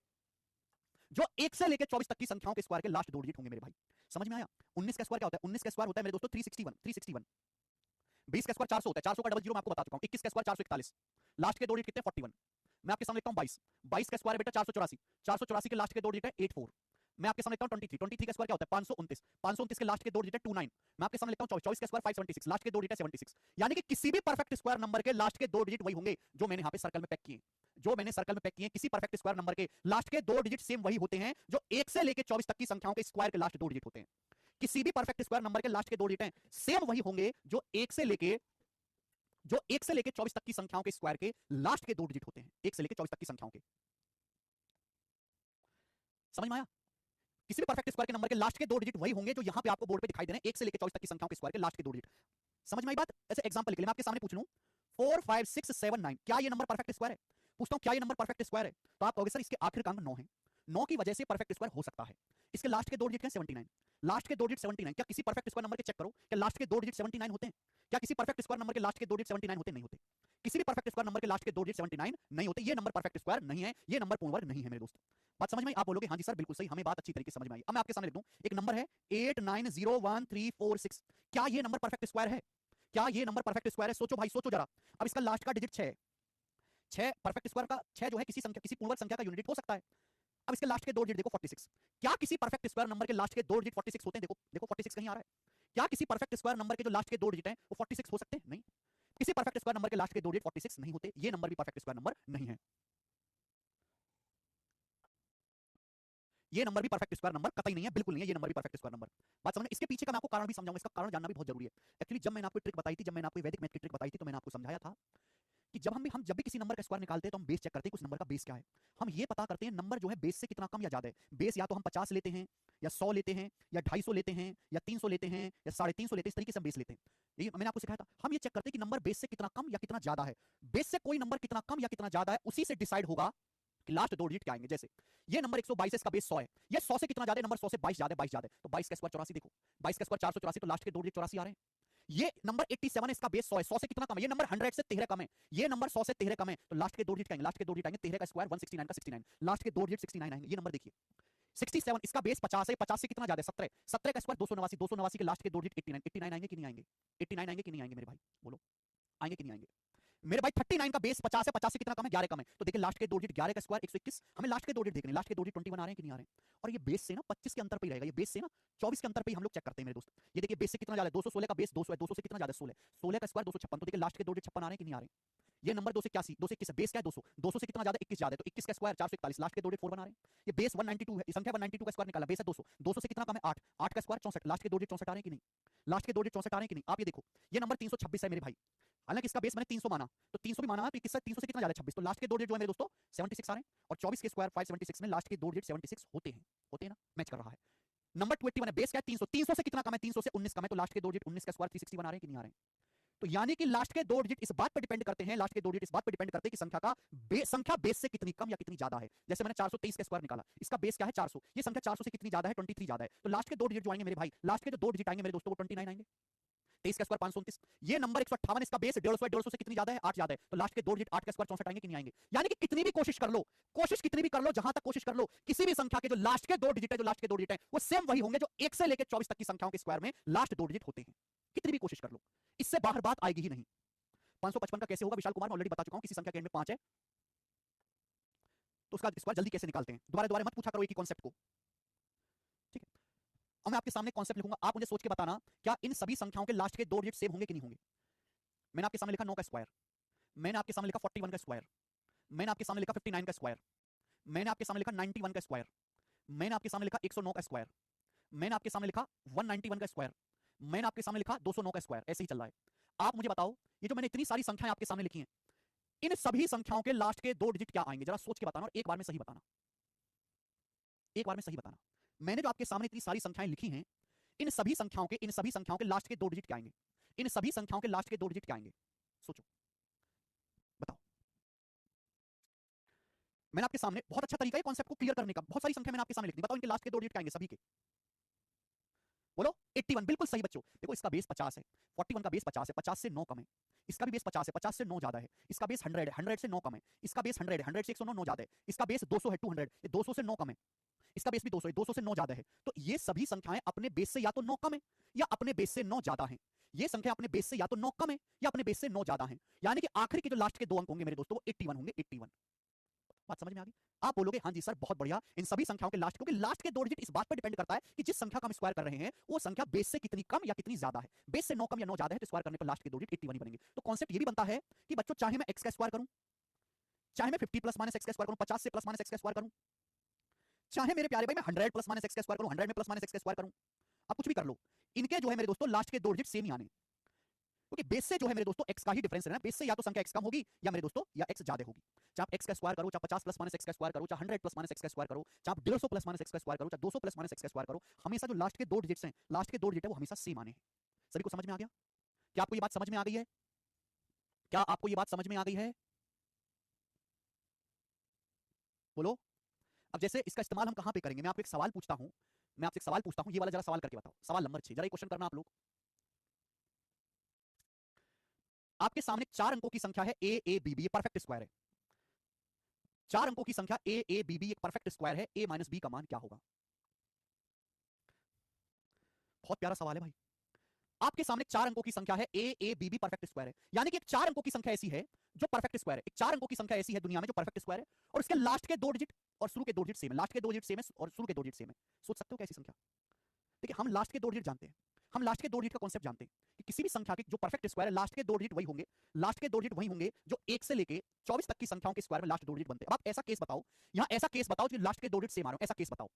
जो 1 से लेकर 24 तक की संख्याओं के स्क्वायर के लास्ट 2 डिजिट होंगे मेरे भाई। समझ में आया? 19 का स्क्वायर क्या होता है, 19 का स्क्वायर होता है मेरे दोस्तों 361, 361। 20 का स्क्वायर 400 होता है, 400 का डबल 0 मैं आपको बता चुका हूं। 21 का स्क्वायर 441, लास्ट के 2 डिजिट कितने 41। मैं आपके सामने लिखता हूं 22, 22 का स्क्वायर बेटा 484, 484 के लास्ट के 2 डिजिट है 84। मैं आपके सामने लिखता हूं 23, 23 का स्क्वायर क्या होता है 529, 529 के लास्ट के 2 डिजिट है 29। मैं आपके सामने लिखता हूं 24, 24 का स्क्वायर 576, लास्ट के 2 डिजिट है 76। यानी कि किसी भी परफेक्ट स्क्वायर नंबर के लास्ट के 2 डिजिट वही होंगे जो मैंने यहां पे सर्कल में पैक किए, जो मैंने सर्कल में पैक किए। किसी परफेक्ट स्क्वायर नंबर के लास्ट के 2 डिजिट सेम वही होते हैं जो 1 से लेकर 24 तक की संख्याओं के स्क्वायर के लास्ट 2 डिजिट होते हैं। किसी भी परफेक्ट स्क्वायर नंबर के लास्ट के 2 डिजिट हैं सेम वही होंगे जो 1 से लेके 24 तक की संख्याओं के स्क्वायर के लास्ट के 2 डिजिट होते हैं, 1 से लेके 24 तक की संख्याओं के। समझ में आया? किसी भी परफेक्ट स्क्वायर के नंबर के लास्ट के 2 डिजिट वही होंगे जो यहां पे आपको बोर्ड पे दिखाई दे रहे हैं, 1 से लेके 24 तक की संख्याओं के स्क्वायर के लास्ट के 2 डिजिट। समझ में आई बात? ऐसे एग्जांपल के लिए मैं आपके सामने पूछ लूं 4, 5, 6, 7, 9, क्या ये नंबर परफेक्ट स्क्वायर है? पूछता हूं क्या ये नंबर परफेक्ट स्क्वायर है? तो आप कहोगे सर इसके आखिर का अंक 9 है। 9 की वजह से परफेक्ट स्क्वायर हो सकता है। इसके लास्ट के दो डिजिट हैं 79, लास्ट के दो डिजिट 79। क्या किसी परफेक्ट स्क्वायर नंबर के चेक करो, क्या लास्ट के दो डिजिट 79 होते हैं? क्या किसी परफेक्ट स्क्वायर नंबर के लास्ट के दो डिजिट 79 होते? नहीं होते। किसी भी परफेक्ट स्क्वायर नंबर के लास्ट के दो डिजिट 79 नहीं होते। ये नंबर परफेक्ट स्क्वायर नहीं है, ये नंबर पूर्ण वर्ग नहीं है मेरे दोस्त। बात समझ में आई? आप बोलोगे हाँ जी सर बिल्कुल सही, हमें बात अच्छी तरीके से समझ में आई। अब मैं आपके सामने लिख दूं, एक नंबर है 89013446। क्या ये नंबर परफेक्ट स्क्वायर है? क्या ये नंबर परफेक्ट स्क्वायर है? सोचो भाई सोचो जरा। अब इसका लास्ट का डिजिट 6 है। 6 परफेक्ट स्क्वायर का 6 जो है किसी संख्या, किसी पूर्ण वर्ग संख्या का यूनिट हो सकता है। अब इसके लास्ट के दो डिजिट देखो 46। क्या किसी परफेक्ट स्क्वायर नंबर के लास्ट के दो डिजिट 46 होते हैं? देखो देखो 46 कहीं आ रहा है? क्या किसी परफेक्ट स्क्वायर नंबर के जो लास्ट के दो डिजिट हैं वो 46 हो सकते हैं? नहीं। किसी परफेक्ट स्क्वायर नंबर के लास्ट के दो डिजिट 46 नहीं होते। ये नंबर भी परफेक्ट स्क्वायर नंबर नहीं है। ये नंबर भी परफेक्ट स्क्वायर नंबर कतई नहीं है, बिल्कुल नहीं है। ये नंबर भी परफेक्ट स्क्वायर नंबर। बात समझ में? इसके पीछे का मैं आपको कारण भी समझाऊंगा, इसका कारण जानना भी बहुत जरूरी है। एक्चुअली जब मैंने आपको ट्रिक बताई थी, जब मैंने आपको वैदिक मैथ की ट्रिक बताई थी, तो मैंने आपको समझाया था कि जब भी किसी नंबर का स्क्वायर निकालते हैं तो हम बेस चेक करते हैं कि उस नंबर का बेस क्या है। हम ये पता करते हैं नंबर जो है बेस से कितना कम या ज्यादा है। बेस या तो हम 50 लेते हैं, या 100 लेते हैं, या 250 लेते हैं, या 300 लेते हैं, या 350 लेते हैं। इस तरीके से हम बेस लेते हैं। ये मैंने आपको सिखाया था। हम ये चेक करते हैं कि नंबर बेस से कितना कम या कितना ज्यादा है। बेस से कोई नंबर कितना कम या कितना ज्यादा है, उसी से डिसाइड होगा कि लास्ट दो डिजिट क्या आएंगे। जैसे ये नंबर 122 है, इसका बेस 100 है। ये 100 से कितना ज्यादा है? नंबर 100 से 22 ज्यादा है, 22 ज्यादा है। तो 22 का स्क्वायर 84 देखो, 22 का स्क्वायर 484, तो लास्ट के दो डिजिट 84 आ रहे हैं। ये नंबर 87 है, इसका बेस 100 है। 100 से कितना कम है? ये नंबर 100 से 13 कम है। ये नंबर 100 से 13 कम है, तो लास्ट के दो डिजिट आएंगे। लास्ट के दो डिजिट आएंगे 13 का स्क्वायर 169 का 69, लास्ट के दो डिजिट 69 आएंगे। ये नंबर देखिए 67, इसका बेस 50 है। 50 से कितना ज्यादा है? 17। 17 का स्क्वायर 289, 289 के लास्ट के दो डिजिट 89। 89 आएंगे कि नहीं आएंगे? 89 आएंगे कि नहीं आएंगे मेरे भाई? बोलो आएंगे कि नहीं आएंगे? मेरे भाई 39 का बेस 50 है। 50 से कितना कम है? 11 कम है। तो देखिए लास्ट के दो डिजिट 11 का स्क्वायर 121। हमें लास्ट के दो डिजिट देखने, लास्ट के दो डिजिट 21 आ रहे हैं कि नहीं आ रहे हैं? और ये बेस से ना 25 के अंतर पे ही रहेगा। ये बेस से ना 24 के अंतर पे ही हम लोग चेक करते हैं मेरे दोस्त। ये देखिए बेस से कितना ज्यादा है? 216 का बेस 200 है। 200 से कितना ज्यादा है? 16। 16 का स्क्वायर 256। तो देखिए लास्ट के दो डिजिट 56 आ रहे हैं कि नहीं आ रहे हैं? ये नंबर 281, 221 है। बेस क्या है? 200। 200 से कितना ज्यादा? 21 ज्यादा है। तो 21 का स्क्वायर 441, लास्ट के दो डिजिट 4 बना रहे हैं। ये बेस 192 है, संख्या 192 का स्क्वायर निकाला, बेस है 200। 200 से कितना कम है? 8। 8 का स्क्वायर 64, लास्ट के दो डिजिट 64 आ रहे हैं कि नहीं? लास्ट के दो डिजिट 64 आ रहे हैं कि नहीं? आप ये देखो, ये नंबर 326 है मेरे भाई। हालांकि इसका बेस मैंने 300 माना, तो 300 भी माना, तो 300 से कितना ज्यादा है? 26। तो लास्ट के दो डिजिट जो है मेरे दोस्तों 76 आ रहे हैं। और 24 के स्क्वायर 576 में लास्ट के दो डिजिट 76 होते हैं। होते हैं ना? मैच कर रहा है। नंबर 281 है, बेस क्या है? 300। 300 से कितना कम है? 300 से 19 कम है। तो लास्ट के दो डिजिट 19 का स्क्वायर 360 बना रहे हैं कि नहीं आ रहे हैं? तो यानी कि लास्ट के दो डिजिट इस बात पर डिपेंड करते हैं, लास्ट के दो डिजिट इस बात पर डिपेंड करते हैं कि संख्या बेस से कितनी कम या कितनी ज्यादा है। जैसे मैंने 423 का स्क्वायर निकाला, इसका बेस क्या है? 400। ये संख्या 400 से कितनी ज्यादा है? 23 ज्यादा है। तो लास्ट के दो डिजिट जो आएंगे मेरे भाई, लास्ट के जो दो डिजिट आएंगे मेरे दोस्तों वो 29 आएंगे। 23 का स्क्वायर 529। ये नंबर 158, इसका बेस 150 है। 150 से कितनी ज्यादा है? 8 ज्यादा है। तो लास्ट के दो डिजिट 8 का स्क्वायर 64 आएंगे कि नहीं आएंगे? यानी कि कितनी भी कोशिश कर लो, कोशिश कितनी भी कर लो, जहां तक कोशिश कर लो, किसी भी संख्या के जो लास्ट के दो डिजिट है, जो लास्ट के दो डिजिट है वो सेम वही होंगे जो 1 से लेकर 24 तक की संख्याओं के स्क्वायर में लास्ट दो डिजिट होते हैं। कितनी भी कोशिश कर लो, इससे बाहर बात आएगी ही नहीं। 555 का कैसे होगा विशाल कुमार? मैं ऑलरेडी बता चुका हूं। किसी संख्या के एंड में 5 है तो उसका स्क्वायर जल्दी कैसे निकालते हैं? दोबारा दोबारा मत पूछा करो एक ही कॉन्सेप्ट को, ठीक है? अब मैं आपके सामने कॉन्सेप्ट लिखूंगा, आप मुझे सोच के बताना क्या इन सभी संख्याओं के लास्ट के दो डिजिट सेम होंगे कि नहीं होंगे? मैंने आपके सामने लिखा 9 का स्क्वायर, मैंने आपके सामने लिखा 41 का स्क्वायर, मैंने आपके सामने लिखा 59 का स्क्वायर, मैंने आपके सामने लिखा 91 का स्क्वायर, मैंने आपके सामने लिखा 109 का स्क्वायर, मैंने आपके सामने लिखा 191 का स्क्वायर, मैंने आपके सामने लिखा 209 का स्क्वायर। ऐसे ही चल रहा है। आप मुझे बताओ, ये जो मैंने इतनी सारी संख्याएं आपके सामने लिखी हैं, इन सभी संख्याओं के लास्ट के दो डिजिट क्या आएंगे? जरा सोच के बताना और एक बार में सही बताना। एक बार में सही बताना। मैंने जो आपके सामने इतनी सारी संख्याएं लिखी हैं, इन सभी संख्याओं के लास्ट के दो डिजिट क्या आएंगे? इन सभी संख्याओं के लास्ट के दो डिजिट क्या आएंगे? सोचो, बताओ। मैंने आपके सामने बहुत अच्छा तरीका है कॉन्सेप्ट को क्लियर करने का, बहुत सारी संख्या मैंने आपके सामने लिख दी। बताओ इनके लास्ट के दो डिजिट क्या आएंगे सभी के? बोलो 81। बिल्कुल सही बच्चों। देखो इसका बेस 50 है, 41 का बेस 50 है, 50 से 9 कम है। इसका भी बेस 50 है, 50 से 9 ज्यादा है। इसका बेस 100 है, 100 से 9 कम है। इसका बेस 100 है, 100 से 109 9 ज्यादा है। इसका बेस 200 है, 200, ये 200 से 9 कम है। इसका बेस भी 200 है, 200 से 9 ज्यादा है। तो ये सभी संख्याएं अपने बेस से या तो 9 कम है या अपने बेस से 9 ज्यादा है। ये संख्या अपने बेस से या तो 9 कम है या अपने बेस से 9 ज्यादा है। यानी कि आखिरी के जो लास्ट के दो अंक होंगे मेरे दोस्तों वो 81 होंगे। 81। बात समझ में आ गई? आप बोलोगे हाँ जी सर बहुत बढ़िया, इन सभी संख्याओं के लास्ट, क्योंकि लास्ट के दो डिजिट इस बात पर डिपेंड करता है कि जिस संख्या का हम स्क्वायर कर रहे हैं वो संख्या बेस से कितनी कम या कितनी ज्यादा है। बेस से 9 कम या 9 ज्यादा है तो स्क्वायर करने पर लास्ट के दो डिजिट 81 ही बनेंगे। तो कॉन्सेप्ट ये भी बनता है कि बच्चों चाहे मैं x का स्क्वायर करूं, चाहे मैं 50 प्लस माइनस x का स्क्वायर करूं, 50 से प्लस माइनस x का स्क्वायर करूं, चाहे मेरे प्यारे भाई मैं 100 प्लस माइनस x का स्क्वायर करूं, 100 में प्लस माइनस x का स्क्वायर करूं, आप कुछ भी कर लो, इनके जो है मेरे दोस्तों लास्ट के दो डिजिट सेम ही आने। क्योंकि बेस से जो है मेरे दोस्तों x का ही डिफरेंस रहना। बेस से या तो संख्या x कम होगी या मेरे दोस्तों या x ज्यादा होगी। चाहे आप x का स्क्वायर करो, चाहे 50 प्लस माइनस x का स्क्वायर करो, चाहे 100 प्लस माइनस x का स्क्वायर करो, चाहे आप 150 प्लस माइनस x का स्क्वायर करो, चाहे 200 प्लस माइनस x का स्क्वायर करो, हमेशा जो लास्ट के दो डिजिट्स हैं, लास्ट के दो डिजिट है वो हमेशा सेम आने हैं। सभी को समझ में आ गया? क्या आपको ये बात समझ में आ गई है? क्या आपको ये बात समझ में आ गई है? बोलो। अब जैसे इसका इस्तेमाल हम कहां पे करेंगे, मैं आपको एक सवाल पूछता हूं, मैं आपसे एक सवाल पूछता हूं, ये वाला जरा सवाल करके बताओ। सवाल नंबर 6, जरा ये क्वेश्चन करना आप लोग। आपके सामने 4 अंकों की संख्या है ए ए बी बी, ये परफेक्ट स्क्वायर है। 4 अंकों की संख्या ए ए बी बी एक परफेक्ट स्क्वायर है, ए माइनस बी का मान क्या होगा? बहुत प्यारा सवाल है भाई। आपके सामने 4 अंकों की संख्या है A A B B perfect square है, यानी कि एक 4 अंकों की संख्या ऐसी है जो परफेक्ट स्क्वायर है। एक 4 अंकों की संख्या ऐसी है दुनिया में जो परफेक्ट स्क्वायर है, और इसके लास्ट के 2 डिजिट और शुरू के 2 डिजिट सेम है। लास्ट के 2 डिजिट सेम है और शुरू के 2 डिजिट सेम है। सोच सकते हो कैसी संख्या? देखिए, हम लास्ट के 2 डिजिट जानते हैं, हम लास्ट के 2 डिजिट का कॉन्सेप्ट जानते हैं कि किसी भी संख्या के जो परफेक्ट स्क्वायर है, लास्ट के 2 डिजिट वही होंगे। लास्ट के 2 डिजिट वही होंगे जो 1 से लेके 24 तक की संख्याओं के स्क्वायर में लास्ट 2 डिजिट बनते हैं। अब आप ऐसा केस बताओ, यहां ऐसा केस बताओ कि लास्ट के 2 डिजिट सेम आ रहे हो, ऐसा केस बताओ।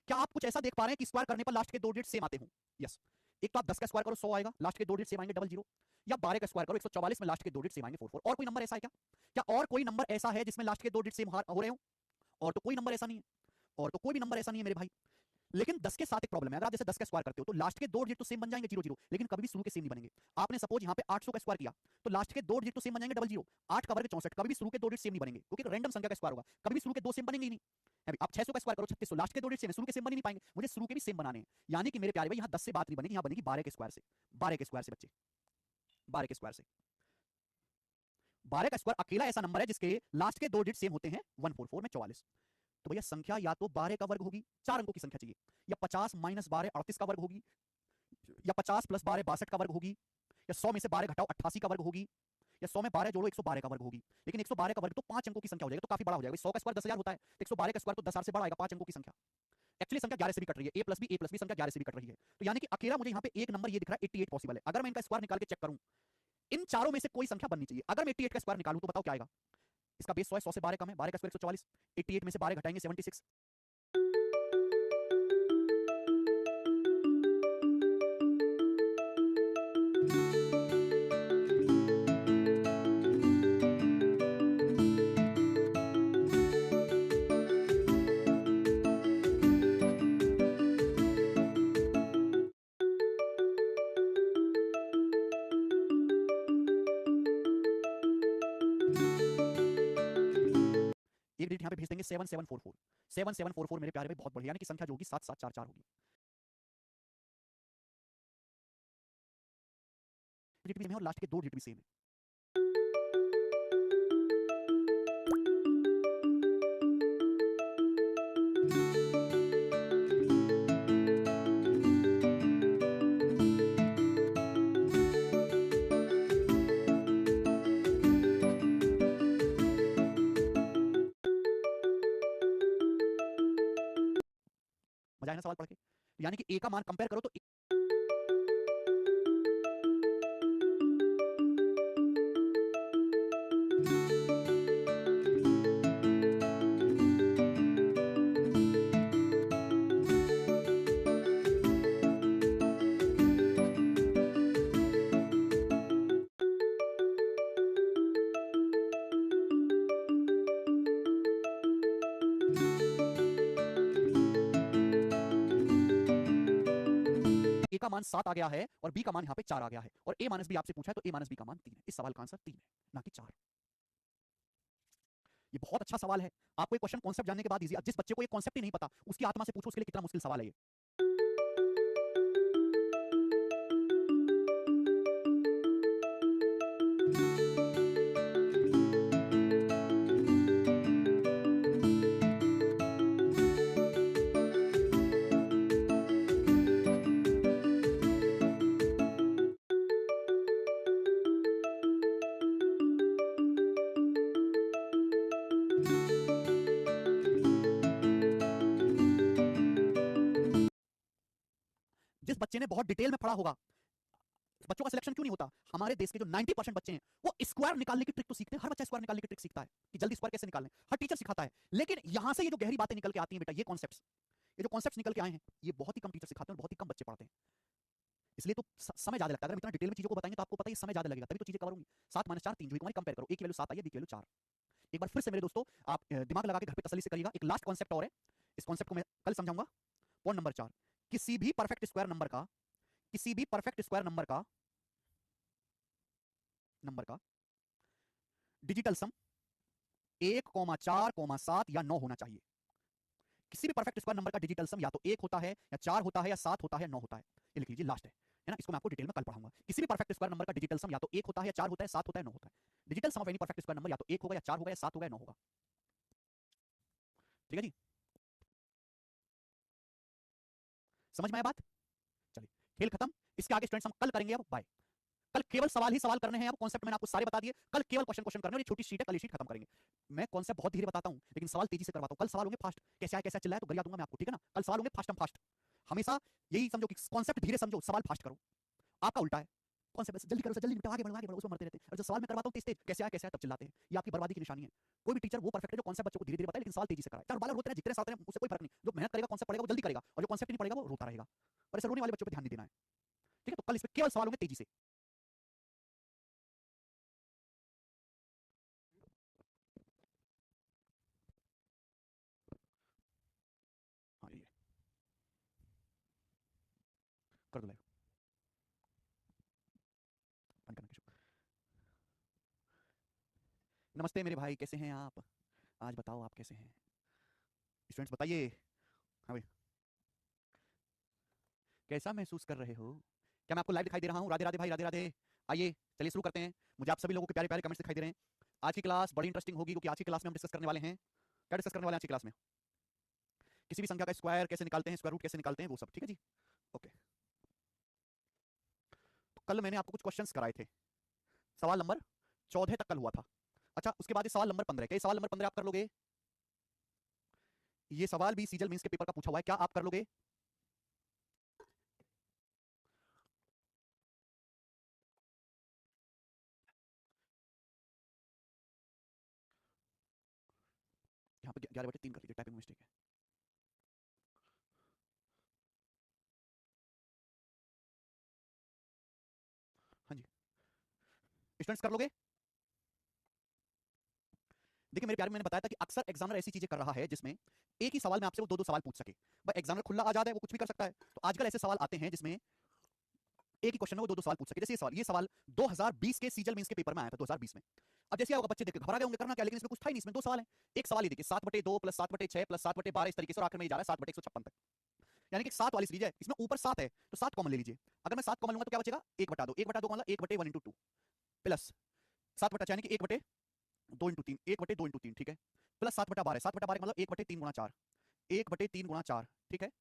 क्या आप कुछ ऐसा देख पा रहे हैं कि स्क्वायर करने पर लास्ट के 2 डिजिट सेम आते हो? यस। एक तो आप 10 का स्क्वायर करो 100 आएगा, लास्ट के 2 डिजिट सेम आएंगे 00, या 12 का स्क्वायर करो 144 में लास्ट के 2 डिजिट सेम आएंगे 44। और कोई नंबर ऐसा है क्या? क्या और कोई नंबर ऐसा है जिसमें लास्ट के 2 डिजिट सेम हो रहे हो? और तो कोई नंबर ऐसा नहीं है, और तो कोई भी नंबर ऐसा नहीं है मेरे भाई। लेकिन 10 के साथ एक प्रॉब्लम है, अगर आप जैसे 10 का स्क्वायर करते हो तो लास्ट के 2 डिजिट तो सेम बन जाएंगे 00, लेकिन कभी भी शुरू के सेम नहीं बनेंगे। आपने सपोज यहां पे 800 का स्क्वायर किया तो लास्ट के 2 डिजिट तो सेम बन जाएंगे 00, 8 का वर्ग 64, कभी भी शुरू के 2 डिजिट सेम नहीं बनेंगे क्योंकि रैंडम संख्या का स्क्वायर होगा, कभी भी शुरू के 2 सेम बनेंगे ही नहीं। अभी आप 600 का स्क्वायर करो 3600, लास्ट के 2 डिजिट सेम है, शुरू के सेम बन ही नहीं पाएंगे, मुझे शुरू के भी सेम बनाने हैं। यानी कि मेरे प्यारे भाई यहां 10 से बात नहीं बनेगी, यहां बनेगी 12 के स्क्वायर से। 12 के स्क्वायर से बच्चे, 12 के स्क्वायर से। 12 का स्क्वायर अकेला ऐसा नंबर है जिसके लास्ट के 2 डिजिट सेम होते हैं 144 में 44। तो भैया संख्या या तो 12 का वर्ग होगी, 4 अंकों की संख्या चाहिए, या 50 माइनस 12 38 का वर्ग होगी, या 50 प्लस 12 62 का वर्ग होगी, या 100 में से 12 घटाओ 88 का वर्ग होगी, या 100 में 12 जोड़ो 112 का वर्ग होगी। लेकिन 112 का वर्ग तो 5 अंकों की संख्या हो जाएगा, तो काफी बड़ा हो जाएगा। 100 का स्क्वायर 10,000 होता है, तो 112 का स्क्वायर तो 10,000 से बड़ा आएगा, 5 अंकों की संख्या। एक्चुअली संख्या 11 से भी कट रही है, ए प्लस बी संख्या 11 से भी कट रही है। तो यानी कि अकेला मुझे यहाँ पे एक नंबर ये दिख रहा है 88 पॉसिबल है। अगर मैं इनका स्क्वायर निकाल के चेक करूं, इन चारों में से कोई संख्या बननी चाहिए। अगर मैं 88 का स्क्वायर निकालूं तो बताओ क्या आएगा? इसका बेस 100 है, 100 से 12 कम है, 12 का स्क्वायर 144, 88 में से 12 घटाएंगे 76। एक डिजिट यहाँ पे भेज देंगे 7744, 7744 मेरे प्यारे भाई बहुत बढ़िया, यानी कि संख्या जो होगी 7744 होगी। डिजिट भी सेम है और लास्ट के 2 डिजिट भी सेम है। मजा आया ना सवाल पढ़ के? यानी कि ए का मान कंपेयर करो तो ए का मान 7 आ गया है और बी का मान यहाँ पे 4 आ गया है, और ए माइनस बी आपसे पूछा है तो ए माइनस बी का मान 3 है। इस सवाल का आंसर 3 है, ना कि 4। ये बहुत अच्छा सवाल है। आपको एक क्वेश्चन कॉन्सेप्ट जानने के बाद इजी, जिस बच्चे को ये कॉन्सेप्ट ही नहीं पता उसकी आत्मा से पूछो उसके लिए कितना मुश्किल सवाल है ये। जिस बच्चे ने बहुत डिटेल में पढ़ा होगा, बच्चों का सिलेक्शन क्यों नहीं होता? हमारे देश के जो 90% बच्चे हैं वो स्क्वायर निकालने की ट्रिक तो सीखते हैं, हर बच्चा स्क्वायर निकालने की ट्रिक सीखता है कि जल्दी स्क्वायर कैसे निकालना है, हर टीचर सिखाता है। लेकिन यहां से ये जो गहरी बातें निकल के आती हैं बेटा, ये कॉन्सेप्ट्स, ये जो कॉन्सेप्ट्स निकल के आए हैं, ये बहुत ही कम टीचर सिखाते हैं और बहुत ही कम बच्चे पढ़ते हैं। इसलिए तो समय ज्यादा लगता है। अगर इतना डिटेल में चीजों को बताएंगे तो आपको पता है समय ज्यादा लगेगा, तभी तो चीजें कवर होंगी। 7 माइनस 4 3, जो हमारी कंपेयर करो, ए की वैल्यू 7 आई है, बी की वैल्यू 4। एक बार फिर से मेरे दोस्तों आप दिमाग लगा के घर पे तसल्ली से करिएगा। एक लास्ट कॉन्सेप्ट और है, इस कॉन्सेप्ट को मैं कल समझाऊंगा। पॉइंट नंबर 4, किसी भी परफेक्ट स्क्वायर नंबर का, किसी भी परफेक्ट स्क्वायर नंबर का डिजिटल सम 1, 4, 7 या 9 होना चाहिए। किसी भी परफेक्ट स्क्वायर नंबर का डिजिटल सम या तो 1 होता है या 4 होता है या 7 होता है या 9 होता है। ये लिख लीजिए, लास्ट है ना, इसको मैं आपको डिटेल में कल पढ़ाऊंगा। किसी भी परफेक्ट स्क्वायर नंबर का डिजिटल सम या तो 1 होता है या 4 होता है, 7 होता है, 9 होता है। Digital sum of any perfect square number या तो 1 होगा या 4 होगा या 7 होगा या 9 होगा। ठीक है जी, समझ में आया बात? चलिए, खेल खत्म। इसके आगे स्टूडेंट्स हम कल करेंगे। अब बाय। कल केवल सवाल ही सवाल करने हैं। अब कॉन्सेप्ट मैंने आपको सारे बता दिए। कल केवल क्वेश्चन क्वेश्चन करने, और ये छोटी शीट है, कल ये शीट खत्म करेंगे। मैं कॉन्सेप्ट बहुत धीरे बताता हूं, लेकिन सवाल तेजी से करवाता हूं। कल सवाल होंगे फास्ट, कैसे आया कैसे चिल्लाया तो गरिया दूंगा मैं आपको, ठीक है ना। कल सवाल होंगे फास्ट। हमेशा यही समझो कि कॉन्सेप्ट धीरे समझो, सवाल फास्ट करो। आपका उल्टा है, कॉन्सेप्ट जल्दी करो, जल्दी आगे बढ़ो, उसमें मरते रहते हैं। और जब सवाल मैं करवाता हूं तेज तेज, कैसे आया तब चिल्लाते हैं। ये आपकी बर्बादी की निशानी है। कोई भी टीचर वो परफेक्ट है जो कॉन्सेप्ट बच्चों को धीरे धीरे बताए, लेकिन सवाल तेजी से कराए। चार बार रोते हैं, जितने साल उससे कोई फर्क नहीं। जो मेहनत करेगा, कॉन्सेप्ट पढ़ेगा, वो जल्दी करेगा, और जो कॉन्सेप्ट नहीं पढ़ेगा वो रोता रहेगा। और ऐसे रोने वाले बच्चों पर ध्यान नहीं देना है, ठीक है। तो कल इस पर केवल सवाल होंगे तेजी से। हाँ, ये कर दो लाइव, बंद करना किशोर। नमस्ते मेरे भाई, कैसे हैं आप? आज बताओ आप कैसे हैं? स्टूडेंट्स बताइए। हाँ भाई, कैसा महसूस कर रहे हो? क्या मैं आपको लाइव दिखाई दे रहा हूँ? राधे राधे भाई, राधे राधे। आइए चलिए शुरू करते हैं। मुझे आप सभी लोगों के प्यारे प्यारे कमेंट्स दिखाई दे रहे हैं। आज की क्लास बड़ी इंटरेस्टिंग होगी, क्योंकि आज की क्लास में हम डिस्कस करने वाले हैं, क्या डिस्कस करने वाले हैं आज की क्लास में? किसी भी संख्या का स्क्वायर कैसे निकालते हैं, स्क्वायर रूट कैसे निकालते हैं, वो सब, ठीक है जी। ओके, तो कल मैंने आपको कुछ क्वेश्चंस कराए थे। सवाल नंबर 14 तक कल हुआ था। अच्छा, उसके बाद ये सवाल नंबर 15, क्या सवाल नंबर 15 आप कर लोगे? ये सवाल भी सीजल मींस के पेपर का पूछा हुआ है, क्या आप कर लोगे? यहाँ पे 11/3 कर लीजिए, टाइपिंग मिस्टेक है। हाँ जी, स्टूडेंट्स कर लोगे? देखिए मेरे प्यारे, मैंने बताया था कि अक्सर एग्जामिनर ऐसी चीजें कर रहा है जिसमें एक ही सवाल में आपसे वो दो दो सवाल पूछ सके। भाई एग्जामिनर खुला आजाद है, वो कुछ भी कर सकता है। तो आजकल ऐसे सवाल आते हैं जिसमें एक ही क्वेश्चन में वो दो दो सवाल पूछ सके। जैसे ये सवाल 2020 के सीजल मींस के पेपर में आया था, 2020 में। अब जैसे होगा, बच्चे देख के घबरा गए होंगे, करना क्या, लेकिन इसमें कुछ था ही नहीं। इसमें दो सवाल है। एक सवाल ये देखिए, 7/2 + 7/6 + 7/12, इस तरीके से, और आखिर में ये जा रहा है 7/156 तक। यानी कि 7 वाली सीरीज है, इसमें ऊपर 7 है, तो 7 कॉमन ले लीजिए। अगर मैं 7 कॉमन लूंगा तो क्या बचेगा? 1/2, 1/2 का मतलब 1/1 × 2 प्लस 7/4, यानी कि 1/2 × 3, 1/2 × 3, ठीक है, प्लस 7/12, 7/12 का मतलब 1/3 × 4, 1/3 × 4, ठीक है,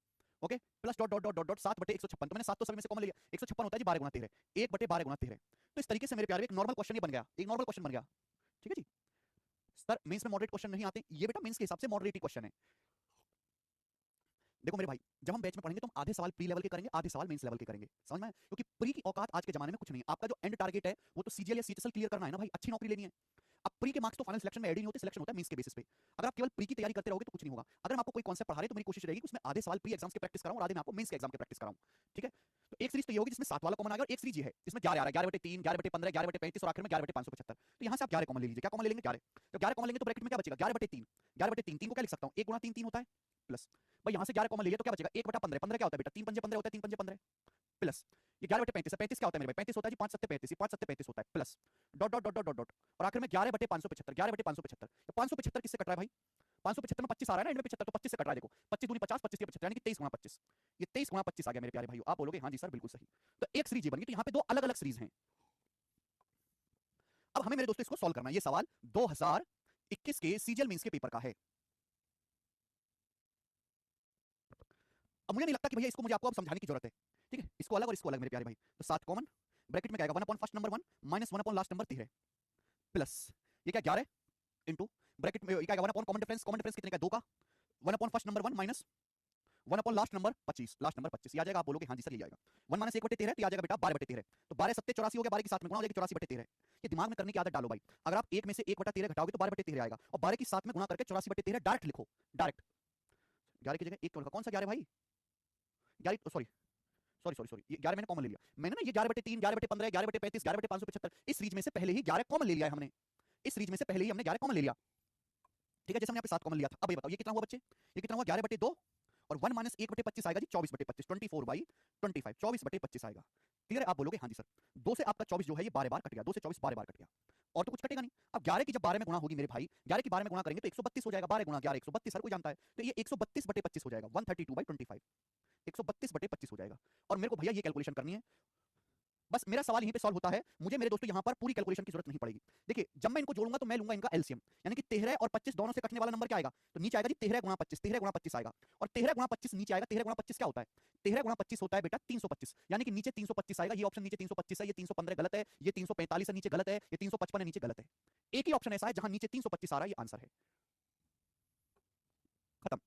okay, plus dot dot dot dot dot 7/156। तो मैंने 7 तो सभी में से कॉमन ले लिया, 156 होता है जी 12 × 13, 1/12 × 13। तो इस तरीके से मेरे प्यारे एक नॉर्मल क्वेश्चन ये बन गया, एक नॉर्मल क्वेश्चन बन गया, ठीक है जी। सर मेंस में मॉडरेट क्वेश्चन नहीं आते, ये बेटा मेंस के हिसाब से मॉडरेट ही क्वेश्चन है। देखो मेरे भाई, जब हम बैच में पढ़ेंगे तो हम आधे सवाल प्री लेवल के करेंगे, आधे सवाल मेंस लेवल के करेंगे, समझ में आया? क्योंकि प्री की औकात आज के जमाने में कुछ नहीं है। आपका जो एंड टारगेट है वो तो सीजीएल या सीएचएसएल क्लियर करना है ना भाई, अच्छी नौकरी लेनी है। अब प्री के मार्क्स तो फाइनल सिलेक्शन में ऐड ही नहीं होते, सिलेक्शन होता है मेंस के बेसिस पे। अगर आप केवल प्री की तैयारी करते रहोगे तो कुछ नहीं होगा। अगर हम आपको कोई कॉन्सेप्ट पढ़ा रहे तो मेरी कोशिश रहेगी कि उसमें आधे सवाल प्री एग्जाम्स के प्रैक्टिस कराऊं और आधे मैं आपको मेंस के एग्जाम के प्रैक्टिस कराऊं, ठीक है। तो एक सीरीज तो ये होगी जिसमें 7 वाला कॉमन आएगा, और एक सीरीज ये है जिसमें 11 आ रहा है, 11/3, 11/15, 11/35 और आखिर में 11/575। तो यहाँ से आप 11 कॉमन ले लीजिए। क्या कॉमन ले लेंगे? 11। तो 11 कॉमन लेंगे तो ब्रैकेट में क्या बचेगा? 11/3, 11/3, 3 को क्या लिख सकता हूँ? 1 × 3 3 होता है, प्लस भाई यहाँ से 11 कॉमन ले लिया तो क्या बचेगा? 1/15, 15 क्या होता है बेटा? 3 × 5 = 15 होता है, 3 × 5 = 15, प्लस ये 11/35 है, 35 क्या होता है मेरे भाई? 35 होता है जी 5 × 7 = 35, 5 × 7 = 35 होता है, plus dot dot dot dot dot dot, और आखिर में 11/575, 11/575। तो 575 किससे कट रहा है भाई? 575 में 25 आ रहा है ना, एंड में 75, तो 25 से कट रहा है। देखो 25 दूनी 50, 25 × 75, यानी कि 23 × 25। ये 23 × 25 आ गया मेरे प्यारे भाइयों। आप बोलोगे हाँ जी सर बिल्कुल सही। तो एक सीरीज ये बन गई। तो यहाँ पे दो अलग अलग सीरीज हैं। अब हमें मेरे दोस्तों इसको सॉल्व करना है। ये सवाल 2021 के सीजीएल मेंस के पेपर का है। अब मुझे नहीं लगता कि भैया इसको मुझे आपको अब समझाने की जरूरत है, ठीक है। इसको अलग और इसको अलग मेरे प्यारे भाई। तो 7 कॉमन, ब्रैकेट में क्या आएगा? 1 upon first number 1 minus 1 upon last number 13, plus ये क्या 11 इंटू ब्रैकेट में ये क्या आएगा? 1 upon common difference, common difference कितने का? 2 का, 1 upon first number 1 minus 1 upon last number 25, last number 25 ये आ जाएगा। आप बोलोगे हाँ जी सर ये आएगा। 1 माइनस 1/13 तो आ जाएगा बेटा 12/13। तो 12 7 84 हो गया, 12 के साथ में गुणा हो जाएगा 84/13। ये दिमाग में करने की आदत डालो भाई। अगर आप 1 में से 1/13 घटाओगे तो 12/13 आएगा, और 12 के साथ में गुणा करके 84/13 डायरेक्ट लिखो, डायरेक्ट। 11 की जगह 1 क्यों लिखा? कौन सा 11 भाई? 11, सॉरी सॉरी सॉरी सॉरी, ये 11 मैंने कॉमन ले लिया। मैंने ना ये 11/3, 11/15, 11/35, 11/575 इस सीरीज में से पहले ही 11 कॉमन ले लिया है हमने। इस सीरीज में से पहले ही हमने 11 कॉमन ले लिया, ठीक है। जैसे हमने यहाँ पे 7 कॉमन लिया था। अब ये बताओ ये कितना हुआ बच्चे? ये कितना हुआ? 11/2, और 1 माइनस 1/25 आएगा जी 24/25, 24/25, 24/25 आएगा। क्लियर है? आप बोलोगे हाँ जी सर। 2 से आपका 24 जो है ये 12 बार कट गया, 2 से 24 12 बार कट गया। और तो कुछ कटेगा नहीं। अब 11 की जब 12 में गुणा होगी मेरे भाई, 11 की 12 में गुणा करेंगे तो 132 हो जाएगा। 12 गुणा 11 132, हर कोई जानता है। तो ये 132/25 हो जाएगा, 132/25, 132/25 हो जाएगा। और मेरे को भैया ये कैलकुलेशन करनी है। बस मेरा सवाल यहीं पे सॉल्व होता है। मुझे मेरे दोस्तों यहाँ पर पूरी कैलकुलेशन की जरूरत नहीं पड़ेगी। देखिए जब मैं इनको जोड़ूंगा तो मैं लूंगा इनका एलसीएम, यानी कि 13 और 25 दोनों से कटने वाला नंबर क्या आएगा, तो नीचे आएगा जी 13 गुणा 25, 13 गुणा 25 आएगा। और 13 गुणा 25 नीचे आएगा। 13 गुणा 25 क्या होता है, 13 गुणा 25 होता है बेटा 325, यानी कि नीचे 325 आएगा। ये ऑप्शन नीचे 325 है, ये 315 गलत है, ये 345 है नीचे गलत है, ये 355 है नीचे गलत है। एक ही ऑप्शन ऐसा है जहां नीचे 325 आ रहा है, ये आंसर है। खत्म।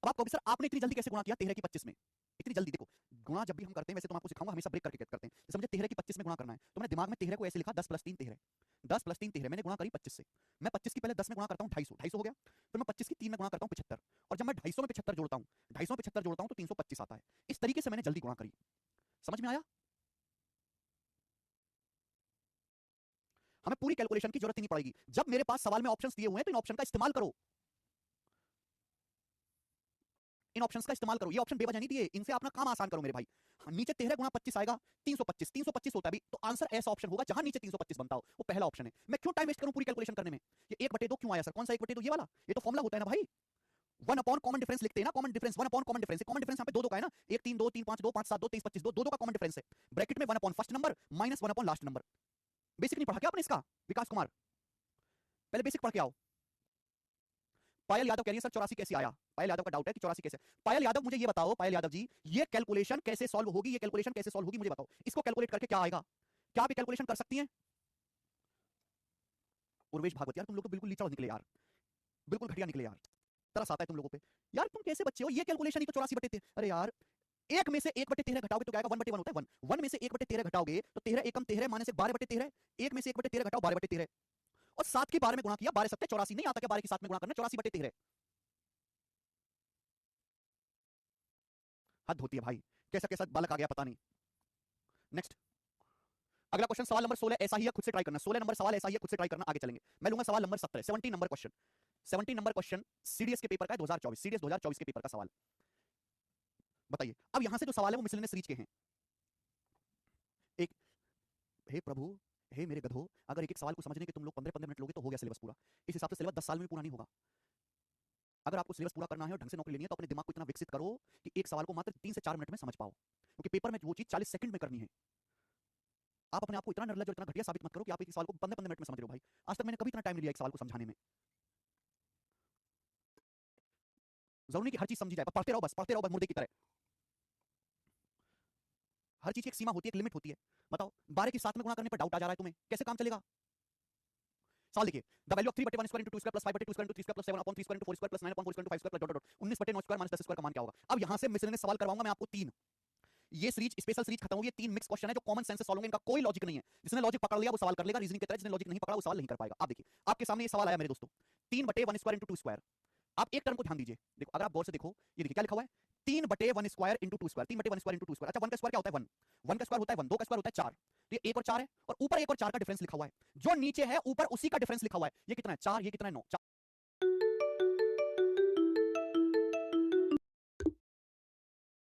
अब आप कहोगे सर आपने इतनी जल्दी कैसे गुणा किया 13 की 25 में, इतनी जल्दी। देखो गुणा जब भी हम करते हैं, वैसे तो मैं आपको सिखाऊंगा, हमेशा ब्रेक करके करते हैं। जैसे मुझे 13 की 25 में गुणा करना है तो मैंने दिमाग में 13 को ऐसे लिखा 10 + 3 13, 10 + 3 13, मैंने गुणा करी 25 से। मैं 25 की पहले 10 में गुणा करता हूँ 250, 250 हो गया। फिर मैं 25 की 3 में गुणा करता हूँ 75, और जब मैं 250 में 75 जोड़ता हूँ, 250 में 75 जोड़ता हूँ तो 325 आता है। इस तरीके से मैंने जल्दी गुणा करी। समझ में आया? हमें पूरी कैलकुलेशन की जरूरत ही नहीं पड़ेगी। जब मेरे पास सवाल में ऑप्शंस दिए हुए हैं तो इन ऑप्शन का इस्तेमाल करो, इन ऑप्शंस का इस्तेमाल करो। ये ऑप्शन बेवजह नहीं दिए, इनसे अपना काम आसान करो मेरे भाई। नीचे 13 गुणा 25 आएगा 325, 325 होता है अभी, तो आंसर ऐसा ऑप्शन होगा जहां नीचे 325 बनता हो, वो पहला ऑप्शन है। मैं क्यों टाइम वेस्ट करूं पूरी कैलकुलेशन करने में? ये 1/2 क्यों आया सर? कौन सा 1/2? ये वाला, ये तो फॉर्मूला होता है ना भाई, 1 अपॉन कॉमन डिफरेंस लिखते हैं ना, common difference 1 upon common difference. Common difference यहाँ पे 2 का है ना, 1 3 2 3 5 2 5 7 2 23 25 2 2 का कॉमन डिफरेंस है। ब्रैकेट में 1 upon first number minus 1 upon last number. Basic नहीं पढ़ा क्या आपने इसका विकास कुमार? पहले बेसिक पढ़ के आओ। पायल यादव कह रही है सर 84 कैसे आया? पायल यादव का डाउट है कि 84 कैसे। पायल यादव मुझे ये बताओ, पायल यादव जी ये कैलकुलेशन कैसे सॉल्व होगी, ये कैलकुलेशन कैसे सॉल्व होगी मुझे बताओ। इसको कैलकुलेट करके क्या आएगा? क्या आप ये कैलकुलेशन कर सकती हैं? उर्वेश भागवत यार तुम लोग तो बिल्कुल लीचड़ निकले यार, बिल्कुल घटिया निकले यार, तरस आता है तुम लोगों पे। यार तुम कैसे बच्चे हो? ये कैलकुलेशन ही तो 84/13। अरे यार एक में से 1/13 घटाओगे तो क्या आएगा? 1/1 होता है 1। 1 में से 1/13 घटाओगे तो 13 एकम 13 माइनस 1 12/13। 1 में से 1/13 घटाओ 12/13, और 7 की 12 में गुणा किया, 12 7 84 नहीं आता क्या? 12 की 7 में गुणा करना 84/13। हद होती है भाई, कैसा कैसा बालक आ गया पता नहीं। नेक्स्ट अगला क्वेश्चन सवाल नंबर 16 ऐसा ही है, खुद से ट्राई करना। 16 नंबर सवाल ऐसा ही है, खुद से ट्राई करना। आगे चलेंगे, मैं लूंगा सवाल number 17, 17 number question. 17 number question CDS के पेपर का है, 2024 सीडीएस 2024 के पेपर का सवाल। बताइए अब यहां से जो सवाल है वो मिसलेनियस सीरीज के हैं। एक, हे प्रभु, हे मेरे गधो, अगर एक एक सवाल को समझने के तुम लोग 15-15 मिनट लोगे तो हो गया सिलेबस पूरा। इस हिसाब से सिलेबस 10 साल में पूरा नहीं होगा। अगर आपको सिलेबस पूरा करना है और ढंग से नौकरी लेनी है तो अपने दिमाग को इतना विकसित करो कि एक सवाल को मात्र 3 से 4 मिनट में समझ पाओ, क्योंकि पेपर में वो चीज 40 सेकंड में करनी है। आप अपने आप को इतना निर्लज और इतना घटिया साबित मत करो कि आप एक सवाल को 15-15 मिनट में समझ रहे हो भाई। आज तक मैंने कभी इतना टाइम नहीं लिया एक सवाल को समझाने में। जरूरी नहीं कि हर चीज समझी जाए, पर पढ़ते रहो बस, पढ़ते रहो बस मुर्दे की तरह। हर चीज की एक सीमा होती है, एक लिमिट होती है। बताओ 12 की 7 में गुणा करने पर डाउट आ जा रहा है तुम्हें, कैसे काम चलेगा? सवाल देखिए, the value of 3/1 square into 2 square plus 5/2 square into 3 square plus 7 upon 3 square into 4 square plus 9 upon 4 square into 5 square plus dot dot 19/9 square minus 10 square का मान क्या होगा? अब यहां से मिसलेनियस सवाल करवाऊंगा मैं आपको 3। ये सीरीज स्पेशल सीरीज खत्म होगी, ये 3 मिक्स क्वेश्चन है जो कॉमन सेंस से सॉल्व होंगे, इनका कोई लॉजिक नहीं है। जिसने लॉजिक पकड़ लिया वो सवाल कर लेगा रीजनिंग की तरह, जिसने लॉजिक नहीं पकड़ा वो सवाल नहीं कर पाएगा। आप देखिए आपके सामने ये सवाल आया मेरे दोस्तों, 3/1 स्क्वायर into 2 स्क्वायर। आप एक टर्म को ध्यान दीजिए, देखो अगर आप गौर से देखो, ये देखिए क्या लिखा हुआ है, 3/1 square into 2 square, 3/1 square into 2 square. अच्छा 1 का स्क्वायर क्या होता है? 1। 1 का स्क्वायर होता है 1, 2 का स्क्वायर होता है 4। तो ये 1 और 4 है, और ऊपर 1 और 4 का डिफरेंस लिखा हुआ है। जो नीचे है ऊपर उसी का डिफरेंस लिखा हुआ है। ये कितना है? 4, ये कितना है? 9।